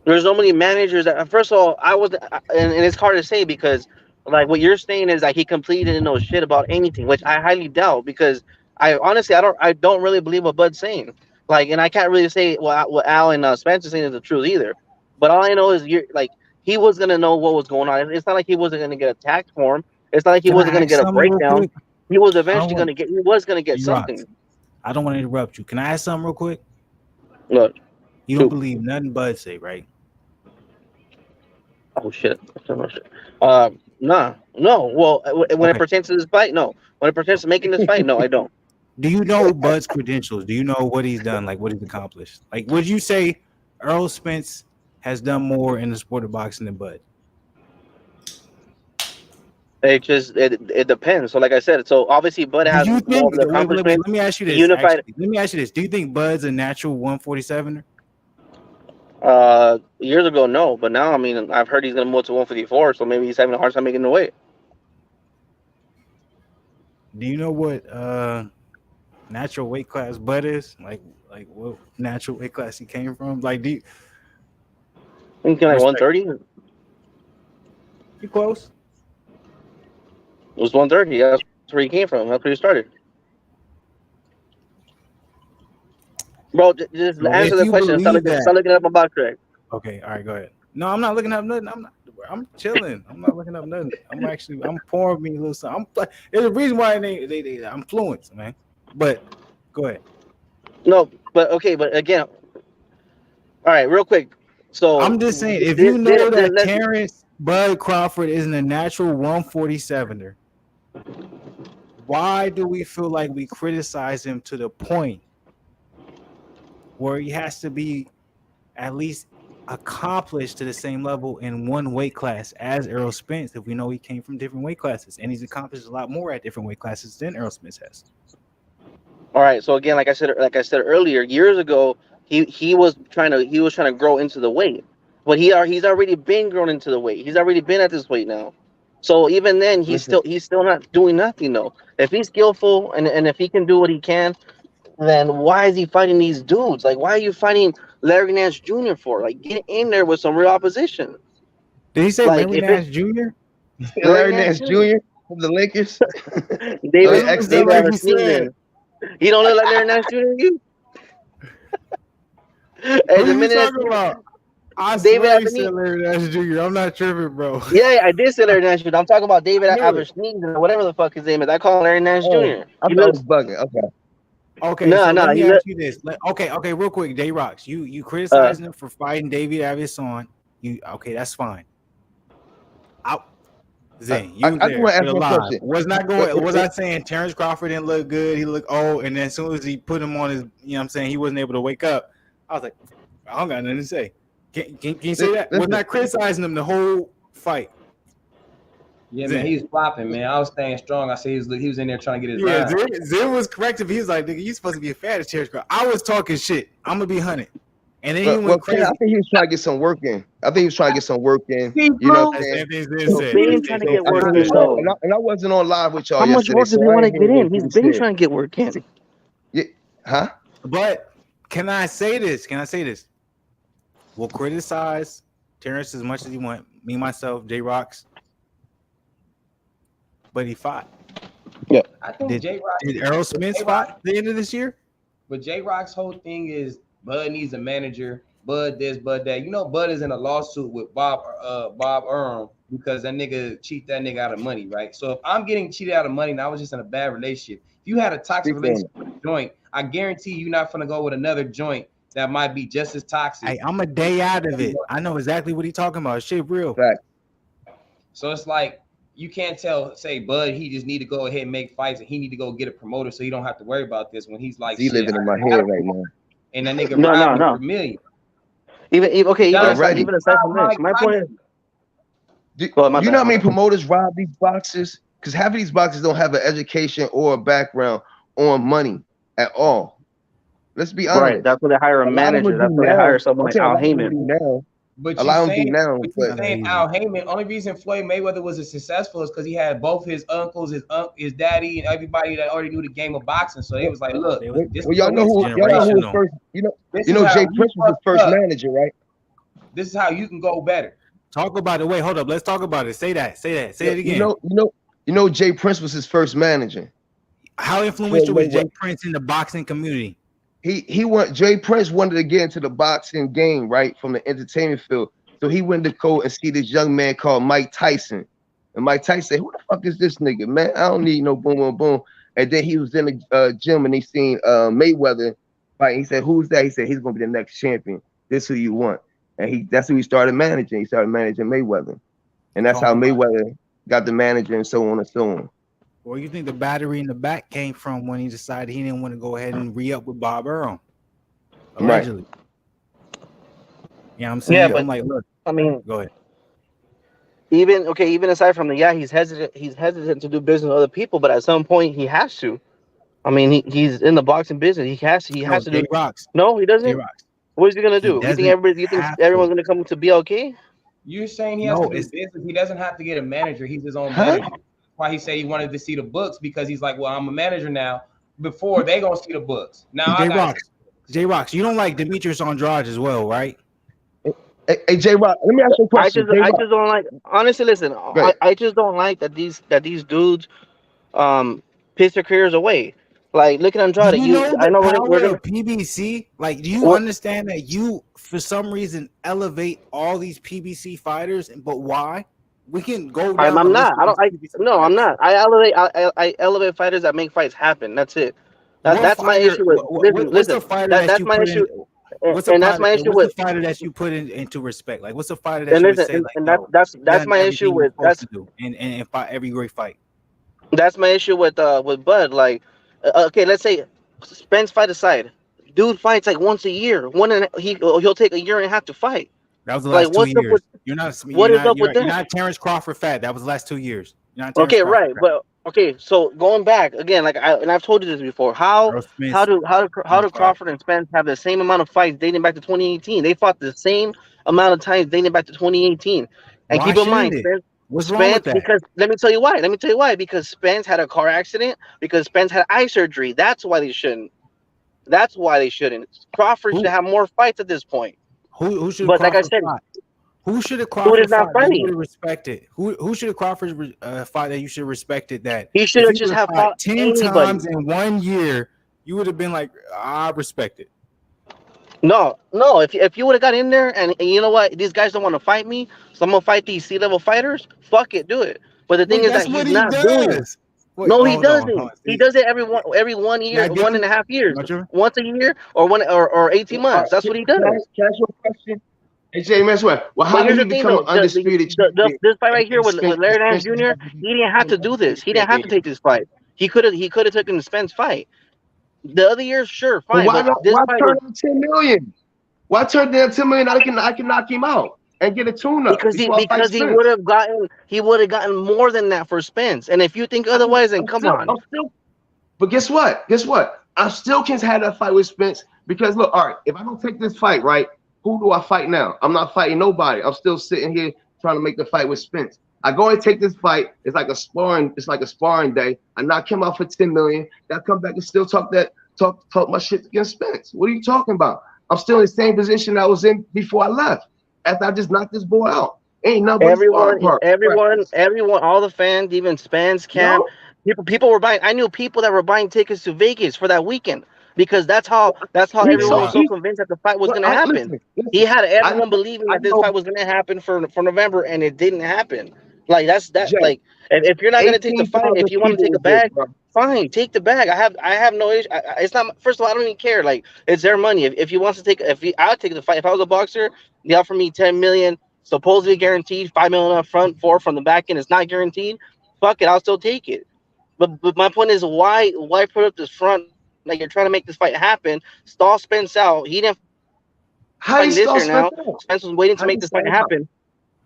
Speaker 3: there's so many managers that first of all and it's hard to say because like what you're saying is like he completely didn't know shit about anything, which I highly doubt because I honestly I don't really believe what Bud's saying. Like, and I can't really say what Al and Spencer saying is the truth either. But all I know is you're like he was gonna know what was going on. It's not like he wasn't gonna get a tax form. It's not like he
Speaker 2: Can
Speaker 3: wasn't
Speaker 2: I
Speaker 3: gonna
Speaker 2: ask
Speaker 3: get a
Speaker 2: something real
Speaker 3: breakdown.
Speaker 2: quick?
Speaker 3: He was
Speaker 2: I don't
Speaker 3: eventually
Speaker 2: want
Speaker 3: gonna get. He was gonna get
Speaker 2: you rocks.
Speaker 3: something.
Speaker 2: I don't want to interrupt you. Can I ask something real quick?
Speaker 3: Look.
Speaker 2: You don't believe nothing Bud say, right?
Speaker 3: Oh shit! Oh, shit. Nah, no. Well, when it
Speaker 2: Okay.
Speaker 3: pertains to this fight, no. When it pertains to making this fight, no, I don't.
Speaker 2: Do you know Bud's credentials? Do you know what he's done? Like what he's accomplished? Like would you say Earl Spence has done more in the sport of boxing than Bud?
Speaker 3: It depends. So like I said, so obviously Bud
Speaker 2: Do
Speaker 3: has
Speaker 2: you
Speaker 3: more
Speaker 2: think?
Speaker 3: of the
Speaker 2: Wait,
Speaker 3: accomplishment.
Speaker 2: let me ask you
Speaker 3: He
Speaker 2: this.
Speaker 3: unified
Speaker 2: Actually, let me ask you this. Do you think Bud's a natural 147er?
Speaker 3: years ago, no, but now I mean I've heard he's gonna move to 154, so maybe he's having a hard time making the weight.
Speaker 2: Do you know what natural weight class Bud is? Like what natural weight class he came from? Like, do you
Speaker 3: I think like
Speaker 2: respect?
Speaker 3: 130. It
Speaker 2: You close?
Speaker 3: was 130. That's where he came from. That's where he started. Bro, just
Speaker 2: So
Speaker 3: answer
Speaker 2: if
Speaker 3: the
Speaker 2: you
Speaker 3: question.
Speaker 2: believe
Speaker 3: Start
Speaker 2: that,
Speaker 3: looking up on box track.
Speaker 2: okay, all right, go ahead. No, I'm not looking up nothing. I'm chilling. I'm not looking up nothing. I'm pouring me a little something. There's a reason why I'm fluent, man. But go ahead.
Speaker 3: No, but okay, but again, all right, real quick. So
Speaker 2: I'm just saying, if you know
Speaker 3: did
Speaker 2: that
Speaker 3: let's
Speaker 2: Terence Bud Crawford isn't a natural 147er, why do we feel like we criticize him to the point where he has to be at least accomplished to the same level in one weight class as Errol Spence if we know he came from different weight classes and he's accomplished a lot more at different weight classes than Errol Spence has?
Speaker 3: all right. So again, like I said earlier, years ago, he was trying to grow into the weight, but he's already been grown into the weight. He's already been at this weight now. So even then, he's
Speaker 4: Listen,
Speaker 3: still not doing nothing though. If he's skillful and if he can do what he can, then why is he fighting these dudes? Like, why are you fighting Larry Nance Jr. for? Like, get in there with some real opposition.
Speaker 2: Did he say
Speaker 3: Like,
Speaker 2: Larry
Speaker 3: if it
Speaker 2: Nash Jr.?
Speaker 3: Larry
Speaker 4: Larry
Speaker 3: Nance
Speaker 4: Nance
Speaker 3: Jr.,
Speaker 4: Jr. from the Lakers. I
Speaker 3: David
Speaker 4: mean,
Speaker 2: That's what it
Speaker 4: ex
Speaker 2: sounded
Speaker 3: David
Speaker 2: like
Speaker 4: Lakers.
Speaker 2: he said.
Speaker 3: Abercrombie. He don't look like Larry Nance Jr. to you? Hey,
Speaker 2: Who
Speaker 3: the
Speaker 2: you
Speaker 3: minute I
Speaker 2: talking
Speaker 3: see
Speaker 2: about? I
Speaker 3: David
Speaker 2: swear he
Speaker 3: Abercrombie,
Speaker 2: said Larry Nash Jr. I'm not tripping, bro.
Speaker 3: yeah, I did say Larry Nance Jr. I'm talking about David
Speaker 2: I knew it.
Speaker 3: Abercrombie or whatever the fuck his name is. I call him Larry Nance
Speaker 4: Oh,
Speaker 3: Jr.
Speaker 4: I
Speaker 3: He
Speaker 4: thought I was
Speaker 3: looks
Speaker 4: bugging. Okay.
Speaker 2: Okay,
Speaker 3: no,
Speaker 2: so
Speaker 3: no,
Speaker 2: let me
Speaker 3: he
Speaker 2: ask
Speaker 3: look
Speaker 2: you this. Okay, real quick, J Rocks. You
Speaker 3: uh
Speaker 2: criticizing him for fighting David Avison. You okay, that's fine. I Zen, you was
Speaker 4: I just
Speaker 2: there
Speaker 4: want to
Speaker 2: for
Speaker 4: ask
Speaker 2: the
Speaker 4: one
Speaker 2: live.
Speaker 4: question.
Speaker 2: Was I saying Terence Crawford didn't look good? He looked old, and then as soon as he put him on his, you know what I'm saying, he wasn't able to wake up. I was like, I don't got nothing to say. Can you say that? Was
Speaker 4: Listen,
Speaker 2: not criticizing him the whole fight.
Speaker 1: Yeah, man,
Speaker 2: Zen.
Speaker 1: he was flopping, man. I was staying strong. I said he was in there trying to get his
Speaker 2: Yeah,
Speaker 1: line.
Speaker 2: Zen was corrective. He was like, nigga, you supposed to be a fan of Terence Crawford. I was talking shit. I'm gonna be hunted. And then he
Speaker 4: well,
Speaker 2: went
Speaker 4: Ken, I
Speaker 2: crazy.
Speaker 4: think he was trying to get some work in. I think he was trying to get some work in.
Speaker 1: See,
Speaker 4: You know what
Speaker 1: bro,
Speaker 4: I'm
Speaker 2: That's the
Speaker 4: saying?
Speaker 2: same thing Zen
Speaker 3: he's
Speaker 4: So,
Speaker 2: said.
Speaker 3: been
Speaker 2: That's the
Speaker 3: trying to
Speaker 2: same
Speaker 4: so
Speaker 3: get
Speaker 2: thing
Speaker 4: I
Speaker 3: work
Speaker 2: I
Speaker 4: think he was
Speaker 3: in
Speaker 2: said.
Speaker 4: trying,
Speaker 3: though.
Speaker 4: and I wasn't on live with y'all
Speaker 3: How much
Speaker 4: yesterday,
Speaker 3: work does
Speaker 4: so
Speaker 3: he
Speaker 4: I
Speaker 3: want to
Speaker 4: ain't hear
Speaker 3: get in?
Speaker 4: what
Speaker 3: He's
Speaker 4: he
Speaker 3: been
Speaker 4: said.
Speaker 3: trying to get work in.
Speaker 4: Yeah, huh?
Speaker 2: But can I say this? We'll criticize Terrence as much as you want. Me, myself, J Rocks. But he fought.
Speaker 3: Yeah.
Speaker 1: I think
Speaker 2: Did
Speaker 1: J Rock,
Speaker 2: did Errol Spence
Speaker 1: J Rock,
Speaker 2: fight the end of this year?
Speaker 1: but J Rock's whole thing is Bud needs a manager. Bud this, Bud that. You know, Bud is in a lawsuit with Bob Earl because that nigga cheat that nigga out of money, right? So if I'm getting cheated out of money and I was just in a bad relationship, if you had a toxic
Speaker 4: Speak on
Speaker 1: relationship
Speaker 4: it.
Speaker 1: with a joint, I guarantee you're not gonna go with another joint that might be just as toxic.
Speaker 2: Hey, I'm a day out of it. I know exactly what he's talking about. Shit real.
Speaker 4: Fact.
Speaker 1: So it's like you can't say Bud he just need to go ahead and make fights and he need to go get a promoter so he don't have to worry about this when he's like
Speaker 4: He
Speaker 1: shit.
Speaker 4: living in my
Speaker 1: I got a
Speaker 4: head right now.
Speaker 1: promoter and that nigga
Speaker 3: No,
Speaker 1: robbed
Speaker 3: no,
Speaker 1: me for
Speaker 3: no.
Speaker 1: millions.
Speaker 3: Okay,
Speaker 4: Already.
Speaker 3: even aside from this,
Speaker 1: Mike
Speaker 3: my point is,
Speaker 1: Tyson.
Speaker 3: well, my
Speaker 4: You
Speaker 3: bad,
Speaker 4: know how
Speaker 3: my
Speaker 4: many
Speaker 3: bad.
Speaker 4: promoters rob these boxers? Because half of these boxers don't have an education or a background on money at all. Let's be
Speaker 3: Right,
Speaker 4: honest.
Speaker 3: that's where they hire a
Speaker 4: A lot of
Speaker 3: manager.
Speaker 4: them do
Speaker 3: That's where they
Speaker 4: now.
Speaker 3: hire someone
Speaker 4: I'm
Speaker 3: like
Speaker 4: saying a
Speaker 3: Al
Speaker 4: lot of them
Speaker 3: Heyman.
Speaker 4: do now.
Speaker 1: But
Speaker 4: A
Speaker 1: you
Speaker 4: lot of them do
Speaker 1: saying,
Speaker 4: now.
Speaker 1: but you
Speaker 4: But
Speaker 2: Kinda
Speaker 1: saying
Speaker 2: easy.
Speaker 1: Al Heyman? Only reason Floyd Mayweather was as successful is because he had both his uncles, his daddy, and everybody that already knew the game of boxing. So they was like, "Look,
Speaker 2: They was
Speaker 1: this
Speaker 4: well,
Speaker 1: is what we
Speaker 4: y'all know who was
Speaker 2: generational.
Speaker 4: first.
Speaker 1: This
Speaker 4: You
Speaker 1: is
Speaker 4: know
Speaker 1: how
Speaker 4: Jay
Speaker 1: you
Speaker 4: Prince was his
Speaker 1: fucked
Speaker 4: first
Speaker 1: up.
Speaker 4: manager, right?
Speaker 1: This is how you can go better."
Speaker 2: Talk about it. Wait, hold up. Let's talk about it. Say that. Say it
Speaker 4: You
Speaker 2: again.
Speaker 4: know Jay Prince was his first manager.
Speaker 2: How
Speaker 4: Floyd
Speaker 2: influential was Jay
Speaker 4: Mayweather.
Speaker 2: Prince in the boxing community?
Speaker 4: Jay Prince wanted to get into the boxing game, right, from the entertainment field. So he went to go and see this young man called Mike Tyson. And Mike Tyson said, "Who the fuck is this nigga, man? I don't need no boom, boom, boom." And then he was in the gym and he seen Mayweather fight. He said, "Who's that?" He said, "He's gonna be the next champion. This who you want." And that's who he started managing. He started managing Mayweather. And that's
Speaker 2: Talk
Speaker 4: how
Speaker 2: about it.
Speaker 4: Mayweather got the manager and so on and so on.
Speaker 2: Where you think the battery in the back came from when he decided he didn't want to go ahead and re-up with Bob Earl?
Speaker 4: Right.
Speaker 2: Allegedly. You know what I'm
Speaker 3: Yeah,
Speaker 2: saying?
Speaker 3: but
Speaker 2: I'm like, look,
Speaker 3: I mean,
Speaker 2: go ahead.
Speaker 3: even aside from he's hesitant. He's hesitant to do business with other people, but at some point he has to. I mean, he's in the boxing business. He
Speaker 2: No,
Speaker 3: has to do.
Speaker 2: J Rocks.
Speaker 3: No, he
Speaker 2: J
Speaker 3: doesn't.
Speaker 2: Rocks.
Speaker 3: What is he gonna
Speaker 2: He
Speaker 3: do? You think
Speaker 2: doesn't
Speaker 3: everybody? You think
Speaker 2: have
Speaker 3: everyone's
Speaker 2: to.
Speaker 3: gonna come to BLK?
Speaker 1: You're saying he has to
Speaker 2: No,
Speaker 1: do
Speaker 2: it's
Speaker 1: business. He doesn't have to get a manager. He's his own
Speaker 4: Huh?
Speaker 1: manager. That's why he said he wanted to see the books because he's like, well, I'm a manager now. Before they gonna see the books. Now I
Speaker 2: J
Speaker 1: got
Speaker 2: Rocks. J Rocks. You don't like Demetrius Andrade as well, right?
Speaker 4: Hey, J Rock, let me ask you a question. J
Speaker 3: I
Speaker 4: Rock,
Speaker 3: just don't like. Honestly, listen.
Speaker 4: great.
Speaker 3: I just don't like that these dudes piss their careers away. Like, look at
Speaker 2: Do
Speaker 3: Andrade.
Speaker 2: you know
Speaker 3: I
Speaker 2: the
Speaker 3: know we're
Speaker 2: power
Speaker 3: gonna.
Speaker 2: of PBC? Like, do you
Speaker 3: What?
Speaker 2: understand that you, for some reason, elevate all these PBC fighters? But why? We can go down the
Speaker 3: I'm
Speaker 2: list
Speaker 3: not.
Speaker 2: of
Speaker 3: I don't.
Speaker 2: these
Speaker 3: I
Speaker 2: PBC
Speaker 3: no. I'm
Speaker 2: fighters.
Speaker 3: not. I elevate fighters that make fights happen. That's it.
Speaker 2: What
Speaker 3: That's my
Speaker 2: fighter?
Speaker 3: issue with.
Speaker 2: What's
Speaker 3: Listen.
Speaker 2: the fighter that
Speaker 3: That's
Speaker 2: you
Speaker 3: my
Speaker 2: put
Speaker 3: issue,
Speaker 2: in? What's a
Speaker 3: and that's
Speaker 2: fighter?
Speaker 3: my issue
Speaker 2: What's the
Speaker 3: with.
Speaker 2: fighter that you put into respect? Like, what's a fighter that
Speaker 3: And
Speaker 2: you would
Speaker 3: listen,
Speaker 2: say, like,
Speaker 3: and
Speaker 2: yo, he
Speaker 3: that's
Speaker 2: done
Speaker 3: my issue
Speaker 2: everything he was
Speaker 3: with.
Speaker 2: supposed to do, and fought every great fight.
Speaker 3: That's my issue with Bud. Like, okay, let's say Spence fight aside, dude fights like once a year. He'll take a year and a half to fight.
Speaker 2: That was the
Speaker 3: Like,
Speaker 2: last two
Speaker 3: what's up with
Speaker 2: years. You're not.
Speaker 3: what
Speaker 2: You're
Speaker 3: is
Speaker 2: not.
Speaker 3: up with
Speaker 2: You're
Speaker 3: that?
Speaker 2: not Terence Crawford fat. That was the last 2 years. You're not Terence
Speaker 3: Okay,
Speaker 2: Crawford
Speaker 3: right,
Speaker 2: fat.
Speaker 3: but okay. So going back again, like I've told you this before.
Speaker 2: Earl Spence,
Speaker 3: How
Speaker 2: Terence
Speaker 3: do
Speaker 2: Crawford.
Speaker 3: Crawford and Spence have the same amount of fights dating back to 2018? They fought the same amount of times dating back to 2018. And
Speaker 2: Why
Speaker 3: keep in
Speaker 2: shouldn't
Speaker 3: mind,
Speaker 2: it? What's wrong with
Speaker 3: Spence,
Speaker 2: that?
Speaker 3: because let me tell you why. Let me tell you why. Because Spence had a car accident. Because Spence had eye surgery. That's why they shouldn't. That's why they shouldn't. Crawford should
Speaker 2: Who
Speaker 3: have more fights at this point.
Speaker 2: who should have
Speaker 3: But like I
Speaker 2: Crawford
Speaker 3: said,
Speaker 2: fought? Who should have
Speaker 3: dude is
Speaker 2: Crawford
Speaker 3: not
Speaker 2: fought that you would
Speaker 3: fighting.
Speaker 2: have respected? Who should have Crawford fought that you should have respected? That
Speaker 3: He should
Speaker 2: if
Speaker 3: have
Speaker 2: he would
Speaker 3: just
Speaker 2: have
Speaker 3: have
Speaker 2: fought
Speaker 3: fought
Speaker 2: 10 times
Speaker 3: anybody.
Speaker 2: in 1 year, you would have been like, I respect it.
Speaker 3: No, no. If you would have got in there and you know what, these guys don't want to fight me, so I'm gonna fight these C-level fighters. Fuck it, do it. But the thing
Speaker 2: Wait,
Speaker 3: is that
Speaker 2: that's what
Speaker 3: he's
Speaker 2: he
Speaker 3: not doing it.
Speaker 2: does. Wait,
Speaker 3: No,
Speaker 2: oh,
Speaker 3: he
Speaker 2: hold
Speaker 3: doesn't.
Speaker 2: on.
Speaker 3: He
Speaker 2: See,
Speaker 3: does it every 1 year,
Speaker 2: now
Speaker 3: one and
Speaker 2: didn't
Speaker 3: a half years,
Speaker 2: not you?
Speaker 3: once a year, or or 18
Speaker 4: All
Speaker 3: months.
Speaker 4: right,
Speaker 3: That's what he
Speaker 4: can I,
Speaker 3: does.
Speaker 4: can I ask you a question? Hey, J Maxwell, well,
Speaker 3: But
Speaker 4: how did
Speaker 3: here's
Speaker 4: he
Speaker 3: the thing,
Speaker 4: become an
Speaker 3: though.
Speaker 4: undisputed champion?
Speaker 3: This fight right here
Speaker 4: And
Speaker 3: with Larry Nance
Speaker 4: Spence
Speaker 3: Jr.
Speaker 4: never
Speaker 3: He didn't have
Speaker 4: became
Speaker 3: to
Speaker 4: an
Speaker 3: do this.
Speaker 4: undisputed
Speaker 3: He didn't have to
Speaker 4: champion.
Speaker 3: take this fight. He could have taken the Spence fight. The other years, sure,
Speaker 4: But
Speaker 3: fine.
Speaker 4: why
Speaker 3: But
Speaker 4: not?
Speaker 3: this
Speaker 4: Why
Speaker 3: fight
Speaker 4: turn
Speaker 3: was
Speaker 4: down 10 million? Why turn down 10 million? I can knock him out and get a tune up before I fight
Speaker 3: because
Speaker 4: Spence.
Speaker 3: he would have gotten more than that for Spence. And if you think otherwise, then come on.
Speaker 4: I'm still. But guess what? Guess what? I still can have that fight with Spence because look, all right, if I don't take this fight, right, who do I fight now? I'm not fighting nobody. I'm still sitting here trying to make the fight with Spence. I go and take this fight. It's like a sparring day. I knock him out for 10 million. I come back and still talk my shit against Spence. What are you talking about? I'm still in the same position I was in before I left. After I just knocked this boy out. Ain't nothing but a sparring
Speaker 3: Everyone,
Speaker 4: practice.
Speaker 3: all the fans, even Spence camp,
Speaker 4: No,
Speaker 3: people were buying. I knew people that were buying tickets to Vegas for that weekend because that's how
Speaker 4: we
Speaker 2: J
Speaker 3: everyone
Speaker 4: saw.
Speaker 3: was so
Speaker 2: Rock.
Speaker 3: convinced that the fight was
Speaker 4: Well,
Speaker 3: gonna happen. He
Speaker 4: listen.
Speaker 3: had
Speaker 4: I
Speaker 3: everyone
Speaker 4: know,
Speaker 3: believing
Speaker 4: I
Speaker 3: that this
Speaker 4: know,
Speaker 3: fight was gonna happen for November, and it didn't happen. Like that's that.
Speaker 4: Jay.
Speaker 3: Like if you're not gonna take the fight,
Speaker 4: 18,000
Speaker 3: if you want to
Speaker 4: people
Speaker 3: take a
Speaker 4: was there,
Speaker 3: bag,
Speaker 4: bro.
Speaker 3: fine, take the bag. I have no issue. It's not. First of all, I don't even care. Like it's their money. If he wants to take, I'll take the fight. If I was a boxer, they offer me 10 million, supposedly guaranteed, 5 million up front, 4 from the back end. It's not guaranteed. Fuck it, I'll still take it. But my point is, why put up this front? Like you're trying to make this fight happen. Stall Spence out. He didn't fight this year. Now
Speaker 4: How did he
Speaker 3: Spence was
Speaker 4: stall
Speaker 3: waiting to
Speaker 4: Spence
Speaker 3: make this
Speaker 4: out?
Speaker 3: fight happen.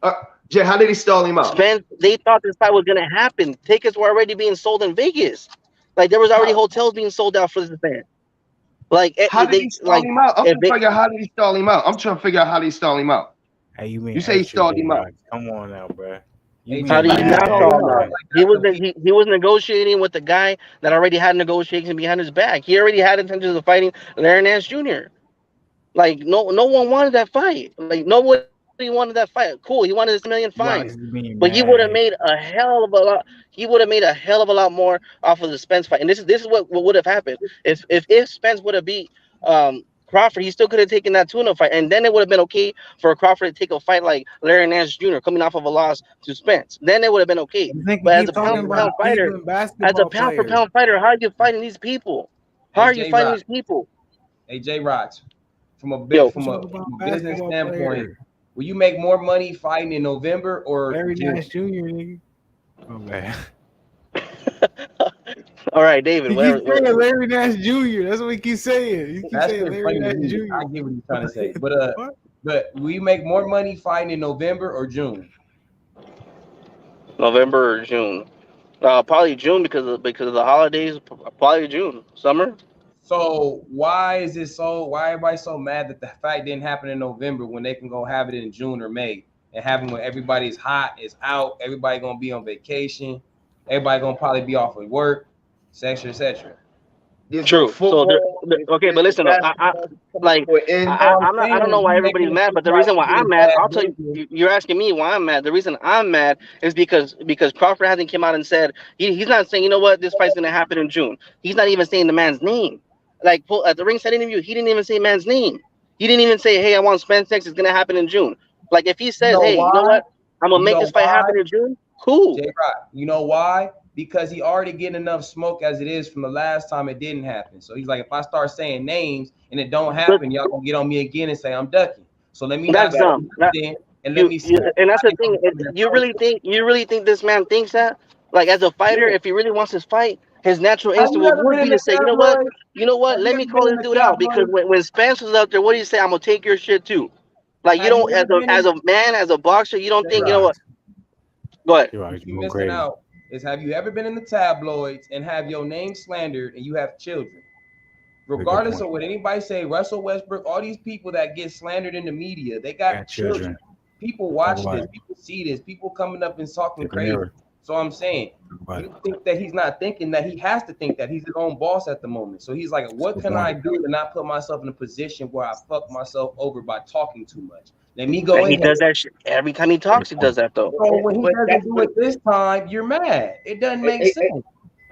Speaker 4: How did he stall him out? Jay, how did he stall him out?
Speaker 3: Spence, they thought this fight was gonna happen. Tickets were already being sold in Vegas. Like there was already
Speaker 4: How,
Speaker 3: hotels being sold out for this event. Like
Speaker 4: how did he stall him out? I'm
Speaker 3: if
Speaker 4: trying to
Speaker 3: they
Speaker 4: figure out how did he stall him out. I'm trying to figure out how did he stall him out.
Speaker 2: Hey, you mean
Speaker 4: You say he
Speaker 2: extra,
Speaker 4: stalled
Speaker 2: J
Speaker 4: him out.
Speaker 2: Rock? Come on now, bro. You
Speaker 1: AJ
Speaker 3: how do
Speaker 2: being
Speaker 3: you
Speaker 4: How did he
Speaker 1: Ryan,
Speaker 3: not
Speaker 2: mad.
Speaker 4: stall
Speaker 3: saw
Speaker 4: him
Speaker 3: him
Speaker 1: I
Speaker 4: out?
Speaker 3: out?
Speaker 1: feel like that's what people.
Speaker 3: He was negotiating with the guy that already had negotiations behind his back. He already had intentions of fighting Larry Nance Jr. Like no one wanted that fight. Like nobody wanted that fight. Cool, he wanted his 10 million, fine.
Speaker 2: Rocks is being
Speaker 3: But he would have
Speaker 2: mad.
Speaker 3: made a hell of a lot. He would have made a hell of a lot more off of the Spence fight. And this is what would have happened if Spence would have beat Crawford. He still could have taken that tuna fight, and then it would have been okay for Crawford to take a fight like Larry Nance Jr. coming off of a loss to Spence. Then it would have been okay.
Speaker 2: You think we
Speaker 3: But as a
Speaker 2: keep
Speaker 3: pound
Speaker 2: talking
Speaker 1: AJ
Speaker 3: for
Speaker 1: Rock,
Speaker 3: pound
Speaker 2: about
Speaker 3: fighter,
Speaker 2: Cleveland basketball players?
Speaker 3: how are you fighting these people? How are you
Speaker 1: AJ
Speaker 3: fighting
Speaker 1: Rock,
Speaker 3: these people?
Speaker 1: AJ Rocks. From a bit
Speaker 3: Yo,
Speaker 2: We
Speaker 1: from
Speaker 2: talk
Speaker 1: a,
Speaker 2: about
Speaker 1: from a business
Speaker 2: basketball
Speaker 1: standpoint,
Speaker 2: players.
Speaker 1: will you make more money fighting in November or
Speaker 2: Larry
Speaker 1: June?
Speaker 2: Nash Jr. Nigga. Oh man.
Speaker 3: all right, David.
Speaker 2: He keeps
Speaker 3: Whatever.
Speaker 2: saying Larry Nash Jr. That's what he keeps saying. He keeps
Speaker 1: That's
Speaker 2: saying
Speaker 1: pretty
Speaker 2: Larry
Speaker 1: funny to
Speaker 2: Nash
Speaker 1: me.
Speaker 2: Jr.
Speaker 1: I get what he's trying to say,
Speaker 2: What?
Speaker 1: but will you make more money fighting in November or June?
Speaker 3: November or June. Probably June because of the holidays. Probably June, summer.
Speaker 1: So why is it so? Why everybody so mad that the fight didn't happen in November when they can go have it in June or May and having when everybody's hot, is out, everybody gonna be on vacation, everybody gonna probably be off of work, etc., etc.
Speaker 4: There's no
Speaker 3: True. So
Speaker 4: football.
Speaker 3: okay, but
Speaker 4: There's
Speaker 3: listen, though,
Speaker 4: basketball coming
Speaker 3: like
Speaker 4: to an end.
Speaker 3: I'm not. I don't know why everybody's mad, but the reason why I'm mad, I'll tell you. You're asking me why I'm mad. The reason I'm mad is because Crawford hasn't come out and said he's not saying, you know what, this fight's gonna happen in June. He's not even saying the man's name. Like at the ringside interview, he didn't even say man's name. He didn't even say, hey, I want Spence next. It's gonna happen in June. Like if he
Speaker 1: You
Speaker 3: says,
Speaker 1: know
Speaker 3: hey, you know
Speaker 1: why?
Speaker 3: what, I'm gonna
Speaker 1: You
Speaker 3: make
Speaker 1: know
Speaker 3: this fight
Speaker 1: why?
Speaker 3: happen in June. Cool.
Speaker 1: J-Rock, you know why? Because he already getting enough smoke as it is from the last time it didn't happen. So he's like, if I start saying names and it don't
Speaker 3: But
Speaker 1: happen, y'all gonna get on me again and say I'm ducking. So let me not
Speaker 3: that's
Speaker 1: say
Speaker 3: dumb.
Speaker 1: nothing and let me see.
Speaker 3: And that's the thing. You really think this man thinks that? Like as a fighter,
Speaker 1: Yeah.
Speaker 3: if he really wants this fight, his natural
Speaker 1: Have
Speaker 3: instinct
Speaker 1: you ever
Speaker 3: would
Speaker 1: been
Speaker 3: be
Speaker 1: in
Speaker 3: to
Speaker 1: the
Speaker 3: say,
Speaker 1: tabloid? Have you
Speaker 3: let me
Speaker 1: ever been
Speaker 3: call
Speaker 1: in
Speaker 3: this
Speaker 1: the
Speaker 3: dude out. Because
Speaker 1: tabloid?
Speaker 3: when Spence was out there, what do you say? I'm gonna take your shit too. Like you
Speaker 1: Have
Speaker 3: don't,
Speaker 1: you ever been
Speaker 3: as
Speaker 1: in
Speaker 3: a man, as a boxer, you don't think, you know
Speaker 1: J-Rock?
Speaker 3: what? Go ahead.
Speaker 2: You're right.
Speaker 1: What
Speaker 2: You're
Speaker 1: you
Speaker 2: going
Speaker 1: missing
Speaker 2: crazy.
Speaker 1: out is, have you ever been in the tabloids and have your name slandered and you have children?
Speaker 2: That's a good
Speaker 1: Regardless
Speaker 2: point.
Speaker 1: of what anybody say, Russell Westbrook, all these people that get slandered in the media, they
Speaker 2: Got
Speaker 1: got
Speaker 2: children.
Speaker 1: children. People
Speaker 2: Talk
Speaker 1: watch
Speaker 2: about
Speaker 1: this,
Speaker 2: it.
Speaker 1: people see this, people coming up and talking
Speaker 2: Different
Speaker 1: crazy.
Speaker 2: era.
Speaker 1: So I'm saying,
Speaker 2: Talk about it.
Speaker 1: you think that he's not thinking that he has to think that he's his own boss at the moment. So he's like, what
Speaker 2: Good
Speaker 1: can I
Speaker 2: point.
Speaker 1: do to not put myself in a position where I fuck myself over by talking too much? Let me go
Speaker 3: And he
Speaker 1: ahead.
Speaker 3: does that shit every time he talks.
Speaker 2: Good
Speaker 3: He
Speaker 2: point.
Speaker 3: does that though.
Speaker 1: So when he
Speaker 4: But
Speaker 1: doesn't
Speaker 4: that's
Speaker 1: do
Speaker 4: what
Speaker 1: it this time, you're mad. It doesn't make sense.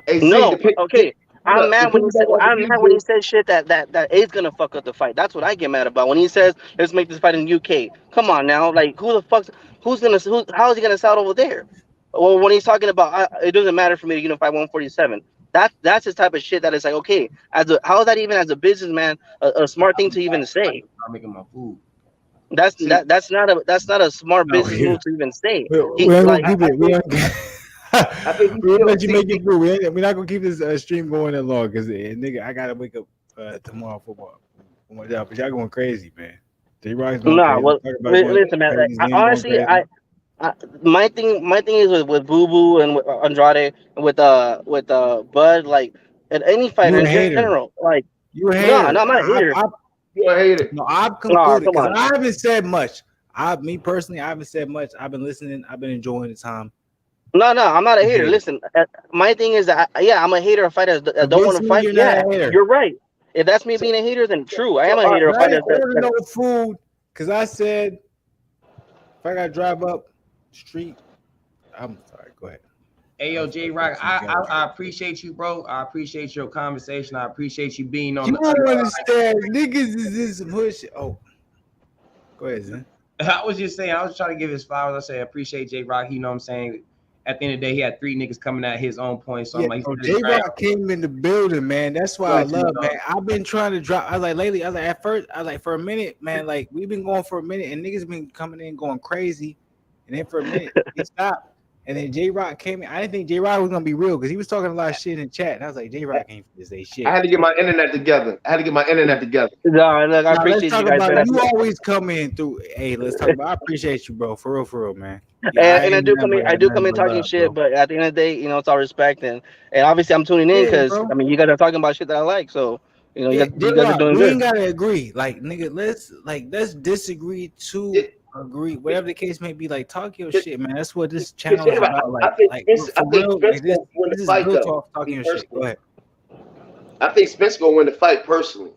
Speaker 4: see
Speaker 3: No,
Speaker 4: the people.
Speaker 3: okay.
Speaker 4: Look, the people that want to
Speaker 3: I'm
Speaker 4: be
Speaker 3: mad when he
Speaker 4: good.
Speaker 3: says shit that is gonna fuck up the fight. That's what I get mad about. When he says, let's make this fight in the UK. Come on now, like how is he gonna sell it over there? Well, when he's talking about it doesn't matter for me to unify 147. That's his type of shit that is like, okay, how is that even as a businessman a smart thing to even say?
Speaker 1: I'm making my food.
Speaker 4: See,
Speaker 3: That's not a smart
Speaker 2: No,
Speaker 3: business
Speaker 2: yeah.
Speaker 3: move to even say.
Speaker 2: We
Speaker 3: He
Speaker 2: ain't gonna
Speaker 3: like
Speaker 2: keep it. We ain't.
Speaker 4: I think he's
Speaker 2: We'll
Speaker 4: still
Speaker 2: let you make
Speaker 4: see,
Speaker 2: it through. We're not gonna keep this stream going that long because nigga, I gotta wake up tomorrow for my job. But y'all going crazy, man. J-Rock's going
Speaker 3: nah.
Speaker 2: crazy.
Speaker 3: Well,
Speaker 2: Talk about going
Speaker 3: listen, man. Like,
Speaker 2: crazy. His name going
Speaker 3: honestly,
Speaker 2: crazy.
Speaker 3: my thing is with Boo Boo and with Andrade and with Bud, like and any
Speaker 2: You
Speaker 3: fighter
Speaker 2: a
Speaker 3: in
Speaker 2: hater.
Speaker 3: general, like
Speaker 2: You a
Speaker 3: no,
Speaker 2: hater.
Speaker 3: I'm not a hater.
Speaker 4: you a hater.
Speaker 2: No, I've
Speaker 3: No,
Speaker 2: concluded
Speaker 3: come
Speaker 2: because
Speaker 3: on.
Speaker 2: I haven't said much. Me personally, I haven't said much. I've been listening. I've been enjoying the time.
Speaker 3: No, I'm not a
Speaker 2: You
Speaker 3: hater.
Speaker 2: hater.
Speaker 3: Listen, my thing is that yeah, I'm a hater of fighters that don't want
Speaker 2: Convince
Speaker 3: to
Speaker 2: me
Speaker 3: fight.
Speaker 2: you're not
Speaker 3: Yeah,
Speaker 2: a hater.
Speaker 3: you're right. If that's me
Speaker 4: So,
Speaker 3: being a hater, then true, I
Speaker 4: so
Speaker 3: am a
Speaker 4: all right,
Speaker 3: hater of
Speaker 2: But I
Speaker 3: fighters
Speaker 2: ain't ordering
Speaker 3: that
Speaker 2: no food because I said if I gotta drive up the street, I'm sorry. Go ahead.
Speaker 1: Hey,
Speaker 2: I
Speaker 1: yo,
Speaker 2: was
Speaker 1: J
Speaker 2: fucking
Speaker 1: Rock,
Speaker 2: with you, Joe.
Speaker 1: I appreciate you, bro. I appreciate your conversation. I appreciate you being on
Speaker 2: You
Speaker 1: the
Speaker 2: don't
Speaker 1: other
Speaker 2: understand. Niggas is this push. Oh, go ahead, Zen.
Speaker 1: side. I was just saying, I was trying to give his flowers. I say, I appreciate J Rock. You know what I'm saying? At the end of the day, he had 3 niggas coming at his own point. So
Speaker 2: Yeah,
Speaker 1: I'm like, he
Speaker 2: bro.
Speaker 1: stood his
Speaker 2: J
Speaker 1: ground.
Speaker 2: Rock came in the building, man. That's why I
Speaker 1: But, you
Speaker 2: love, man.
Speaker 1: know,
Speaker 2: I've been trying to drop. I was like lately. I was like at first. I was like for a minute, man. Like we've been going for a minute, and niggas been coming in going crazy, and then for a minute it stopped. And then J Rock came in. I didn't think J Rock was gonna be real because he was talking a lot of shit in the chat. And I was like, J Rock ain't for to say
Speaker 4: I
Speaker 2: shit.
Speaker 4: had to get my internet together. I had to get my internet together.
Speaker 3: no, look, I
Speaker 2: Now let's
Speaker 3: appreciate you
Speaker 2: talk
Speaker 3: guys,
Speaker 2: about
Speaker 3: man.
Speaker 2: it. You always come in through. Hey, let's talk about. I appreciate you, bro. For real, man. Yeah, I
Speaker 3: And
Speaker 2: ain't nothing but
Speaker 3: I do come
Speaker 2: nothing
Speaker 3: in
Speaker 2: but
Speaker 3: talking
Speaker 2: love,
Speaker 3: shit,
Speaker 2: bro.
Speaker 3: but at the end of the day, it's all respect and obviously I'm tuning in
Speaker 2: Yeah,
Speaker 3: because
Speaker 2: bro.
Speaker 3: I mean you guys are talking about shit that I like, so
Speaker 2: Yeah,
Speaker 3: you guys are
Speaker 2: J-Rock,
Speaker 3: doing
Speaker 2: we
Speaker 3: good.
Speaker 2: ain't gotta agree. Like, nigga, let's disagree to
Speaker 4: It,
Speaker 2: agree. Whatever the case may be, like talk your
Speaker 4: it,
Speaker 2: shit, man. That's what this
Speaker 4: it's
Speaker 2: channel is about.
Speaker 4: I think Spence, I
Speaker 2: For
Speaker 4: think
Speaker 2: real,
Speaker 4: Spence
Speaker 2: like
Speaker 4: gonna win the
Speaker 2: this is
Speaker 4: fight
Speaker 2: real
Speaker 4: though.
Speaker 2: talk, talking
Speaker 4: Me
Speaker 2: your shit. Go
Speaker 4: personally,
Speaker 2: ahead.
Speaker 4: I think Spence gonna win the fight personally.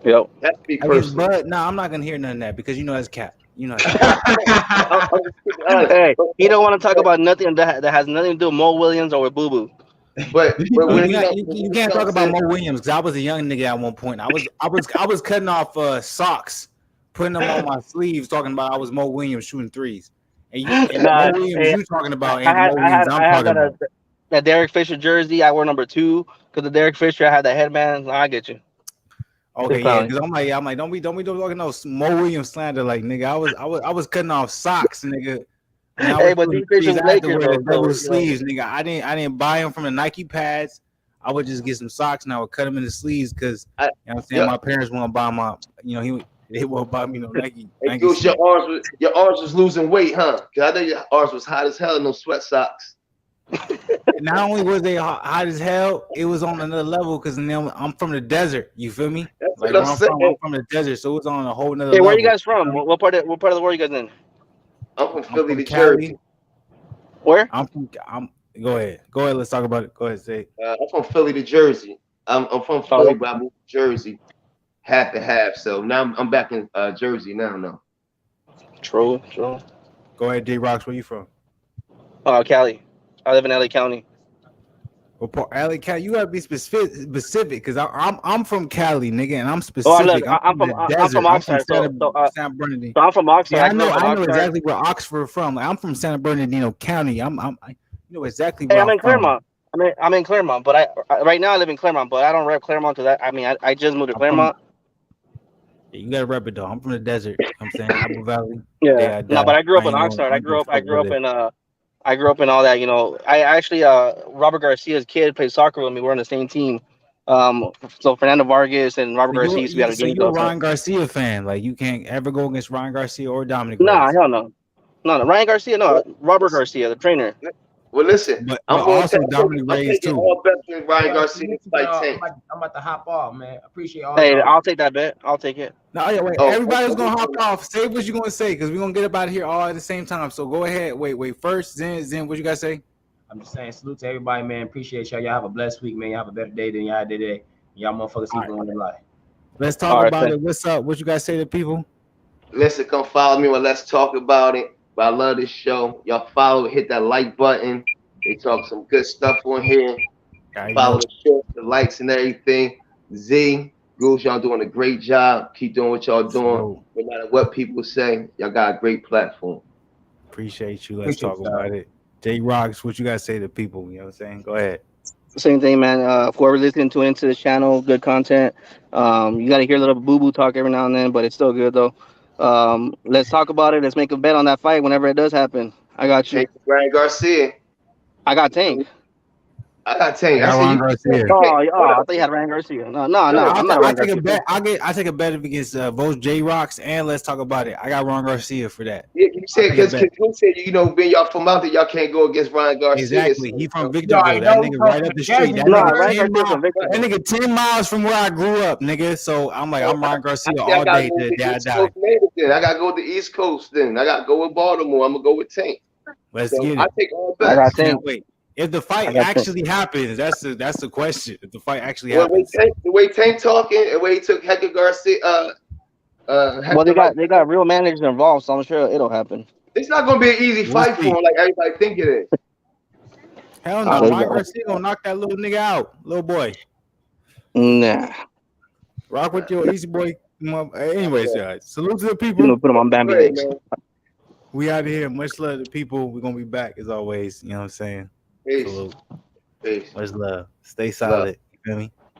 Speaker 3: Yep.
Speaker 4: That's me
Speaker 2: Against
Speaker 4: personally.
Speaker 2: Bud, no, I'm not gonna hear none of that because you know that's cap. You know that's cap.
Speaker 4: I'm just keeping it honest.
Speaker 3: Hey, he don't want to talk about nothing that has nothing to do with Mo Williams or with Boo Boo.
Speaker 4: But
Speaker 2: You,
Speaker 4: when
Speaker 2: you,
Speaker 4: it
Speaker 2: you
Speaker 4: when it
Speaker 2: can't talk
Speaker 4: comes
Speaker 2: about
Speaker 4: to
Speaker 2: Mo Williams because I was a young nigga at one point. I was cutting off socks, putting them on my sleeves, talking about I was Mo Williams shooting threes. And Mo
Speaker 3: Nah,
Speaker 2: Williams
Speaker 3: hey,
Speaker 2: you talking about ain't the Mo Williams I'm
Speaker 3: I had
Speaker 2: talking about.
Speaker 3: that Derek Fisher jersey. I wore number 2 because the Derek Fisher I had that headband. I get you. It's
Speaker 2: Okay, yeah,
Speaker 3: clowny.
Speaker 2: because I'm like, don't be talking no Mo Williams slander, like nigga. I was cutting off socks, nigga. When I
Speaker 3: Hey,
Speaker 2: was
Speaker 3: but
Speaker 2: shooting
Speaker 3: D Fisher
Speaker 2: threes,
Speaker 3: was
Speaker 2: I had to
Speaker 3: Lakers
Speaker 2: wear the
Speaker 3: though,
Speaker 2: double
Speaker 3: so
Speaker 2: sleeves, nigga. I didn't buy them from the Nike pads. I would just get some socks and I would cut them in the sleeves because
Speaker 4: I,
Speaker 2: you know what I'm saying
Speaker 4: yeah,
Speaker 2: my parents want to buy my They won't buy me no Nike.
Speaker 4: Hey,
Speaker 2: Nike
Speaker 4: Goose,
Speaker 2: sneakers.
Speaker 4: your arms was losing weight, huh? Cause I know your arms was hot as hell in those sweat socks.
Speaker 2: Not only was they hot as hell, it was on another level because I'm from the desert. You feel me?
Speaker 4: That's
Speaker 2: Like
Speaker 4: what
Speaker 2: where
Speaker 4: I'm
Speaker 2: I'm
Speaker 4: saying.
Speaker 2: from the desert, so it's on a whole nother
Speaker 3: Hey, where are you
Speaker 2: level.
Speaker 3: guys from? What part of the world are you guys in?
Speaker 4: I'm from
Speaker 2: I'm
Speaker 4: Philly
Speaker 2: from
Speaker 4: to Jersey.
Speaker 2: Cali.
Speaker 3: Where?
Speaker 2: I'm. Go ahead. Go ahead. Let's talk about it. Go ahead. Say.
Speaker 4: I'm from Philly to Jersey. I'm from
Speaker 3: Oh,
Speaker 4: Philly, but I moved to Jersey half and half. So now I'm back in Jersey now. No.
Speaker 3: true.
Speaker 2: Go ahead, D Rocks. Where you from?
Speaker 3: Cali. I live in LA County.
Speaker 2: Well, Cali, Cali, you gotta be specific, because I'm from Cali, nigga, and I'm
Speaker 3: Oh, look,
Speaker 2: specific. I'm from the
Speaker 3: I'm
Speaker 2: desert.
Speaker 3: from
Speaker 2: I'm from
Speaker 3: Oxnard,
Speaker 2: San Bernardino.
Speaker 3: so I'm from Oxnard.
Speaker 2: Yeah,
Speaker 3: I grew up in
Speaker 2: I know
Speaker 3: Oxnard.
Speaker 2: exactly where Oxford from. Like, I'm from San Bernardino County. You know exactly
Speaker 3: Hey,
Speaker 2: where
Speaker 3: I'm
Speaker 2: I'm
Speaker 3: in
Speaker 2: from.
Speaker 3: Claremont. I'm in Claremont, but right now I live in Claremont, but I don't rep Claremont because I just moved to
Speaker 2: I'm from.
Speaker 3: Claremont.
Speaker 2: Yeah, you gotta rep it though. I'm from the desert. You know what I'm saying Apple Valley. Day
Speaker 3: Yeah,
Speaker 2: I
Speaker 3: no,
Speaker 2: die.
Speaker 3: but I grew up
Speaker 2: I
Speaker 3: in
Speaker 2: ain't gonna.
Speaker 3: Oxnard.
Speaker 2: I ain't gonna
Speaker 3: I
Speaker 2: fuck
Speaker 3: grew
Speaker 2: with
Speaker 3: up
Speaker 2: it.
Speaker 3: in I grew up in all that. I actually Robert Garcia's kid played soccer with me. We're on the same team. So Fernando Vargas and Robert Garcia used to be at the
Speaker 2: So
Speaker 3: games
Speaker 2: you're a
Speaker 3: also.
Speaker 2: Ryan Garcia fan. Like you can't ever go against Ryan Garcia or Dominic
Speaker 3: Nah,
Speaker 2: Reyes.
Speaker 3: hell no. No, Ryan Garcia, no, Robert Garcia, the trainer.
Speaker 4: Well, listen,
Speaker 2: But also Dominic
Speaker 4: I'm
Speaker 2: Reyes
Speaker 4: taking
Speaker 2: too.
Speaker 4: all bets with
Speaker 1: Hey,
Speaker 4: Ryan
Speaker 1: yo,
Speaker 4: Garcia to
Speaker 1: listen,
Speaker 4: fight
Speaker 1: y'all,
Speaker 4: Tank.
Speaker 1: I'm about to hop off, man. Appreciate all
Speaker 3: Hey,
Speaker 1: y'all.
Speaker 3: I'll take that bet. I'll take it.
Speaker 2: No, yeah, wait.
Speaker 4: Oh,
Speaker 2: Everybody's gonna hop
Speaker 4: okay.
Speaker 2: off. Say what you're gonna say, because we're gonna get up out of here all at the same time. So go ahead. Wait. First, Zen, what you guys say?
Speaker 1: I'm just saying, salute to everybody, man. Appreciate y'all. Y'all have a blessed week, man. Y'all have a better day than y'all had today. Y'all motherfuckers
Speaker 2: All
Speaker 1: keep
Speaker 2: right,
Speaker 1: going in life.
Speaker 2: let's talk
Speaker 3: All right,
Speaker 2: about
Speaker 3: thanks.
Speaker 2: it. What's up? What you guys say to people?
Speaker 4: Listen, come follow me when Let's Talk About It. But I love this show. Y'all follow it, hit that like button. They talk some good stuff on here.
Speaker 2: I
Speaker 4: Follow
Speaker 2: know.
Speaker 4: the show, the likes and everything. Z, Goose, y'all doing a great job. Keep doing what y'all doing.
Speaker 2: So,
Speaker 4: No matter what people say, y'all got a great platform.
Speaker 2: appreciate you. Let's
Speaker 1: Appreciate
Speaker 2: talk
Speaker 1: y'all.
Speaker 2: about it. J Rocks, what you guys say to people? You know what I'm saying? Go ahead.
Speaker 3: Same thing, man. Whoever listening to into this channel, good content. You got to hear a little boo boo talk every now and then, but it's still good though. Let's talk about it. Let's make a bet on that fight whenever it does happen. I got you.
Speaker 4: Tank Brian Garcia.
Speaker 3: I got Tank.
Speaker 4: I got
Speaker 2: I
Speaker 4: Tank. I
Speaker 2: got
Speaker 4: said
Speaker 2: Ron
Speaker 4: you
Speaker 2: Garcia.
Speaker 4: can't.
Speaker 3: I
Speaker 4: Hold
Speaker 3: thought
Speaker 4: up.
Speaker 3: you had Ryan Garcia. No,
Speaker 4: No,
Speaker 3: I'm not a
Speaker 2: I
Speaker 3: Ryan
Speaker 2: take a
Speaker 3: Garcia
Speaker 2: bet.
Speaker 3: fan.
Speaker 2: I take a bet against both J Rocks and Let's Talk About It. I got Ron Garcia for that.
Speaker 4: yeah, you
Speaker 2: I'll
Speaker 4: said
Speaker 2: take a
Speaker 4: because
Speaker 2: bet.
Speaker 4: you said being y'all from out there, y'all can't go against Ryan Garcia.
Speaker 2: Exactly.
Speaker 4: So,
Speaker 2: He from
Speaker 1: You already
Speaker 2: Victorville. That
Speaker 1: know who
Speaker 2: nigga
Speaker 1: come
Speaker 2: right
Speaker 1: from
Speaker 2: up the street.
Speaker 1: Jersey,
Speaker 2: That
Speaker 3: No,
Speaker 2: nigga
Speaker 1: brother.
Speaker 3: Ryan
Speaker 2: 10
Speaker 3: Garcia
Speaker 2: miles.
Speaker 3: from
Speaker 4: right.
Speaker 2: That
Speaker 3: Victorville.
Speaker 2: nigga 10 miles from where I grew up, nigga. So I'm like,
Speaker 4: So
Speaker 2: I'm Ron Garcia
Speaker 4: I
Speaker 2: all
Speaker 4: gotta
Speaker 2: day
Speaker 4: go
Speaker 2: to
Speaker 4: with
Speaker 2: the
Speaker 4: the
Speaker 2: day I
Speaker 4: East
Speaker 2: die.
Speaker 4: Coast native then. I gotta go with the East Coast then. I gotta go with Baltimore. I'm gonna go with Tank.
Speaker 2: Let's
Speaker 4: So
Speaker 2: get
Speaker 4: I
Speaker 2: it.
Speaker 4: take all
Speaker 3: I got
Speaker 4: bets.
Speaker 2: Now
Speaker 3: Tank.
Speaker 2: wait. If the
Speaker 3: I
Speaker 2: fight
Speaker 3: got Tank.
Speaker 2: actually happens, that's the question. If the fight actually
Speaker 4: Well,
Speaker 2: happens.
Speaker 4: the way Tank talking, and the way he took Hector Garcia,
Speaker 3: Well,
Speaker 4: Hector like
Speaker 3: they got real managers involved, so I'm sure it'll happen.
Speaker 4: it's not gonna be an easy
Speaker 2: We'll
Speaker 4: fight
Speaker 2: see.
Speaker 4: for him like everybody think it is.
Speaker 2: Hell
Speaker 3: Oh,
Speaker 2: no.
Speaker 3: there you
Speaker 2: Ryan
Speaker 3: go.
Speaker 2: Garcia gonna knock that little nigga out. Little boy.
Speaker 3: Nah,
Speaker 2: Rock with your easy boy. Anyways, yeah. Salute to the
Speaker 3: I'm
Speaker 2: people.
Speaker 3: gonna put him on Bambi
Speaker 4: Go ahead,
Speaker 3: legs.
Speaker 4: man.
Speaker 2: We out of here. Much love to the people. We're gonna be back as always. You know what I'm saying?
Speaker 4: Peace.
Speaker 2: Salute.
Speaker 4: Peace.
Speaker 2: Much love. Stay
Speaker 4: Love.
Speaker 2: solid. You feel me?